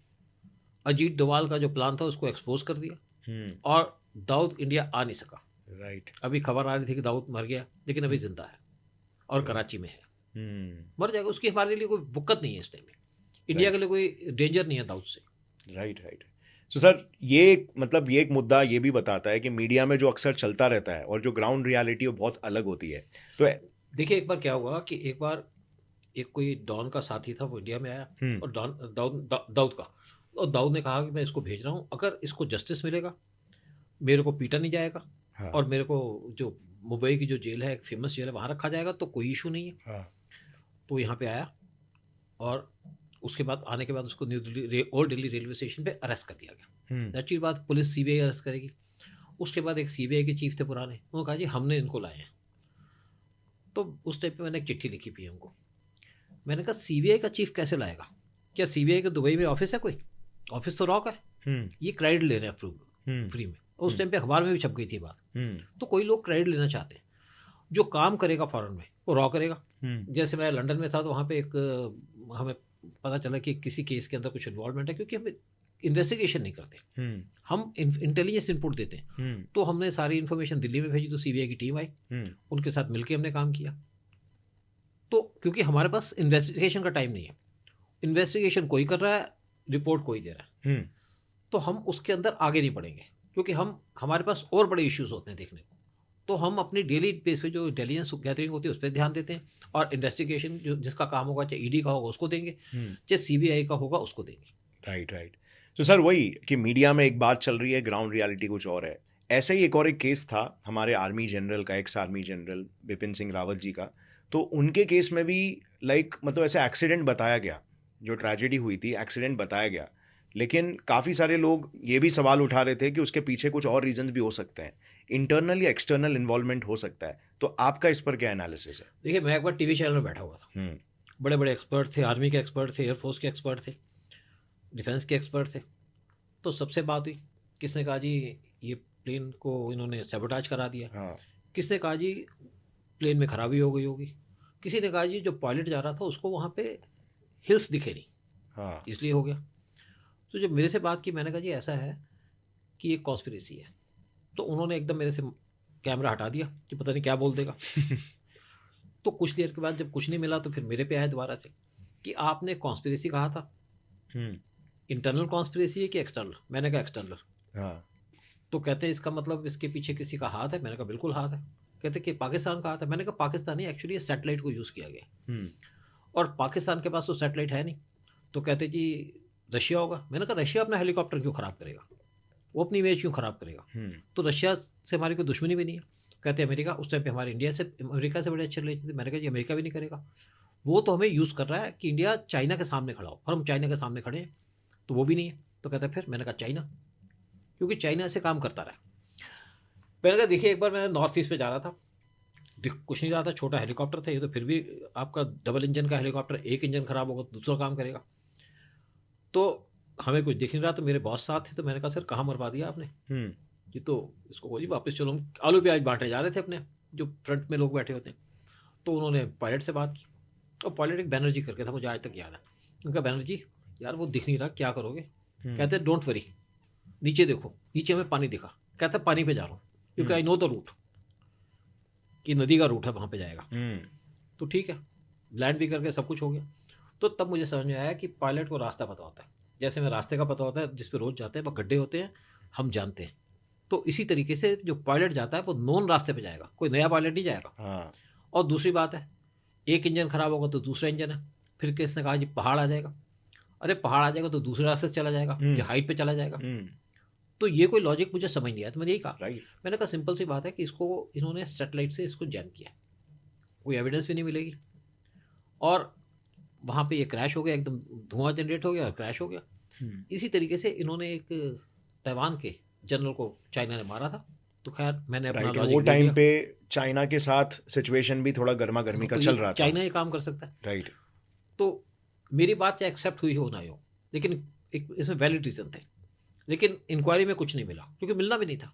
अजीत डोवाल का जो प्लान था उसको एक्सपोज कर दिया और दाऊद इंडिया आ नहीं सका। राइट। अभी खबर आ रही थी कि दाऊद मर गया, लेकिन अभी जिंदा है और कराची में है। मर जाएगा, उसकी हमारे लिए कोई वक़्त नहीं है इस टाइम में। इंडिया के लिए कोई डेंजर नहीं है दाऊद से। राइट। राइट। सो सर, ये मतलब ये एक मुद्दा ये भी बताता है कि मीडिया में जो अक्सर चलता रहता है और जो ग्राउंड रियलिटी वो बहुत अलग होती है। तो देखिए एक बार क्या हुआ कि एक बार एक कोई डॉन का साथी था, वो इंडिया में आया और दाऊद का, और दाऊद ने कहा कि मैं इसको भेज रहा हूँ, अगर इसको जस्टिस मिलेगा, मेरे को पीटा नहीं जाएगा। हाँ। और मेरे को जो मुंबई की जो जेल है, एक फेमस जेल है, वहाँ रखा जाएगा, तो कोई इशू नहीं है। हाँ। तो यहाँ पे आया और उसके बाद आने के बाद उसको new Delhi old Delhi railway station पे अरेस्ट कर लिया गया। अच्छी बात, पुलिस सीबीआई अरेस्ट करेगी। उसके बाद एक सीबीआई के चीफ थे पुराने, उन्होंने कहा जी हमने इनको लाए हैं। तो उस टाइम पे मैंने एक चिट्ठी लिखी पीएम को। मैंने कहा सीबीआई का चीफ कैसे लाएगा? क्या सीबीआई के दुबई में ऑफिस है? कोई ऑफिस तो रॉक है। ये क्रेडिट ले रहे हैं फ्री में। और उस टाइम पे अखबार में भी छप गई थी बात। तो कोई लोग क्रेडिट लेना चाहते हैं। जो काम करेगा फॉरेन में वो रॉ करेगा। जैसे मैं लंदन में था तो वहाँ पे एक हमें पता चला कि किसी केस के अंदर कुछ इन्वॉल्वमेंट है, क्योंकि हम इन्वेस्टिगेशन नहीं करते, हम इंटेलिजेंस इनपुट देते हैं। तो हमने सारी इन्फॉर्मेशन दिल्ली में भेजी, तो सीबीआई की टीम आई, उनके साथ मिलकर हमने काम किया। तो क्योंकि हमारे पास इन्वेस्टिगेशन का टाइम नहीं है, इन्वेस्टिगेशन कोई कर रहा है, रिपोर्ट कोई दे रहा है, तो हम उसके अंदर आगे नहीं बढ़ेंगे, क्योंकि हमारे पास और बड़े इश्यूज होते हैं देखने को। तो हम अपनी डेली बेस पे जो इंटेलिजेंस गैदरिंग होती है उस पर ध्यान देते हैं, और इन्वेस्टिगेशन जो जिसका काम होगा, चाहे ईडी का होगा उसको देंगे, चाहे सीबीआई का होगा उसको देंगे। राइट। राइट। तो सर वही कि मीडिया में एक बात चल रही है, ग्राउंड रियलिटी कुछ और है। ऐसे ही एक केस था हमारे आर्मी जनरल का, ex army general Bipin Singh Rawat ji का। तो उनके केस में भी मतलब ऐसे एक्सीडेंट बताया गया, जो ट्रेजेडी हुई थी एक्सीडेंट बताया गया, लेकिन काफ़ी सारे लोग ये भी सवाल उठा रहे थे कि उसके पीछे कुछ और रीजन भी हो सकते हैं, इंटरनल या एक्सटर्नल इन्वॉल्वमेंट हो सकता है। तो आपका इस पर क्या एनालिसिस है? देखिए मैं एक बार टीवी चैनल में बैठा हुआ था, बड़े बड़े एक्सपर्ट थे, आर्मी के एक्सपर्ट थे, एयरफोर्स के एक्सपर्ट थे, डिफेंस के एक्सपर्ट थे। तो सबसे बात हुई, किसने कहा जी ये प्लेन को इन्होंने सैबोटाज करा दिया। हाँ। किसने कहा जी प्लेन में खराबी हो गई होगी। किसी ने कहा जी जो पायलट जा रहा था उसको वहाँ पे हिल्स दिखे नहीं। हाँ। इसलिए हो गया। तो जब मेरे से बात की, मैंने कहा जी ऐसा है कि ये कॉन्स्पिरेसी है। तो उन्होंने एकदम मेरे से कैमरा हटा दिया कि पता नहीं क्या बोल देगा। तो कुछ देर के बाद जब कुछ नहीं मिला तो फिर मेरे पे आया दोबारा से कि आपने कॉन्स्पिरेसी कहा था, इंटरनल कॉन्स्पिरेसी है कि एक्सटर्नल? मैंने कहा एक्सटर्नल। हाँ। तो कहते हैं इसका मतलब इसके पीछे किसी का हाथ है? मैंने कहा बिल्कुल हाथ है। कहते कि पाकिस्तान का हाथ है? मैंने कहा पाकिस्तान नहीं, एक्चुअली सैटेलाइट को यूज़ किया गया और पाकिस्तान के पास तो सैटेलाइट है नहीं। तो कहते जी रशिया होगा। मैंने कहा रशिया अपना हेलीकॉप्टर क्यों ख़राब करेगा, वो अपनी इमेज क्यों ख़राब करेगा? तो रशिया से हमारी कोई दुश्मनी भी नहीं है। कहते अमेरिका, उस टाइम पे हमारे इंडिया से अमेरिका से बड़े अच्छे रिलेशन थे। मैंने कहा जी अमेरिका भी नहीं करेगा, वो तो हमें यूज़ कर रहा है कि इंडिया चाइना के सामने खड़ा हो, और हम चाइना के सामने खड़े हैं, तो वो भी नहीं है। तो कहता है फिर? मैंने कहा चाइना, क्योंकि चाइना से काम करता रहा। मैंने कहा देखिए एक बार मैं नॉर्थ ईस्ट पे जा रहा था, कुछ नहीं रहा था, छोटा हेलीकॉप्टर था ये, तो फिर भी आपका डबल इंजन का हेलीकॉप्टर, एक इंजन खराब होगा तो दूसरा काम करेगा। तो हमें कुछ दिख नहीं रहा, तो मेरे बॉस साथ थे, तो मैंने कहा सर कहाँ मरवा दिया आपने? जी तो इसको बोलिए वापस चलो, हम आलू प्याज बांटने जा रहे थे अपने, जो फ्रंट में लोग बैठे होते हैं। तो उन्होंने पायलट से बात की, और पायलट एक बैनर्जी करके था, मुझे आज तक याद है। उनका बैनर्जी यार वो दिख नहीं रहा, क्या करोगे? कहते डोंट वरी, नीचे देखो, नीचे में पानी दिखा। कहता पानी पे जा रहा हूँ क्योंकि आई नो द रूट, कि नदी का रूट है वहाँ पे जाएगा। तो ठीक है, लैंड भी करके सब कुछ हो गया। तो तब मुझे समझ में आया कि पायलट को रास्ता पता होता है, जैसे मैं रास्ते का पता होता है जिस पे रोज़ जाते हैं, वह गड्ढे होते हैं हम जानते हैं। तो इसी तरीके से जो पायलट जाता है वो नॉन रास्ते पे जाएगा, कोई नया पायलट नहीं जाएगा। हाँ। और दूसरी बात है, एक इंजन खराब होगा तो दूसरा इंजन है, फिर किसने कहा जी पहाड़ आ जाएगा, अरे पहाड़ आ जाएगा तो दूसरे रास्ते से चला जाएगा, ये हाइट पे चला जाएगा। तो ये कोई लॉजिक मुझे समझ नहीं आया, तो मैंने यही कहा, मैंने कहा सिंपल सी बात है कि इसको इन्होंने सैटेलाइट से इसको जैम किया, कोई एविडेंस भी नहीं मिलेगी, और वहाँ पे ये क्रैश हो गया, एकदम धुआं जनरेट हो गया और क्रैश हो गया। इसी तरीके से इन्होंने एक ताइवान के जनरल को चाइना ने मारा था, तो खैर मैंने अपना लॉजिक वो टाइम पे चाइना के साथ सिचुएशन भी थोड़ा गर्मा गर्मी का चल रहा था, चाइना ये काम कर सकता है, राइट। तो मेरी बात चाहे एक्सेप्ट हुई हो ना हो, लेकिन एक इसमें वैलिड रीजन थे, लेकिन इंक्वायरी में कुछ नहीं मिला, क्योंकि मिलना भी नहीं था।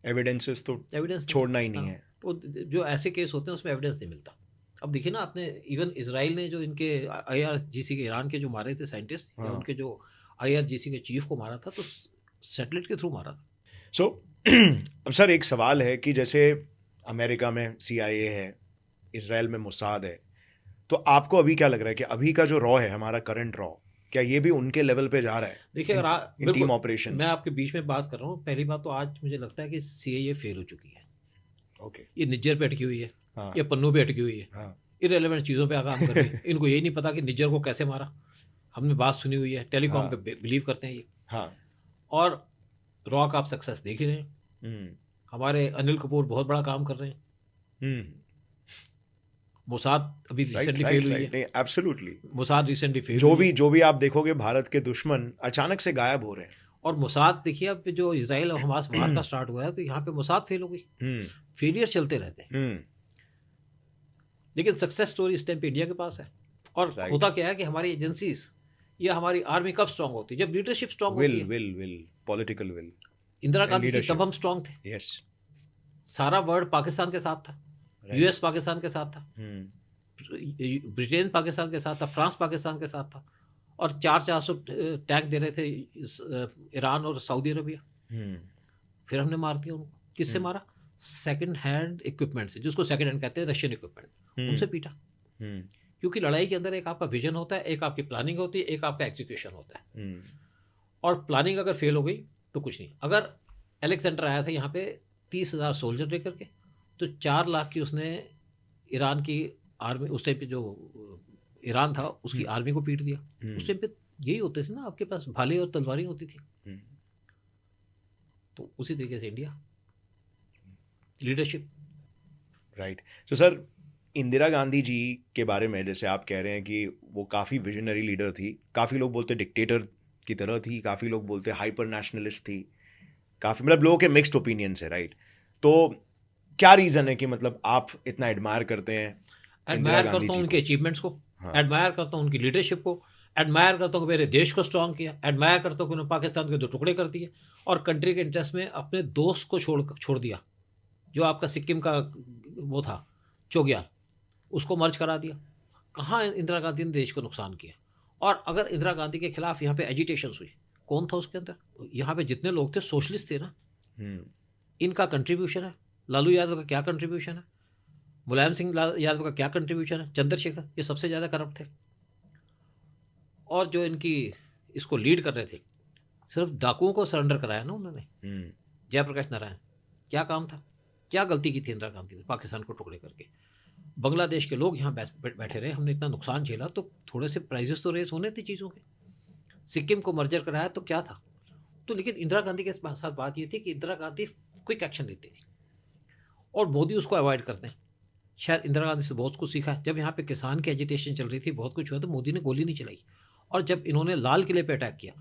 एविडेंसेस तो एविडेंस छोड़ना ही नहीं है, तो जो ऐसे केस होते हैं उसमें एविडेंस नहीं मिलता। अब देखिए ना आपने, इवन इजराइल ने जो इनके IRGC के ईरान के जो मारे थे साइंटिस्ट, या उनके जो IRGC के चीफ को मारा था, तो सैटेलाइट के थ्रू मारा था। सो अब सर एक सवाल है कि जैसे अमेरिका में CIA है, इजराइल में मोसाद है, तो आपको अभी क्या लग रहा है कि अभी का जो रॉ है, हमारा करंट रॉ, क्या ये भी उनके लेवल पे जा रहा है? देखिए अगर टीम ऑपरेशन, मैं आपके बीच में बात कर रहा हूँ, पहली बात तो आज मुझे लगता है कि CIA फेल हो चुकी है। ओके, ये निज्जर पे अटकी हुई है, हाँ, ये पन्नू पे अटकी हुई है, हाँ, इररिलेवेंट चीज़ों पे काम कर रही है। इनको यही नहीं पता कि निज्जर को कैसे मारा, हमने बात सुनी हुई है, टेलीकॉम हाँ, पे बिलीव करते हैं ये, हाँ, और रॉ का आप सक्सेस देख ही रहे हैं। हमारे अनिल कपूर बहुत बड़ा काम कर रहे हैं। मोसाद अभी रिसेंटली फेल हुई है, एब्सोल्युटली मोसाद रिसेंटली फेल, जो भी आप देखोगे भारत के दुश्मन अचानक से गायब हो रहे हैं। और मोसाद देखिए, अब जो इजराइल और हमास वार का स्टार्ट हुआ है, तो यहाँ पे मोसाद फेल हो गई। फेलियर चलते रहते हैं, लेकिन सक्सेस स्टोरी इस टाइम पे इंडिया के पास है। और होता क्या है कि हमारी एजेंसीज या हमारी आर्मी कब स्ट्रांग होती है? जब लीडरशिप स्ट्रांग होती है, will political will. Indira Gandhi थी तब हम स्ट्रांग थे, यस, सारा सारा वर्ल्ड पाकिस्तान के साथ था, US पाकिस्तान के साथ था, ब्रिटेन पाकिस्तान के साथ था, फ्रांस पाकिस्तान के साथ था, और 400 टैंक दे रहे थे ईरान और सऊदी अरबिया। फिर हमने मार दिया उनको। किससे मारा? सेकंड हैंड इक्विपमेंट से, जिसको सेकंड हैंड कहते हैं, रशियन इक्विपमेंट, उनसे पीटा। क्योंकि लड़ाई के अंदर एक आपका विजन होता है, एक आपकी प्लानिंग होती है, एक आपका एग्जीक्यूशन होता है। और प्लानिंग अगर फेल हो गई तो कुछ नहीं। अगर अलेक्जेंडर आया था यहाँ पे 30,000 सोल्जर लेकर के, तो 4 लाख की उसने ईरान की आर्मी, उस टाइम पे जो ईरान था उसकी आर्मी को पीट दिया। उस टाइम पे यही होते थे ना, आपके पास भाले और तलवारें होती थी। तो उसी तरीके से इंडिया लीडरशिप, राइट। तो सर इंदिरा गांधी जी के बारे में जैसे आप कह रहे हैं कि वो काफ़ी विजनरी लीडर थी, काफ़ी लोग बोलते डिक्टेटर की तरह थी, काफ़ी लोग बोलते हाइपर नेशनलिस्ट थी, काफ़ी मतलब लोगों के मिक्स्ड ओपिनियंस है, राइट। तो क्या रीज़न है कि मतलब आप इतना एडमायर करते हैं? एडमायर करता हूँ उनके अचीवमेंट्स को, एडमायर करता हूँ उनकी लीडरशिप को, एडमायर करता हूँ मेरे देश को स्ट्रांग किया, एडमायर करता हूँ कि उन्होंने पाकिस्तान के 2 टुकड़े कर दिए, और कंट्री के इंटरेस्ट में अपने दोस्त को छोड़ दिया। जो आपका सिक्किम का वो था चोग्याल, उसको मर्ज करा दिया। कहाँ इंदिरा गांधी ने देश को नुकसान किया? और अगर इंदिरा गांधी के खिलाफ यहाँ पे एजिटेशंस हुई, कौन था उसके अंदर? यहाँ पे जितने लोग थे सोशलिस्ट थे ना, इनका कंट्रीब्यूशन है। लालू यादव का क्या कंट्रीब्यूशन है? मुलायम सिंह यादव का क्या कंट्रीब्यूशन है? चंद्रशेखर, ये सबसे ज़्यादा करप्ट थे। और जो इनकी इसको लीड कर रहे थे, सिर्फ डाकुओं को सरेंडर कराया ना उन्होंने। जयप्रकाश नारायण, क्या काम था? क्या गलती की थी इंदिरा गांधी ने पाकिस्तान को टुकड़े करके? बांग्लादेश के लोग यहाँ बैठे रहे, हमने इतना नुकसान झेला, तो थोड़े से प्राइजेस तो रेस होने थे चीज़ों के। सिक्किम को मर्जर कराया तो क्या था? तो लेकिन इंदिरा गांधी के साथ बात ये थी कि इंदिरा गांधी क्विक एक्शन लेती थी, और मोदी उसको अवॉइड करते हैं। शायद इंदिरा गांधी से बहुत कुछ सीखा है। जब यहाँ पे किसान की एजिटेशन चल रही थी, बहुत कुछ हुआ, तो मोदी ने गोली नहीं चलाई। और जब इन्होंने लाल किले पे अटैक किया,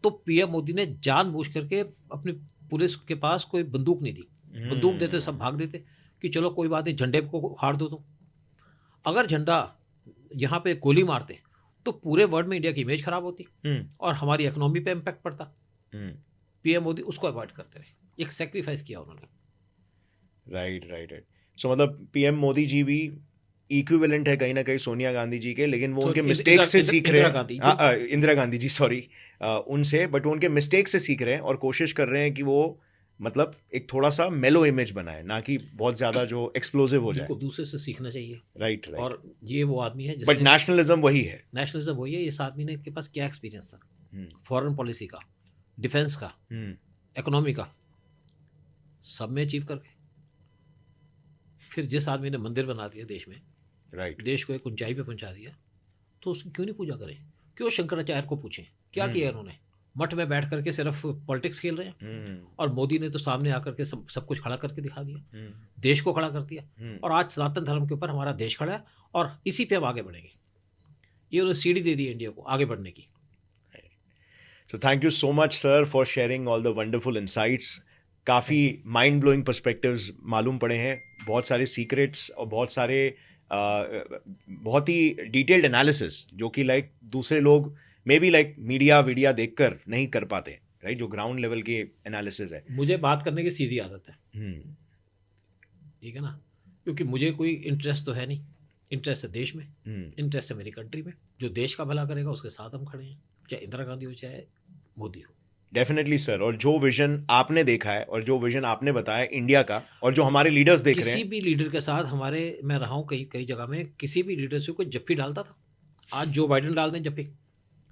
तो PM मोदी ने जानबूझ करके अपनी पुलिस के पास कोई बंदूक नहीं दी। बंदूक देते सब भाग देते कि चलो कोई बात नहीं, झंडे को उखाड़ दो तुम। अगर झंडा यहाँ पे गोली मारते तो पूरे वर्ल्ड में इंडिया की इमेज खराब होती, और हमारी इकोनॉमी पे इम्पैक्ट पड़ता। PM मोदी उसको अवॉइड करते रहे, एक सेक्रीफाइस किया उन्होंने। राइट। सो मतलब PM मोदी जी भी इक्विवेलेंट है कहीं ना कहीं सोनिया गांधी जी के, लेकिन वो उनके मिस्टेक से सीख रहे हैं। इंदिरा गांधी जी, सॉरी, उनसे, बट वो उनके मिस्टेक से सीख रहे हैं और कोशिश कर रहे हैं कि वो मतलब एक थोड़ा सा मेलो इमेज बनाए, ना कि बहुत ज्यादा जो एक्सप्लोसिव हो जाए। दूसरे से सीखना चाहिए, राइट। और ये वो आदमी है, बट नेशनलिज्म वही है। नेशनलिज्म वही है। इस आदमी ने के पास क्या एक्सपीरियंस था? फॉरेन पॉलिसी का, डिफेंस का, इकोनॉमी का, सब में अचीव करके फिर जिस आदमी ने मंदिर बना दिया देश में, राइट। देश को एक ऊंचाई पे पहुंचा दिया, तो उसकी क्यों नहीं पूजा करें? क्यों शंकराचार्य को पूछें क्या किया उन्होंने? मठ में बैठ करके सिर्फ पॉलिटिक्स खेल रहे हैं, और मोदी ने तो सामने आकर के सब कुछ खड़ा करके दिखा दिया, देश को खड़ा कर दिया, और आज सनातन धर्म के ऊपर हमारा देश खड़ा है, और इसी पे हम आगे बढ़ेंगे। ये उन्होंने सीढ़ी दे दी इंडिया को आगे बढ़ने की। So thank you so much, sir, for sharing all the wonderful insights. काफ़ी माइंड ब्लोइंग पर्सपेक्टिव्स मालूम पड़े हैं, बहुत सारे सीक्रेट्स और बहुत सारे बहुत ही डिटेल्ड एनालिसिस जो कि लाइक दूसरे लोग मे बी लाइक मीडिया देखकर नहीं कर पाते, राइट? जो ग्राउंड लेवल के एनालिसिस है। मुझे बात करने की सीधी आदत है, ठीक है ना, क्योंकि मुझे कोई इंटरेस्ट तो है नहीं, इंटरेस्ट है देश में, इंटरेस्ट है मेरी कंट्री में, जो देश का भला करेगा उसके साथ हम खड़े हैं, चाहे इंदिरा गांधी हो चाहे मोदी हो। डेफिनेटली सर, और जो विजन आपने देखा है और जो विजन आपने बताया इंडिया का, और जो हमारे लीडर्स देख रहे हैं, किसी भी लीडर के साथ हमारे, मैं रहा हूँ कई जगह में, किसी भी लीडर से कोई जप्फी डालता था। आज जो बाइडन डाल दें जप्फी,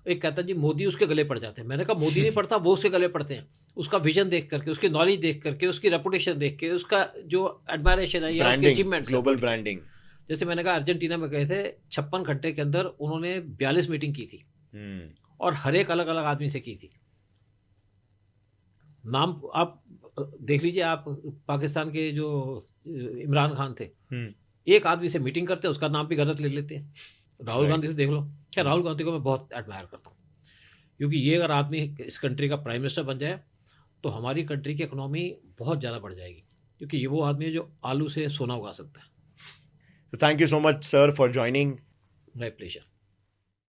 एक कहता जी मोदी उसके गले पड़ जाते हैं। मैंने कहा मोदी नहीं पड़ता, वो उसके गले पड़ते हैं, उसका विजन देख करके, उसकी नॉलेज देख करके, उसकी रेपुटेशन देख के, उसका जो एडमायरेशन है या उसके अचीवमेंट, ग्लोबल ब्रांडिंग। जैसे मैंने कहा अर्जेंटीना में गए थे, 56 घंटे के अंदर उन्होंने 42 मीटिंग की थी, और हर एक अलग अलग आदमी से की थी। नाम आप देख लीजिए, आप पाकिस्तान के जो इमरान खान थे, एक आदमी से मीटिंग करते हैं, उसका नाम भी गलत ले लेते हैं। राहुल गांधी से देख लो, क्या राहुल गांधी को मैं बहुत एडमायर करता हूँ, क्योंकि ये अगर आदमी इस कंट्री का प्राइम मिनिस्टर बन जाए तो हमारी कंट्री की इकोनॉमी बहुत ज़्यादा बढ़ जाएगी, क्योंकि ये वो आदमी है जो आलू से सोना उगा सकता है। So thank you so much, sir, for joining. My pleasure.